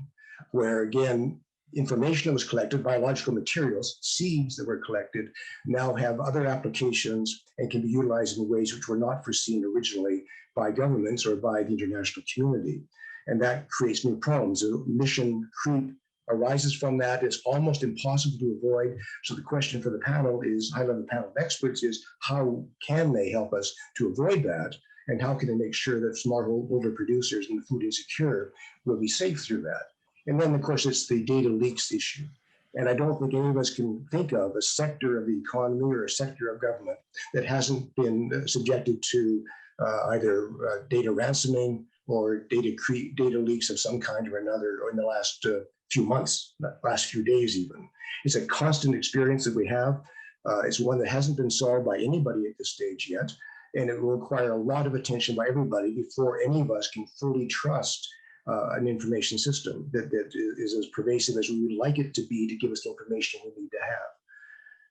where again, information that was collected, biological materials, seeds that were collected, now have other applications and can be utilized in ways which were not foreseen originally by governments or by the international community. And that creates new problems. Mission creep arises from that. It's almost impossible to avoid. So the question for the panel is, high-level panel of experts, is how can they help us to avoid that? And how can they make sure that smallholder producers and the food insecure will be safe through that? And then, of course, it's the data leaks issue. And I don't think any of us can think of a sector of the economy or a sector of government that hasn't been subjected to either data ransoming or data leaks of some kind or another in the last few months, last few days even. It's a constant experience that we have. It's one that hasn't been solved by anybody at this stage yet, and it will require a lot of attention by everybody before any of us can fully trust an information system that is as pervasive as we would like it to be to give us the information we need to have.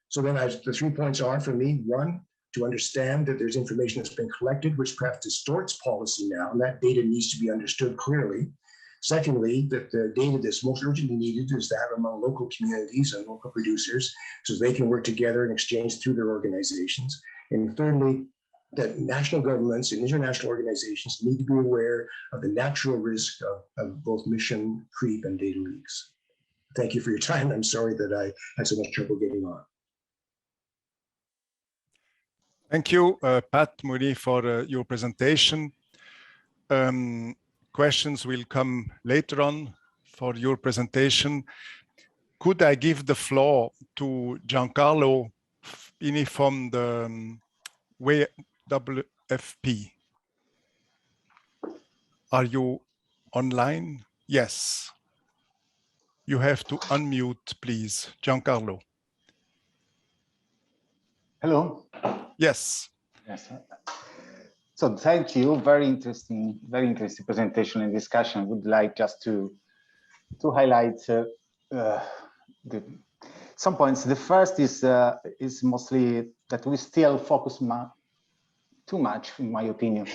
So then the 3 points are for me: one, to understand that there's information that's been collected, which perhaps distorts policy now, and that data needs to be understood clearly. Secondly, that the data that's most urgently needed is that among local communities and local producers so they can work together and exchange through their organizations. And thirdly, that national governments and international organizations need to be aware of the natural risk of both mission creep and data leaks. Thank you for your time. I'm sorry that I had so much trouble getting on. Thank you, Pat Mooney, for your presentation. Questions will come later on for your presentation. Could I give the floor to Giancarlo Pini from the WFP? Are you online? Yes. You have to unmute, please. Giancarlo. Hello. Yes. Yes. So thank you. Very interesting presentation and discussion. I would like just to highlight some points. The first is mostly that we still focus too much, in my opinion,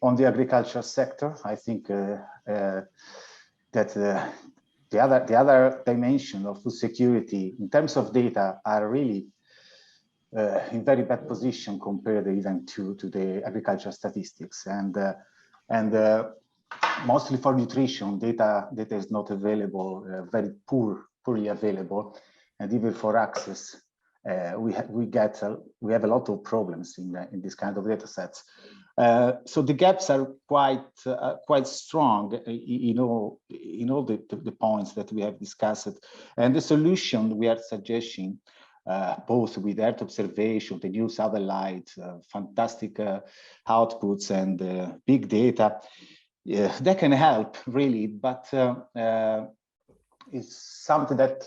on the agriculture sector. I think that the other dimension of food security in terms of data are really in very bad position compared even to the agricultural statistics, and mostly for nutrition data is not available, very poorly available, and even for access we have a lot of problems in this kind of data sets. So the gaps are quite strong in all the points that we have discussed, and the solution we are suggesting, both with Earth observation, the new satellite, fantastic outputs, and big data, they can help really, but it's something that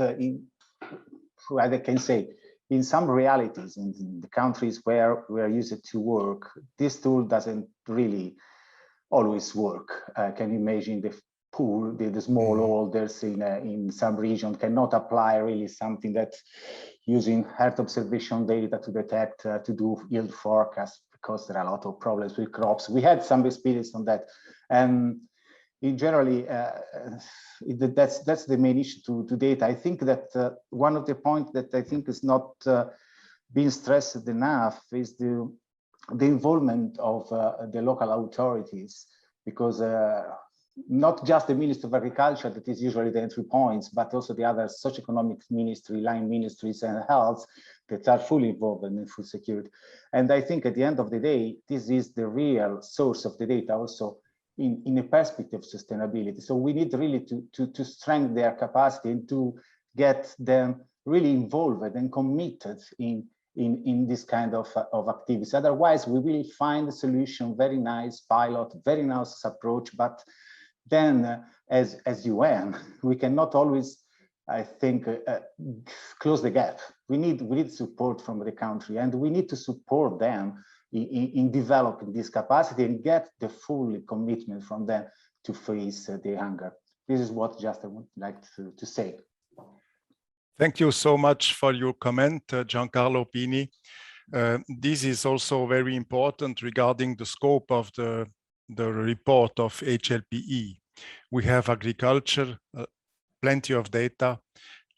I can say in some realities in the countries where we are used to work, this tool doesn't really always work. Can you imagine the poor, the smallholders in some region cannot apply really something that using Earth observation data to detect, to do yield forecast, because there are a lot of problems with crops. We had some experience on that. And in generally, that's the main issue to data. I think that one of the points that I think is not being stressed enough is the involvement of the local authorities, because not just the Ministry of Agriculture, that is usually the entry points, but also the other socioeconomic ministry, line ministries, and health that are fully involved in food security. And I think at the end of the day, this is the real source of the data also in a perspective of sustainability. So we need really to strengthen their capacity and to get them really involved and committed in this kind of activities. Otherwise, we will find a solution, very nice pilot, very nice approach, but then as UN, we cannot always, I think, close the gap. We need support from the country, and we need to support them in developing this capacity and get the full commitment from them to face the hunger. This is what just I would like to say. Thank you so much for your comment, Giancarlo Pini. This is also very important regarding the scope of the report of HLPE. We have agriculture, plenty of data,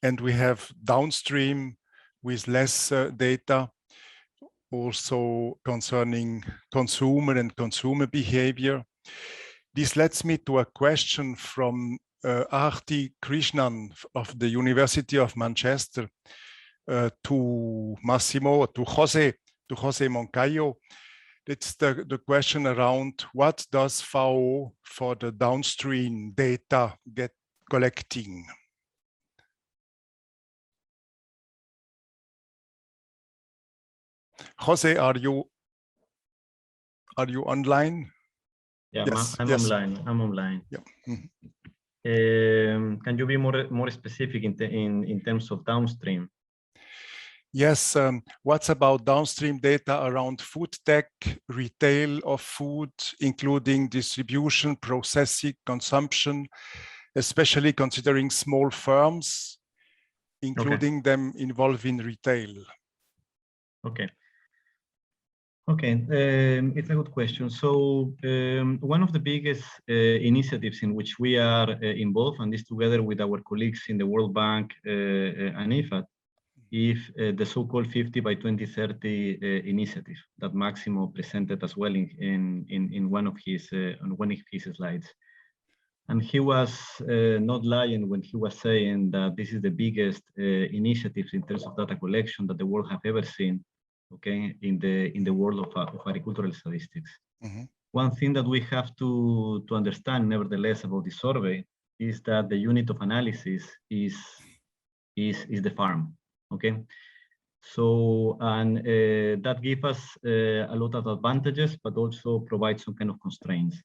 and we have downstream with less data, also concerning consumer and consumer behavior. This leads me to a question from Arti Krishnan of the University of Manchester to Massimo, to José Moncayo. It's the question around what does FAO for the downstream data get collecting? Jose, are you online? Yeah, yes, I'm yes. online. I'm online. Yeah. Mm-hmm. Can you be more specific in terms of downstream? Yes, what's about downstream data around food tech, retail of food, including distribution, processing, consumption, especially considering small firms, including them involved in retail? Okay. Okay, it's a good question. So one of the biggest initiatives in which we are involved, and this together with our colleagues in the World Bank and IFPRI, is the so-called 50 by 2030 initiative that Máximo presented as well in one of his slides. And he was not lying when he was saying that this is the biggest initiative in terms of data collection that the world have ever seen. Okay, in the world of agricultural statistics. Mm-hmm. One thing that we have to understand, nevertheless, about this survey is that the unit of analysis is the farm. Okay, so and that gives us a lot of advantages, but also provides some kind of constraints.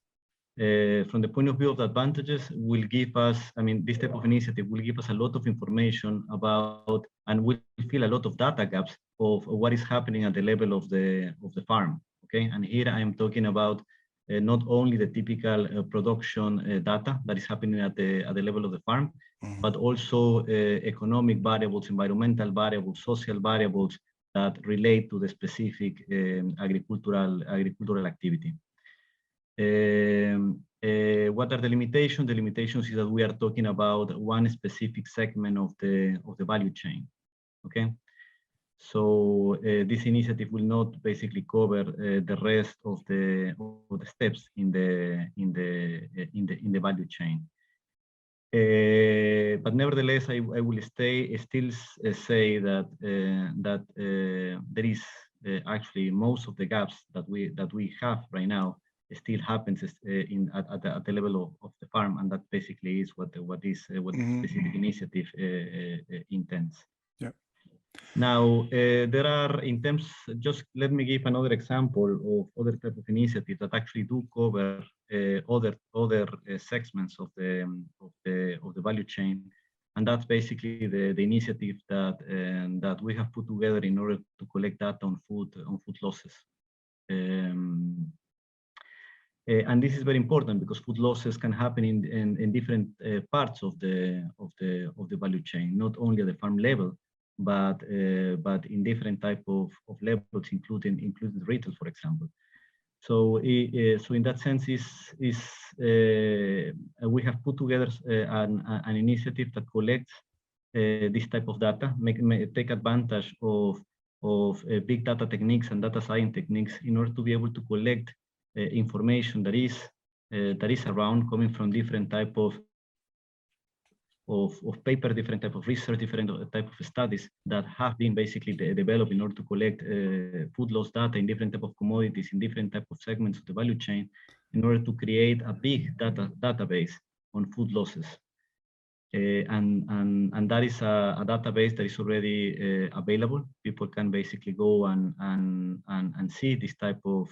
From the point of view of the advantages, will give us, I mean, this type of initiative will give us a lot of information about, and will fill a lot of data gaps of what is happening at the level of the farm. Okay, and here I am talking about not only the typical production data that is happening at the level of the farm, mm-hmm. but also economic variables, environmental variables, social variables that relate to the specific agricultural activity. What are the limitations? The limitations is that we are talking about one specific segment of the value chain. Okay, so this initiative will not basically cover the rest of the steps in the value chain. But nevertheless, I will still say that there is actually most of the gaps that we have right now still happens at the level of the farm, and that basically is what this specific initiative intends. Yeah. Now there are, in terms, just let me give another example of other type of initiatives that actually do cover other segments of the value chain, and that's basically the initiative that we have put together in order to collect data on food losses. And this is very important because food losses can happen in different parts of the value chain, not only at the farm level, but in different type of levels, including retail, for example. So in that sense, we have put together an initiative that collects this type of data, take advantage of big data techniques and data science techniques in order to be able to collect information that is around, coming from different type of paper, different type of research, different type of studies that have been basically developed in order to collect food loss data in different type of commodities, in different type of segments of the value chain, in order to create a big database on food losses. And that is a database that is already available. People can basically go and see this type of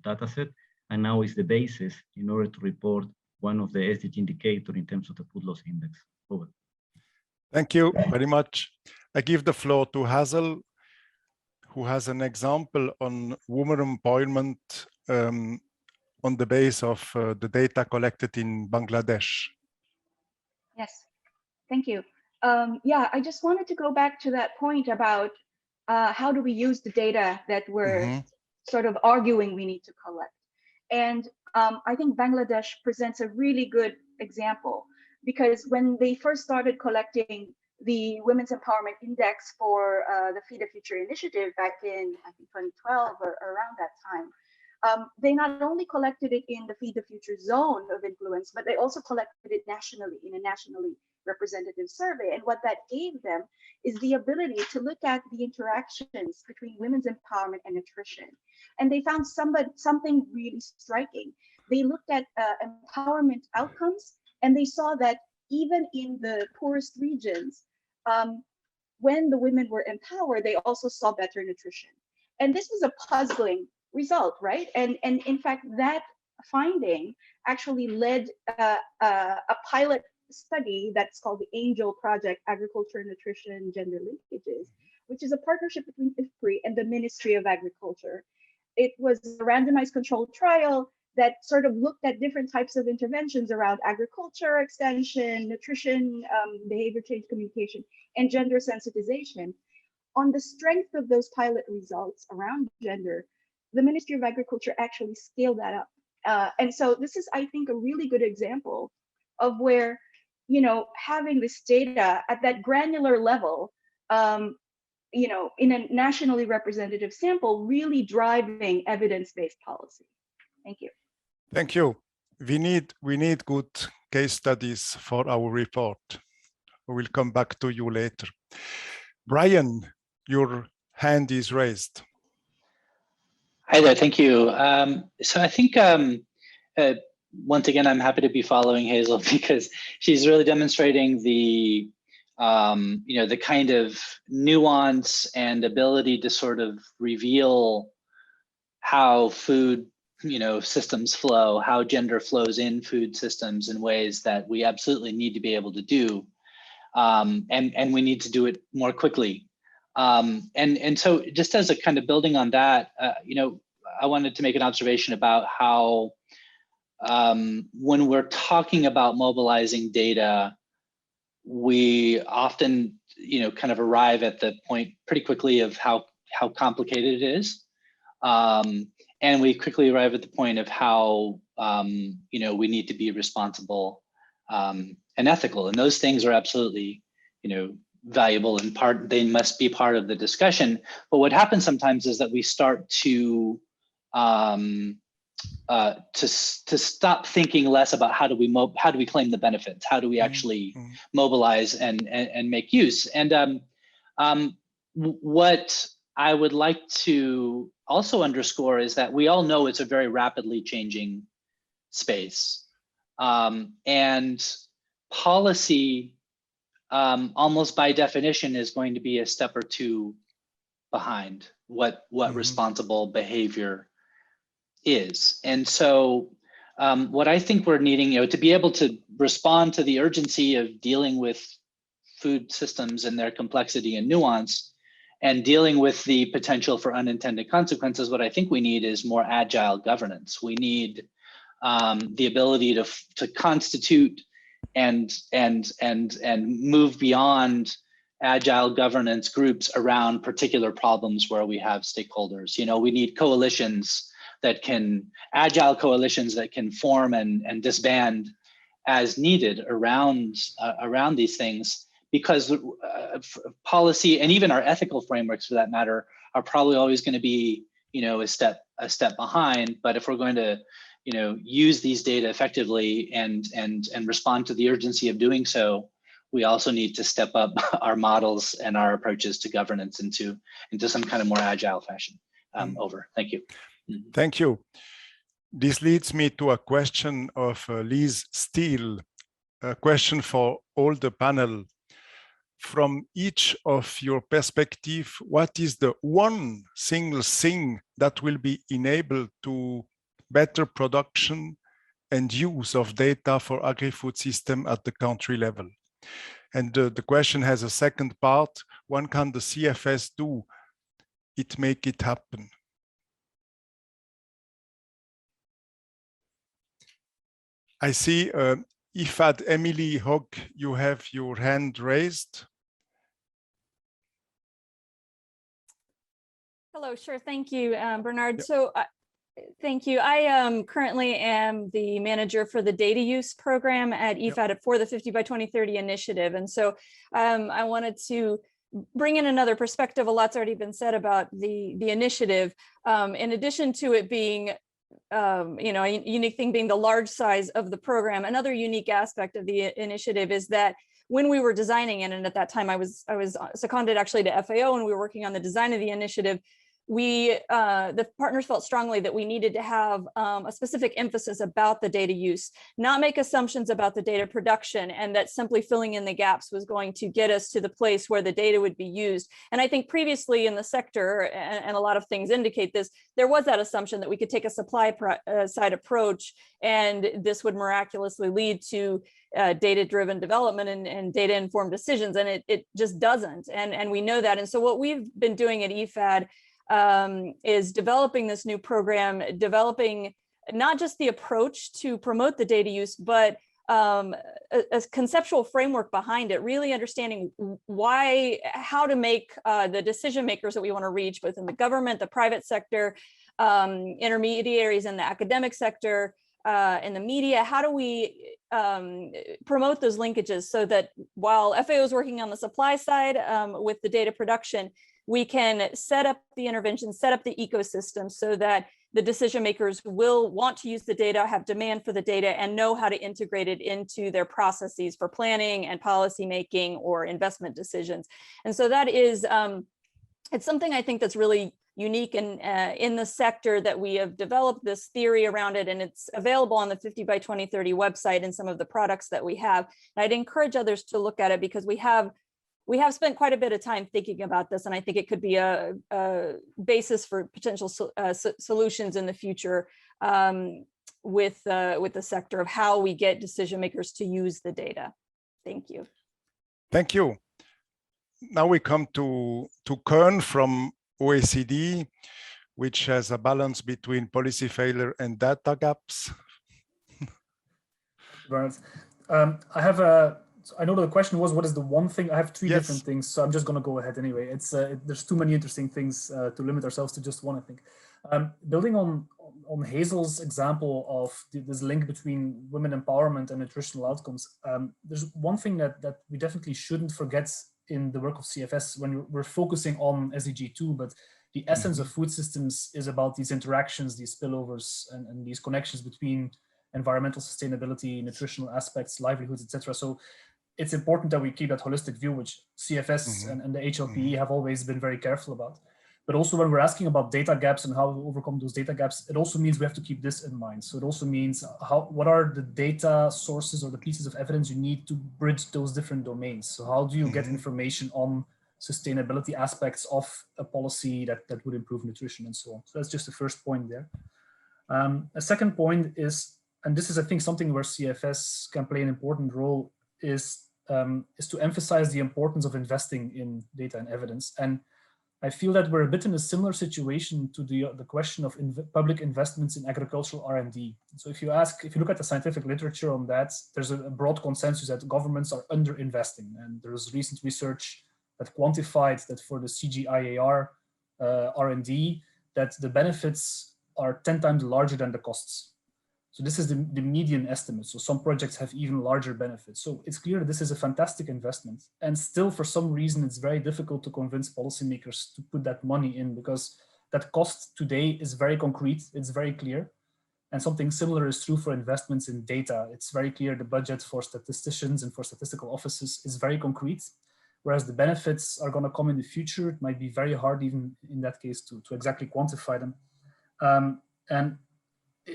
data set, and now is the basis in order to report one of the SDG indicators in terms of the food loss index. Over. Thank you very much. I give the floor to Hazel, who has an example on women empowerment on the base of the data collected in Bangladesh. Yes, thank you. Yeah, I just wanted to go back to that point about how do we use the data that we're sort of arguing we need to collect. And I think Bangladesh presents a really good example, because when they first started collecting the Women's Empowerment Index for the Feed the Future initiative back in, I think, 2012 or around that time, they not only collected it in the Feed the Future zone of influence, but they also collected it nationally in a nationally representative survey. And what that gave them is the ability to look at the interactions between women's empowerment and nutrition. And they found something really striking. They looked at empowerment outcomes, and they saw that even in the poorest regions, when the women were empowered, they also saw better nutrition. And this was a puzzling result, right? And in fact, that finding actually led a pilot study that's called the ANGEL Project, Agriculture, Nutrition, Gender Linkages, which is a partnership between IFPRI and the Ministry of Agriculture. It was a randomized controlled trial that sort of looked at different types of interventions around agriculture, extension, nutrition, behavior change, communication, and gender sensitization. On the strength of those pilot results around gender, the Ministry of Agriculture actually scaled that up. And so this is, I think, a really good example of where, you know, having this data at that granular level, you know, in a nationally representative sample, really driving evidence-based policy. Thank you. Thank you. We need good case studies for our report. We will come back to you later. Brian, your hand is raised. Hi there, thank you. So I think, once again, I'm happy to be following Hazel because she's really demonstrating the, you know, the kind of nuance and ability to sort of reveal how food, you know, systems flow, how gender flows in food systems in ways that we absolutely need to be able to do. And we need to do it more quickly. And so just as a kind of building on that, you know, I wanted to make an observation about how when we're talking about mobilizing data, we often, you know, kind of arrive at the point pretty quickly of how complicated it is. And we quickly arrive at the point of how, you know, we need to be responsible and ethical. And those things are absolutely, you know, valuable and they must be part of the discussion. But what happens sometimes is that we start to stop thinking less about how do we claim the benefits, how do we actually mobilize and make use. And what I would like to also underscore is that we all know it's a very rapidly changing space, and policy almost by definition is going to be a step or two behind what responsible behavior is. And so what I think we're needing, you know, to be able to respond to the urgency of dealing with food systems and their complexity and nuance and dealing with the potential for unintended consequences, what I think we need is more agile governance. We need the ability to constitute and move beyond agile governance groups around particular problems where we have stakeholders. You know, we need coalitions that agile coalitions that can form and disband as needed around these things, because policy and even our ethical frameworks for that matter are probably always going to be, you know, a step behind. But if we're going to, you know, use these data effectively and respond to the urgency of doing so, we also need to step up our models and our approaches to governance into some kind of more agile fashion. Over. Thank you. Thank you. This leads me to a question of Liz Steele, a question for all the panel. From each of your perspective, what is the one single thing that will be enabled to better production and use of data for agri-food system at the country level? And the question has a second part. What can the CFS do it make it happen? I see Ifad Emily Hogg, you have your hand raised. Hello, sure, thank you, Bernard. Yep. So thank you. I currently am the manager for the data use program at IFAD for the 50 by 2030 initiative. And so I wanted to bring in another perspective. A lot's already been said about the initiative. In addition to it being you know, a unique thing being the large size of the program, another unique aspect of the initiative is that when we were designing it, and at that time I was seconded actually to FAO and we were working on the design of the initiative, the partners felt strongly that we needed to have a specific emphasis about the data use, not make assumptions about the data production, and that simply filling in the gaps was going to get us to the place where the data would be used. And I think previously in the sector, and a lot of things indicate this, there was that assumption that we could take a supply side approach and this would miraculously lead to data-driven development and data-informed decisions, and it just doesn't. And we know that. And so what we've been doing at IFAD is developing this new program, developing not just the approach to promote the data use, but a conceptual framework behind it, really understanding how to make the decision makers that we want to reach, both in the government, the private sector, intermediaries in the academic sector, in the media, how do we promote those linkages so that while FAO is working on the supply side with the data production, we can set up the intervention, set up the ecosystem so that the decision makers will want to use the data, have demand for the data, and know how to integrate it into their processes for planning and policy making or investment decisions. And so that is, it's something I think that's really unique in the sector, that we have developed this theory around it, and it's available on the 50 by 2030 website and some of the products that we have. And I'd encourage others to look at it because we have spent quite a bit of time thinking about this, and I think it could be a basis for potential solutions in the future with the sector of how we get decision makers to use the data. Thank you. Thank you. Now we come to Koen from OECD, which has a balance between policy failure and data gaps. Right. I know the question was, what is the one thing? I have three different things, so I'm just going to go ahead anyway. There's too many interesting things to limit ourselves to just one, I think. Building on Hazel's example of this link between women empowerment and nutritional outcomes, there's one thing that we definitely shouldn't forget in the work of CFS when we're focusing on SDG 2, but the essence of food systems is about these interactions, these spillovers, and these connections between environmental sustainability, nutritional aspects, livelihoods, etc. So it's important that we keep that holistic view, which CFS and the HLPE have always been very careful about. But also when we're asking about data gaps and how to overcome those data gaps, it also means we have to keep this in mind. So it also means what are the data sources or the pieces of evidence you need to bridge those different domains? So how do you get information on sustainability aspects of a policy that would improve nutrition and so on? So that's just the first point there. A second point is, and this is I think something where CFS can play an important role, is to emphasize the importance of investing in data and evidence. And I feel that we're a bit in a similar situation to the question of public investments in agricultural R&D. So if you look at the scientific literature on that, there's a broad consensus that governments are underinvesting. And there's recent research that quantified that for the CGIAR R&D, that the benefits are 10 times larger than the costs. So this is the median estimate. So some projects have even larger benefits. So it's clear that this is a fantastic investment. And still, for some reason, it's very difficult to convince policymakers to put that money in, because that cost today is very concrete. It's very clear. And something similar is true for investments in data. It's very clear the budget for statisticians and for statistical offices is very concrete, whereas the benefits are going to come in the future. It might be very hard even in that case to exactly quantify them. And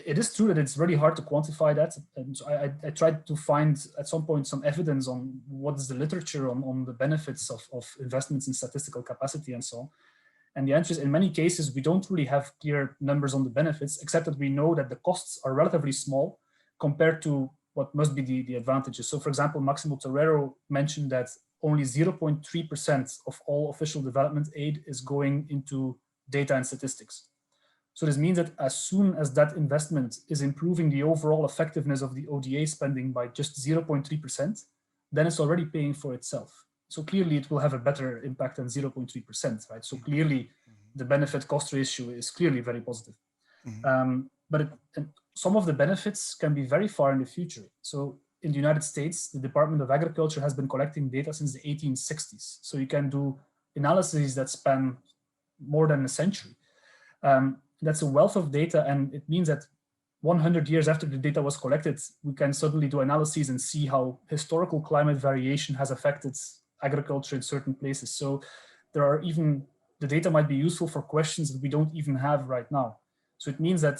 it is true that it's really hard to quantify that. And so I tried to find at some point some evidence on what is the literature on the benefits of investments in statistical capacity and so on. And the answer is, in many cases, we don't really have clear numbers on the benefits, except that we know that the costs are relatively small compared to what must be the advantages. So for example, Máximo Torero mentioned that only 0.3% of all official development aid is going into data and statistics. So this means that as soon as that investment is improving the overall effectiveness of the ODA spending by just 0.3%, then it's already paying for itself. So clearly it will have a better impact than 0.3%, right? So clearly the benefit cost ratio is clearly very positive. But some of the benefits can be very far in the future. So in the United States, the Department of Agriculture has been collecting data since the 1860s. So you can do analyses that span more than a century. That's a wealth of data, and it means that 100 years after the data was collected, we can suddenly do analyses and see how historical climate variation has affected agriculture in certain places. So there are even the data might be useful for questions that we don't even have right now. So it means that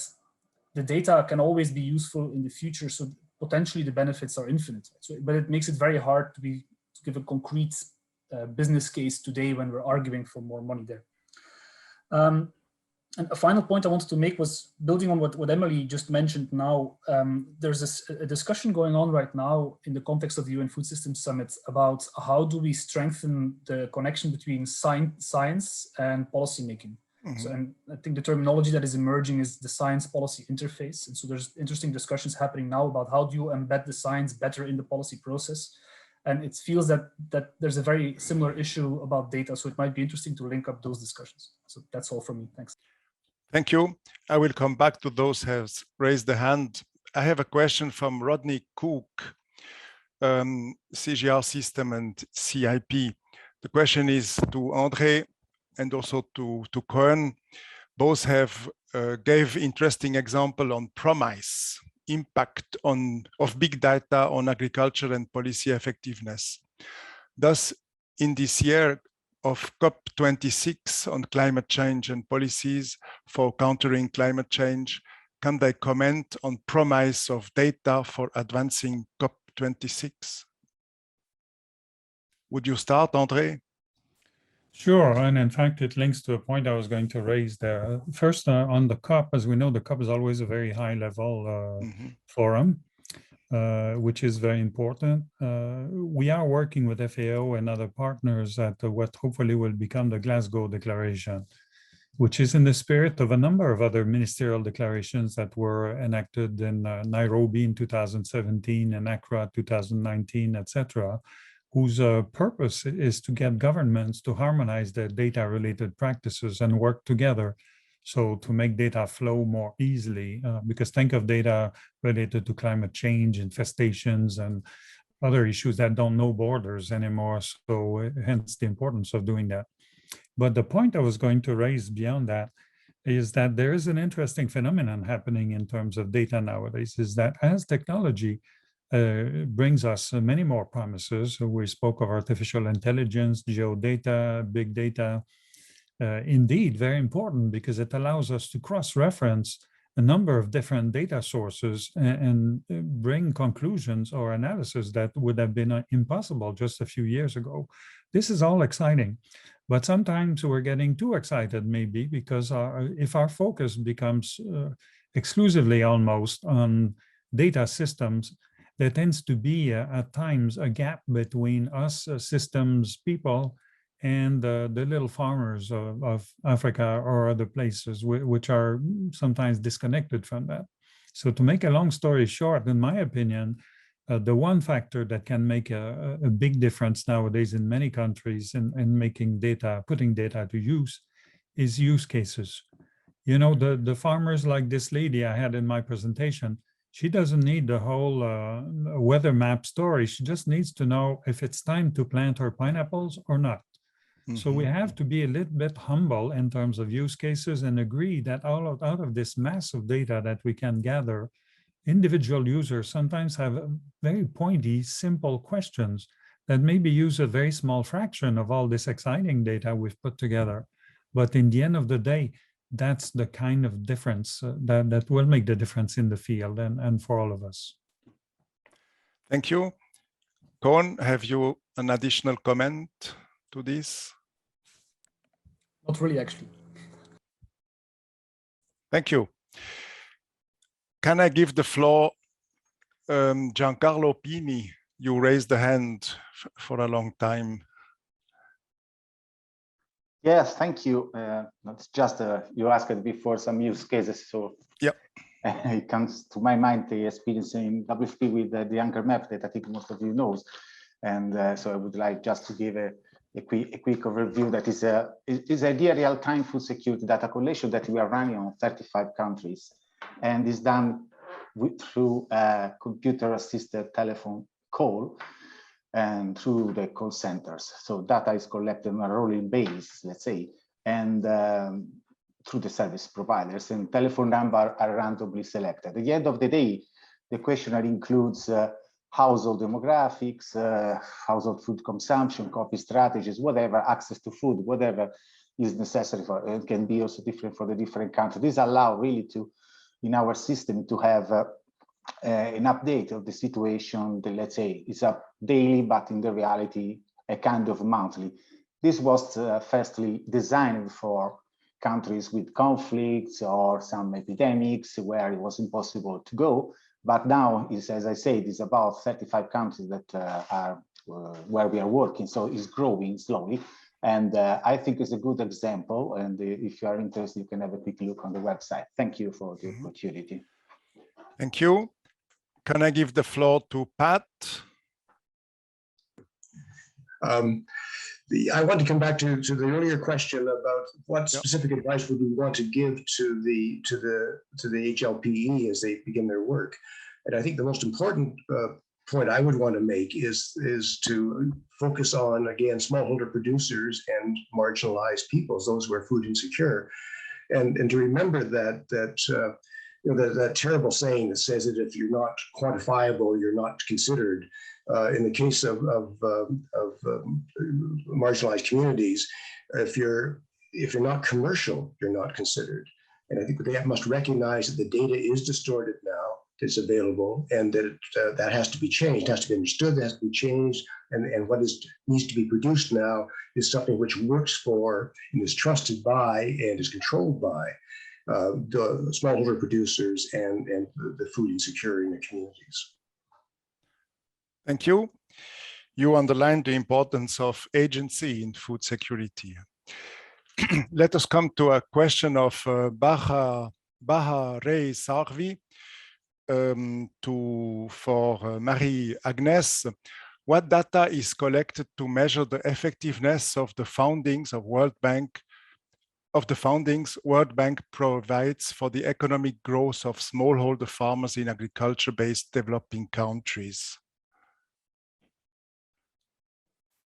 the data can always be useful in the future. So potentially the benefits are infinite. So, but it makes it very hard to give a concrete business case today when we're arguing for more money there. And a final point I wanted to make was building on what Emily just mentioned now. There's a discussion going on right now in the context of the UN Food Systems Summit about how do we strengthen the connection between science and policymaking. Mm-hmm. So, and I think the terminology that is emerging is the science policy interface. And so there's interesting discussions happening now about how do you embed the science better in the policy process. And it feels that there's a very similar issue about data. So it might be interesting to link up those discussions. So that's all from me. Thanks. Thank you. I will come back to those who have raised the hand. I have a question from Rodney Cook, CGIAR system and CIP. The question is to André and also to Koen. Both have gave interesting example on promise, impact of big data on agriculture and policy effectiveness. Thus, in this year of COP26 on climate change and policies for countering climate change, can they comment on promise of data for advancing COP26? Would you start, André? Sure, and in fact, it links to a point I was going to raise there. First, on the COP, as we know, the COP is always a very high-level forum, which is very important. We are working with FAO and other partners at what hopefully will become the Glasgow Declaration, which is in the spirit of a number of other ministerial declarations that were enacted in Nairobi in 2017 and Accra 2019, etc., whose purpose is to get governments to harmonize their data-related practices and work together. So to make data flow more easily, because think of data related to climate change, infestations, and other issues that don't know borders anymore. So hence the importance of doing that. But the point I was going to raise beyond that is that there is an interesting phenomenon happening in terms of data nowadays, is that as technology brings us many more promises, we spoke of artificial intelligence, geodata, big data, indeed very important because it allows us to cross-reference a number of different data sources and bring conclusions or analysis that would have been impossible just a few years ago. This is all exciting, but sometimes we're getting too excited maybe because if our focus becomes exclusively almost on data systems, there tends to be at times a gap between us systems people and the little farmers of Africa or other places, which are sometimes disconnected from that. So to make a long story short, in my opinion, the one factor that can make a big difference nowadays in many countries in making data, putting data to use, is use cases. You know, the farmers like this lady I had in my presentation, she doesn't need the whole weather map story. She just needs to know if it's time to plant her pineapples or not. Mm-hmm. So we have to be a little bit humble in terms of use cases and agree that out of this massive data that we can gather, individual users sometimes have very pointy, simple questions that maybe use a very small fraction of all this exciting data we've put together. But in the end of the day, that's the kind of difference that will make the difference in the field and for all of us. Thank you. Koen, have you an additional comment to this? Not really, actually. Thank you. Can I give the floor, Giancarlo Pini? You raised the hand for a long time. Yes, thank you. That's just you asked before some use cases, so yep. It comes to my mind the experience in WFP with the Anchor map that I think most of you knows, and so I would like just to give a quick overview. That is a real-time food security data collection that we are running on 35 countries, and is done through a computer-assisted telephone call and through the call centers. So data is collected on a rolling basis, let's say, and through the service providers, and telephone numbers are randomly selected. At the end of the day, the questionnaire includes household demographics, household food consumption, coffee strategies, whatever, access to food, whatever is necessary for, it can be also different for the different countries. This allows really to, in our system, to have an update of the situation that, let's say, is a daily, but in the reality, a kind of monthly. This was firstly designed for countries with conflicts or some epidemics where it was impossible to go. But now, is, as I said, it's about 35 countries that are where we are working. So it's growing slowly. And I think it's a good example. And if you are interested, you can have a quick look on the website. Thank you for the opportunity. Thank you. Can I give the floor to Pat? I want to come back to the earlier question about what specific advice would we want to give to the HLPE as they begin their work. And I think the most important point I would want to make is to focus on, again, smallholder producers and marginalized peoples, those who are food insecure, and to remember that you know, that terrible saying that says that if you're not quantifiable, you're not considered. In the case of marginalized communities, if you're not commercial, you're not considered. And I think they must recognize that the data is distorted now, it's available, and that that has to be changed, has to be understood, that has to be changed, and what needs to be produced now is something which works for and is trusted by and is controlled by the smallholder producers and the food insecure in the communities. Thank you. You underlined the importance of agency in food security. Let us come to a question of Bahare Sarvi for Marie-Agnès. What data is collected to measure the effectiveness of the foundings of World Bank provides for the economic growth of smallholder farmers in agriculture-based developing countries?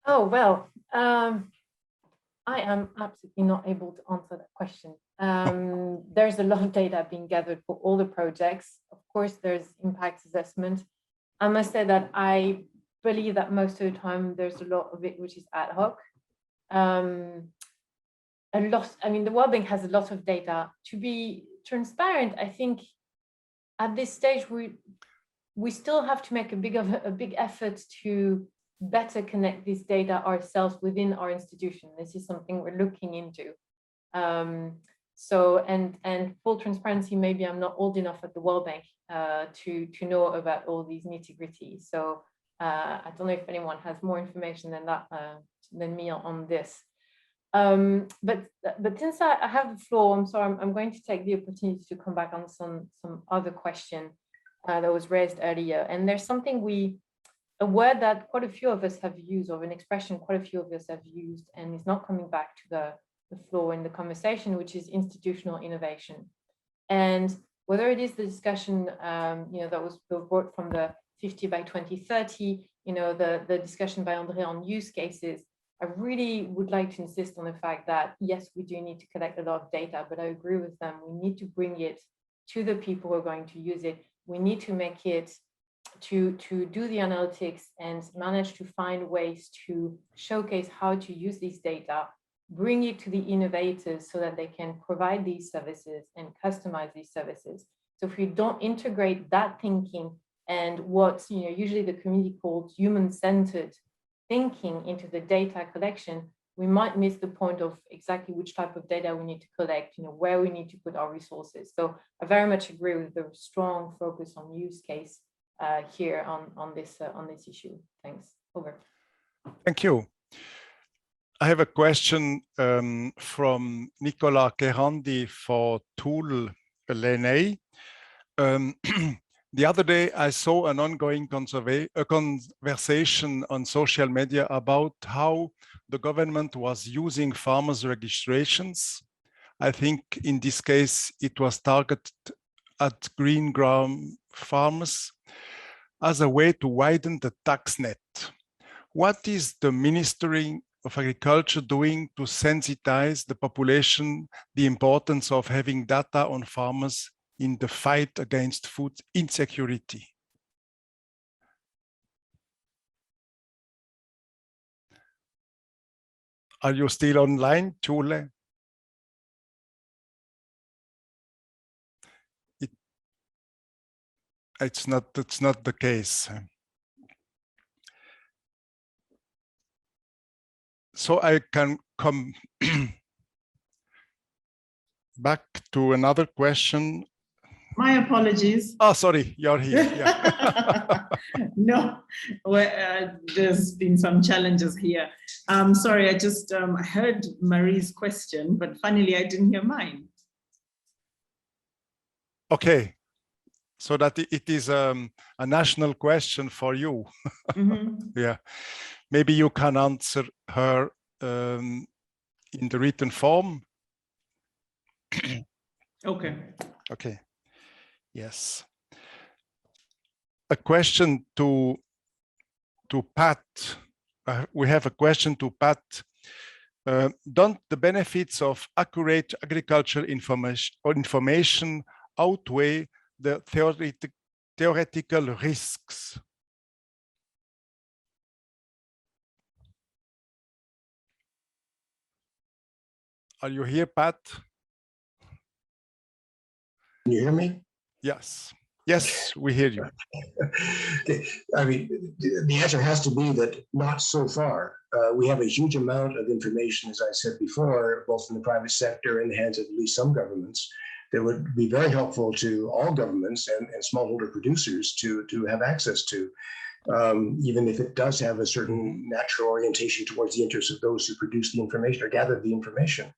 Oh, well, I am absolutely not able to answer that question. There's a lot of data being gathered for all the projects. Of course, there's impact assessment. I must say that I believe that most of the time there's a lot of it which is ad hoc. I mean, the World Bank has a lot of data. To be transparent, I think at this stage we still have to make a big effort to better connect this data ourselves within our institution. This is something we're looking into. So, and full transparency, maybe I'm not old enough at the World Bank to know about all these nitty-gritty. So I don't know if anyone has more information than that than me on this. But since I have the floor, I'm sorry, I'm going to take the opportunity to come back on some other question that was raised earlier. And there's something a word that quite a few of us have used, or an expression quite a few of us have used, and is not coming back to the floor in the conversation, which is institutional innovation. And whether it is the discussion, you know, that was brought from the 50 by 2030, you know, the discussion by André on use cases, I really would like to insist on the fact that, yes, we do need to collect a lot of data, but I agree with them. We need to bring it to the people who are going to use it. We need to make it to do the analytics and manage to find ways to showcase how to use these data, bring it to the innovators so that they can provide these services and customize these services. So if we don't integrate that thinking and what, you know, usually the community calls human-centered thinking into the data collection, we might miss the point of exactly which type of data we need to collect, you know, where we need to put our resources. So I very much agree with the strong focus on use case here on this issue. Thanks. Over. Thank you. I have a question from Nicolas Kerandi for Thule Lenneiye. The other day, I saw an ongoing conversation on social media about how the government was using farmers' registrations. I think in this case, it was targeted at green ground farmers as a way to widen the tax net. What is the Ministry of Agriculture doing to sensitize the population the importance of having data on farmers in the fight against food insecurity? Are you still online, Thule? It's not the case. So I can come back to another question. My apologies. Oh, sorry, you're here. Yeah. No, well, there's been some challenges here. Sorry, I just heard Marie's question, but funnily I didn't hear mine. Okay, so that it is a national question for you. Yeah, maybe you can answer her in the written form. Okay. Okay. Yes. A question to Pat. We have a question to Pat. Don't the benefits of accurate agricultural information outweigh the theoretical risks? Are you here, Pat? Can you hear me? Yes. Yes, we hear you. I mean, the answer has to be that not so far. We have a huge amount of information, as I said before, both in the private sector and in the hands of at least some governments, that would be very helpful to all governments and smallholder producers to have access to, even if it does have a certain natural orientation towards the interests of those who produce the information or gather the information.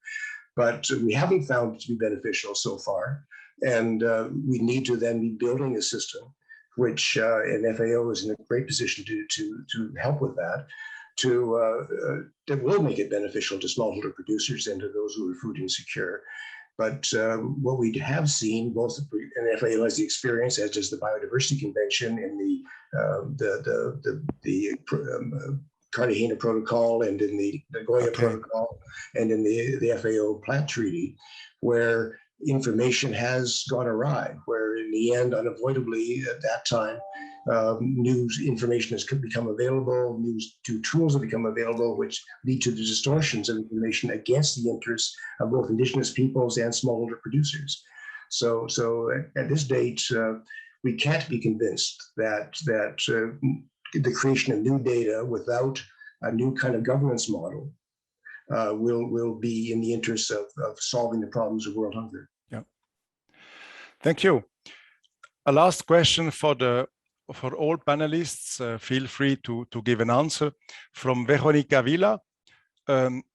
But we haven't found it to be beneficial so far. And we need to then be building a system, which an FAO is in a great position to help with that, that will make it beneficial to smallholder producers and to those who are food insecure. But what we have seen, both and FAO has the experience, as does the Biodiversity Convention and the Cartagena Protocol and in the Nagoya Protocol and in the FAO Plant Treaty, where information has gone awry, where in the end, unavoidably at that time, news information has become available, news tools have become available, which lead to the distortions of information against the interests of both indigenous peoples and smallholder producers. So at this date, we can't be convinced that the creation of new data without a new kind of governance model will be in the interest of solving the problems of world hunger. Yeah. Thank you. A last question for all panelists. Feel free to give an answer from Veronica Villa.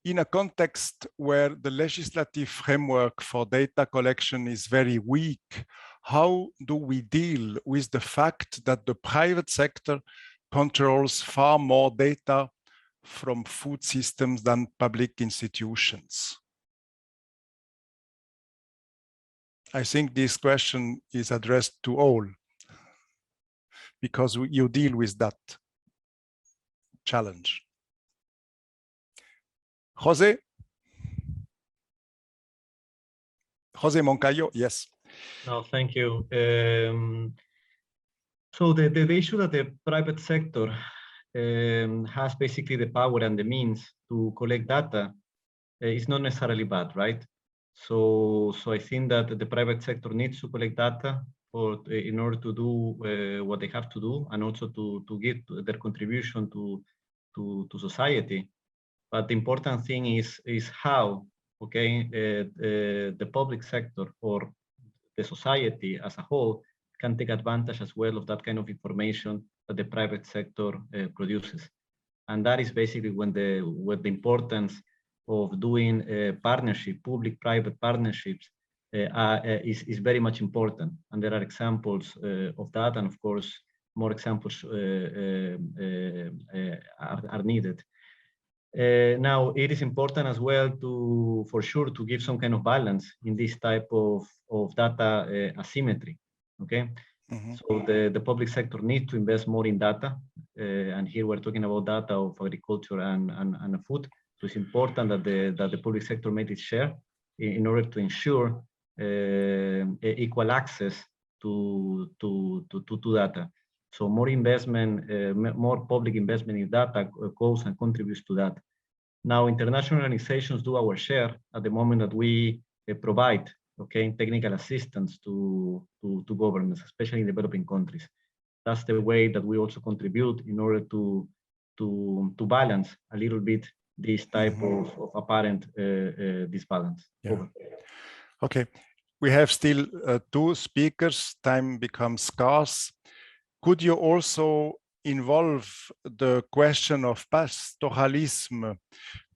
In a context where the legislative framework for data collection is very weak, how do we deal with the fact that the private sector controls far more data from food systems than public institutions? I think this question is addressed to all, because you deal with that challenge. José? José Moncayo, yes. No, thank you. So the issue that the private sector has basically the power and the means to collect data is not necessarily bad, right? So I think that the private sector needs to collect data in order to do what they have to do, and also to give their contribution to society. But the important thing is how, okay, the public sector or the society as a whole can take advantage as well of that kind of information that the private sector produces. And that is basically when the importance of doing partnership, public-private partnerships is very much important. And there are examples of that, and of course, more examples are needed. Now, it is important as well for sure to give some kind of balance in this type of data asymmetry. Okay, so the public sector needs to invest more in data, and here we're talking about data of agriculture and food. So it's important that the public sector made its share in order to ensure equal access to data. So more investment, more public investment in data goes and contributes to that. Now, international organizations do our share at the moment that we provide, okay, technical assistance to governments, especially in developing countries. That's the way that we also contribute in order to balance a little bit this type of apparent disbalance. Yeah. Okay, we have still 2 speakers. Time becomes scarce. Could you also involve the question of pastoralism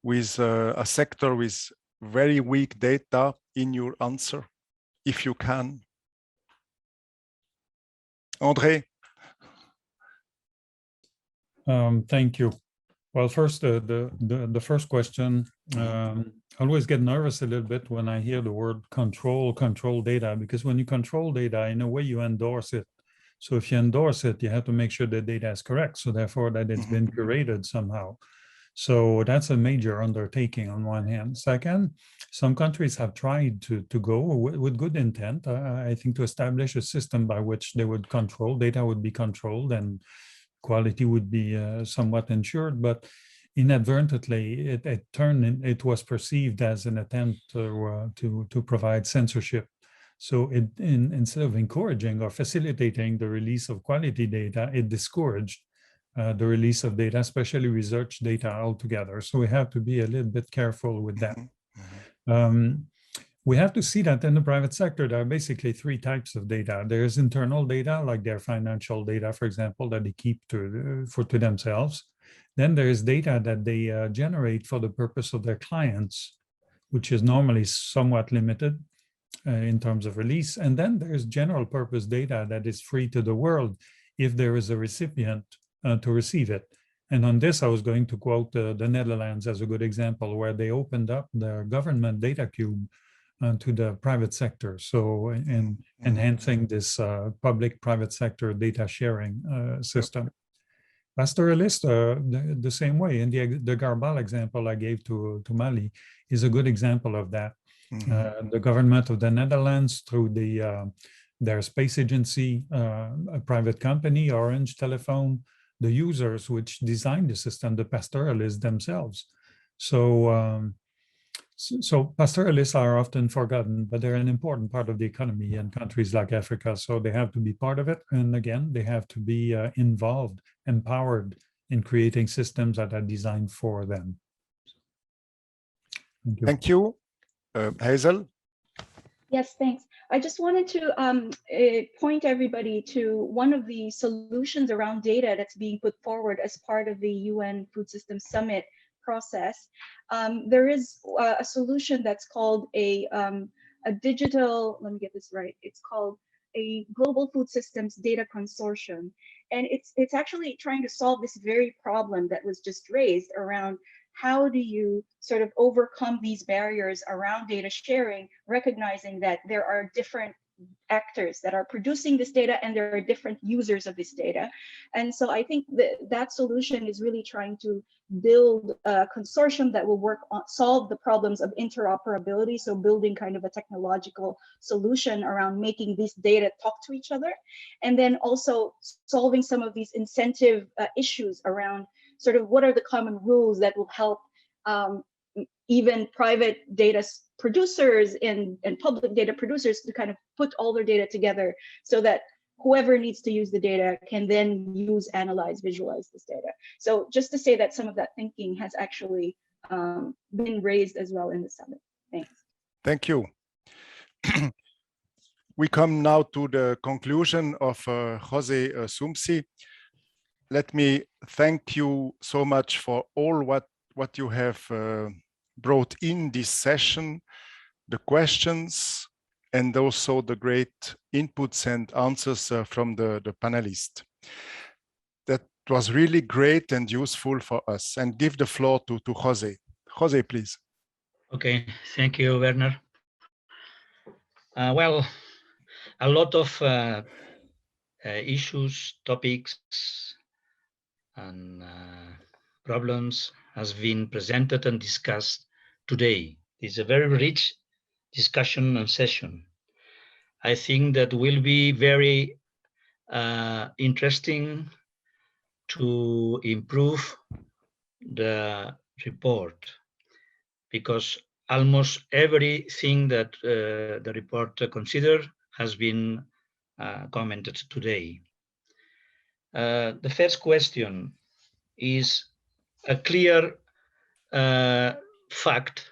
with a sector with very weak data in your answer, if you can? André? Thank you. Well, first, the first question, I always get nervous a little bit when I hear the word control data, because when you control data, in a way you endorse it. So if you endorse it, you have to make sure the data is correct. So therefore that it's been curated somehow. So that's a major undertaking on one hand. Second, some countries have tried to go with good intent, I think, to establish a system by which they would control, data would be controlled and quality would be somewhat ensured, but inadvertently it was perceived as an attempt to provide censorship. So instead of encouraging or facilitating the release of quality data, it discouraged the release of data, especially research data altogether. So we have to be a little bit careful with that. We have to see that in the private sector, there are basically 3 types of data. There's internal data, like their financial data, for example, that they keep to themselves. Then there is data that they generate for the purpose of their clients, which is normally somewhat limited in terms of release. And then there's general purpose data that is free to the world if there is a recipient to receive it. And on this, I was going to quote the Netherlands as a good example, where they opened up their government data cube to the private sector. So in enhancing this public-private sector data sharing system. Pastoralist, the same way. And the Garbal example I gave to Mali is a good example of that. The government of the Netherlands, through their space agency, a private company, Orange Telephone, the users which designed the system, the pastoralists themselves. So pastoralists are often forgotten, but they're an important part of the economy in countries like Africa. So they have to be part of it. And again, they have to be involved, empowered in creating systems that are designed for them. Thank you. Hazel? Yes, thanks. I just wanted to point everybody to one of the solutions around data that's being put forward as part of the UN Food Systems Summit process. There is a solution that's called a digital, let me get this right, it's called a Global Food Systems Data Consortium. And it's actually trying to solve this very problem that was just raised around how do you sort of overcome these barriers around data sharing, recognizing that there are different actors that are producing this data and there are different users of this data. And so I think that solution is really trying to build a consortium that will work on solve the problems of interoperability. So building kind of a technological solution around making this data talk to each other. And then also solving some of these incentive issues around sort of what are the common rules that will help even private data producers and public data producers to kind of put all their data together so that whoever needs to use the data can then use, analyze, visualize this data. So just to say that some of that thinking has actually been raised as well in the summit. Thanks. Thank you. We come now to the conclusion of José Sumpsi. Let me thank you so much for all what you have brought in this session, the questions, and also the great inputs and answers from the panelists. That was really great and useful for us. And give the floor to José. José, please. Okay, thank you, Bernard. Well, a lot of issues, topics, and problems has been presented and discussed today. It's a very rich discussion and session. I think that will be very interesting to improve the report. because almost everything that the report considered has been commented today. The first question is a clear fact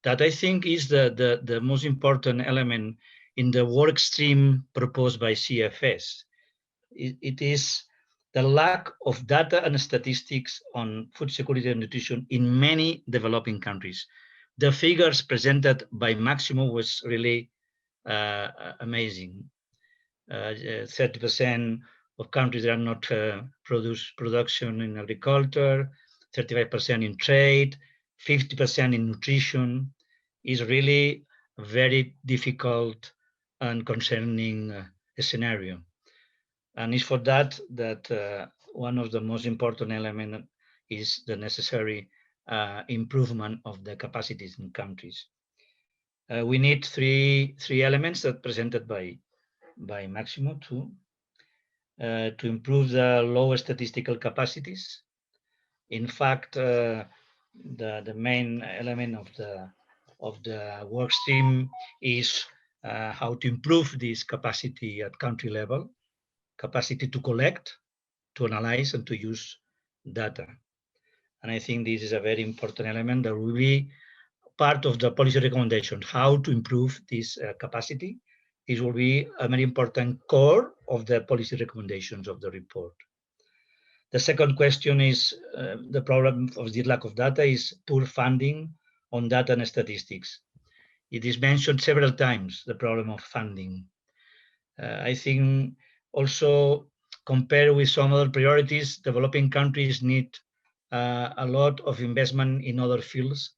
that I think is the most important element in the work stream proposed by CFS. It is the lack of data and statistics on food security and nutrition in many developing countries. The figures presented by Máximo was really amazing. 30% of countries that are not production in agriculture, 35% in trade, 50% in nutrition, is really a very difficult and concerning scenario. And it's for that one of the most important elements is the necessary improvement of the capacities in countries. We need three elements that presented by Máximo to improve the low statistical capacities. In fact, the main element of the work stream is how to improve this capacity at country level, capacity to collect, to analyze, and to use data. And I think this is a very important element that will be part of the policy recommendation, how to improve this capacity. This will be a very important core of the policy recommendations of the report. The second question is the problem of the lack of data is poor funding on data and statistics. It is mentioned several times, the problem of funding. I think also compared with some other priorities, developing countries need a lot of investment in other fields.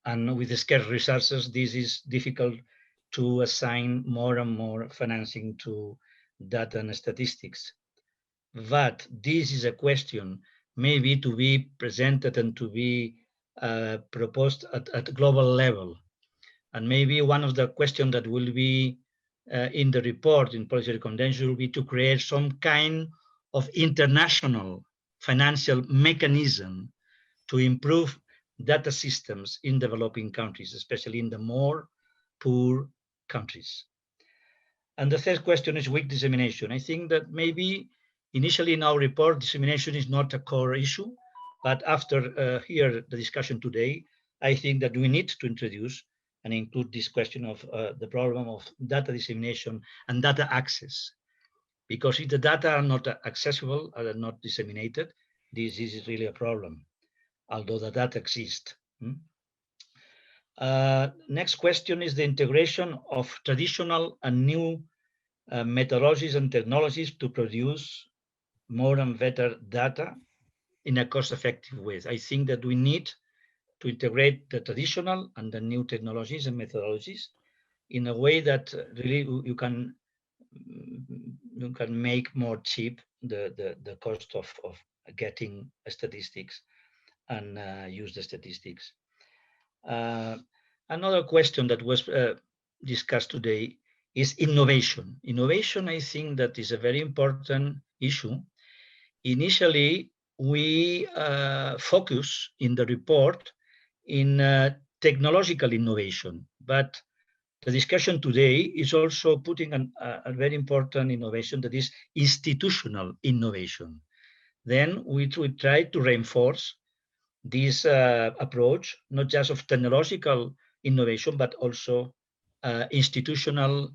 And with the scarce resources, this is difficult to assign more and more financing to data and statistics. But this is a question maybe to be presented and to be proposed at global level. And maybe one of the questions that will be in the report, in policy recommendation, will be to create some kind of international financial mechanism to improve data systems in developing countries, especially in the more poor countries. And the third question is weak dissemination. I think that maybe initially in our report, dissemination is not a core issue, but after here the discussion today, I think that we need to introduce and include this question of the problem of data dissemination and data access. Because if the data are not accessible, are not disseminated, this is really a problem, although the data exists. Next question is the integration of traditional and new methodologies and technologies to produce more and better data in a cost-effective way. I think that we need to integrate the traditional and the new technologies and methodologies in a way that really you can make more cheap the cost of getting statistics and use the statistics. Another question that was discussed today is innovation. Innovation, I think that is a very important issue. Initially, we focus in the report in technological innovation, but the discussion today is also putting a very important innovation that is institutional innovation. Then we try to reinforce this approach, not just of technological innovation, but also institutional,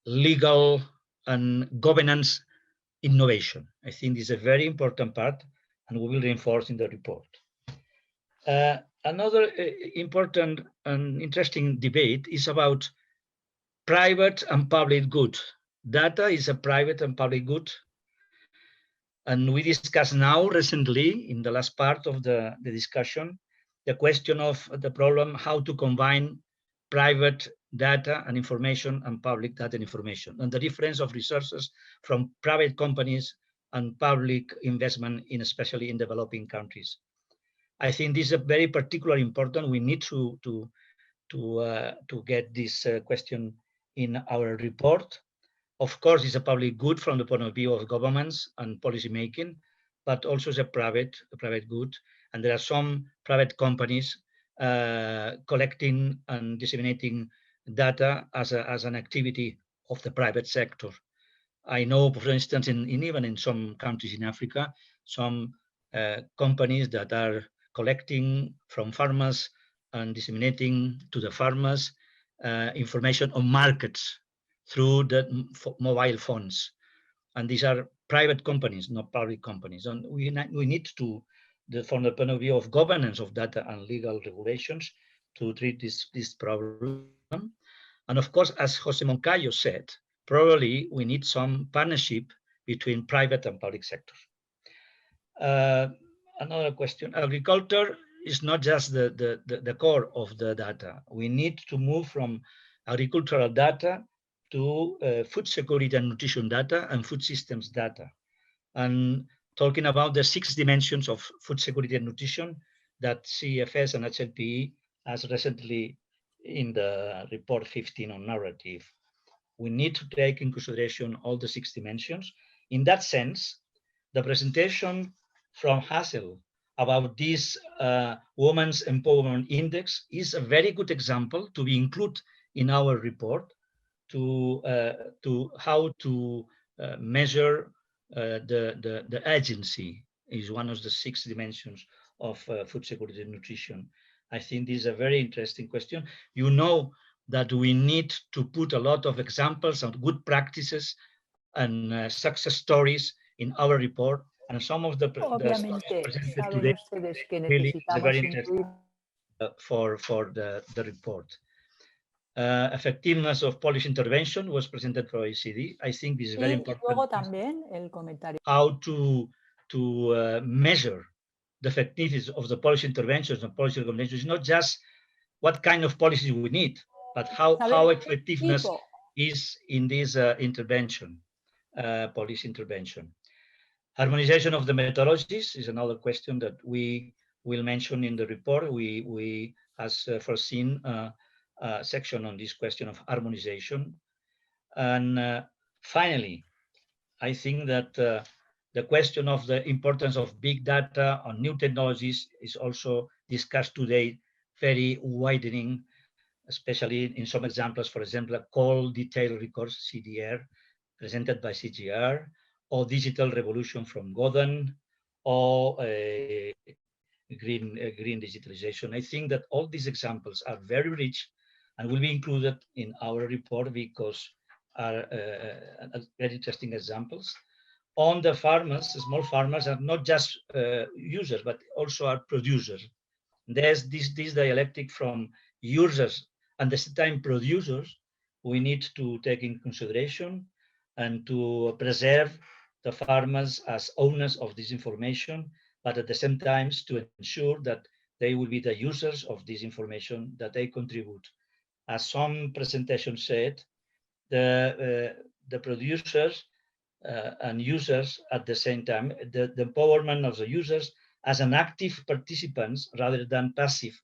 legal, and governance innovation. I think this is a very important part, and we will reinforce in the report. Another important and interesting debate is about private and public good. Data is a private and public good. And we discussed now recently, in the last part of the discussion, the question of the problem, how to combine private data and information and public data and information, and the difference of resources from private companies and public investment, especially in developing countries. I think this is a very particularly important. We need to get this question in our report. Of course, it's a public good from the point of view of governments and policy making, but also it's a private good. And there are some private companies collecting and disseminating data as an activity of the private sector. I know, for instance, even in some countries in Africa, some companies that are collecting from farmers and disseminating to the farmers information on markets through the mobile phones. And these are private companies, not public companies. And we need to, from the point of view of governance of data and legal regulations, to treat this problem. And of course, as José Moncayo said, probably we need some partnership between private and public sectors. Another question, agriculture is not just the core of the data. We need to move from agricultural data to food security and nutrition data and food systems data. And talking about the 6 dimensions of food security and nutrition that CFS and HLPE has recently in the report 15 on narrative. We need to take in consideration all the 6 dimensions. In that sense, the presentation from Hazel about this Women's Empowerment Index is a very good example to be included in our report to how to measure the agency is one of the 6 dimensions of food security and nutrition. I think this is a very interesting question. You know that we need to put a lot of examples of good practices and success stories in our report, and some of the presented today really is very interesting for the report. Effectiveness of policy intervention was presented for OECD. I think this is very important. How to measure the effectiveness of the policy interventions and policy recommendations, not just what kind of policies we need, but how effectiveness is in this intervention, policy intervention. Harmonization of the methodologies is another question that we will mention in the report. We has foreseen a section on this question of harmonization. And finally, I think that the question of the importance of big data on new technologies is also discussed today, very widening, especially in some examples, for example, call detail records, CDR, presented by CGIAR, or digital revolution from GODAN, or green digitalization. I think that all these examples are very rich and will be included in our report because are very interesting examples. On the farmers, small farmers are not just users, but also are producers. There's this dialectic from users and the same time producers we need to take in consideration and to preserve the farmers as owners of this information, but at the same time to ensure that they will be the users of this information, that they contribute. As some presentation said, the producers and users at the same time, the empowerment of the users as an active participants rather than passive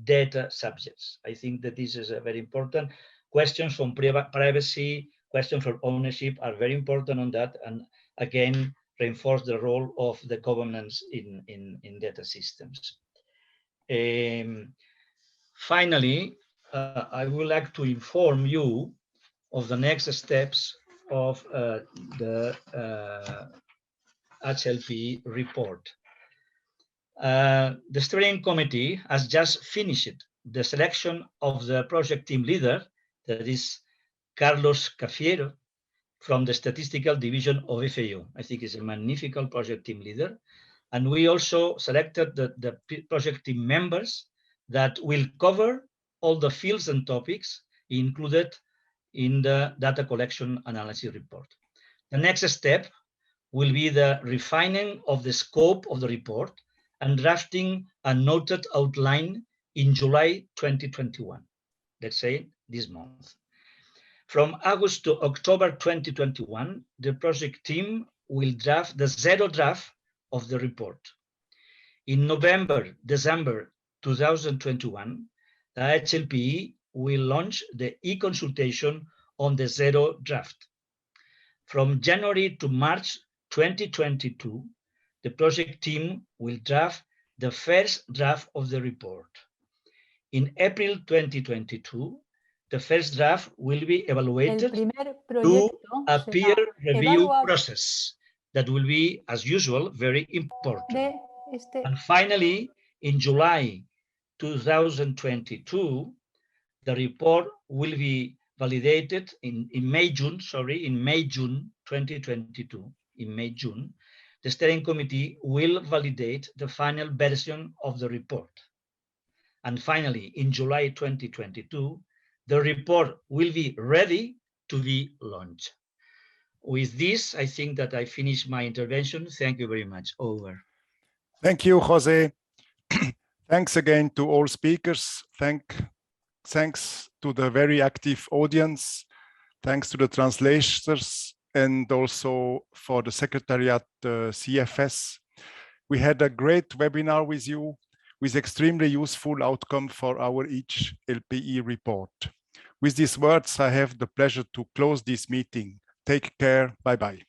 data subjects. I think that this is a very important. Questions from privacy, questions from ownership are very important on that, and again, reinforce the role of the governance in data systems. Finally, I would like to inform you of the next steps of the HLPE report. The steering committee has just finished the selection of the project team leader, that is Carlos Cafiero, from the statistical division of FAO. I think it's a magnificent project team leader. And we also selected the project team members that will cover all the fields and topics included in the data collection analysis report. The next step will be the refining of the scope of the report and drafting a noted outline in July 2021, let's say this month. From August to October 2021, the project team will draft the zero draft of the report. In November, December 2021, the HLPE will launch the e-consultation on the zero draft. From January to March 2022, the project team will draft the first draft of the report. In April 2022, the first draft will be evaluated through a peer review process that will be, as usual, very important. And finally, in July 2022, the report will be validated in May, June 2022. In May, June, the steering committee will validate the final version of the report. And finally, in July 2022, the report will be ready to be launched. With this, I think that I finished my intervention. Thank you very much. Over. Thank you, Jose. Thanks again to all speakers. Thanks to the very active audience. Thanks to the translators and also for the Secretariat CFS. We had a great webinar with you with extremely useful outcome for our HLPE report. With these words, I have the pleasure to close this meeting. Take care. Bye-bye.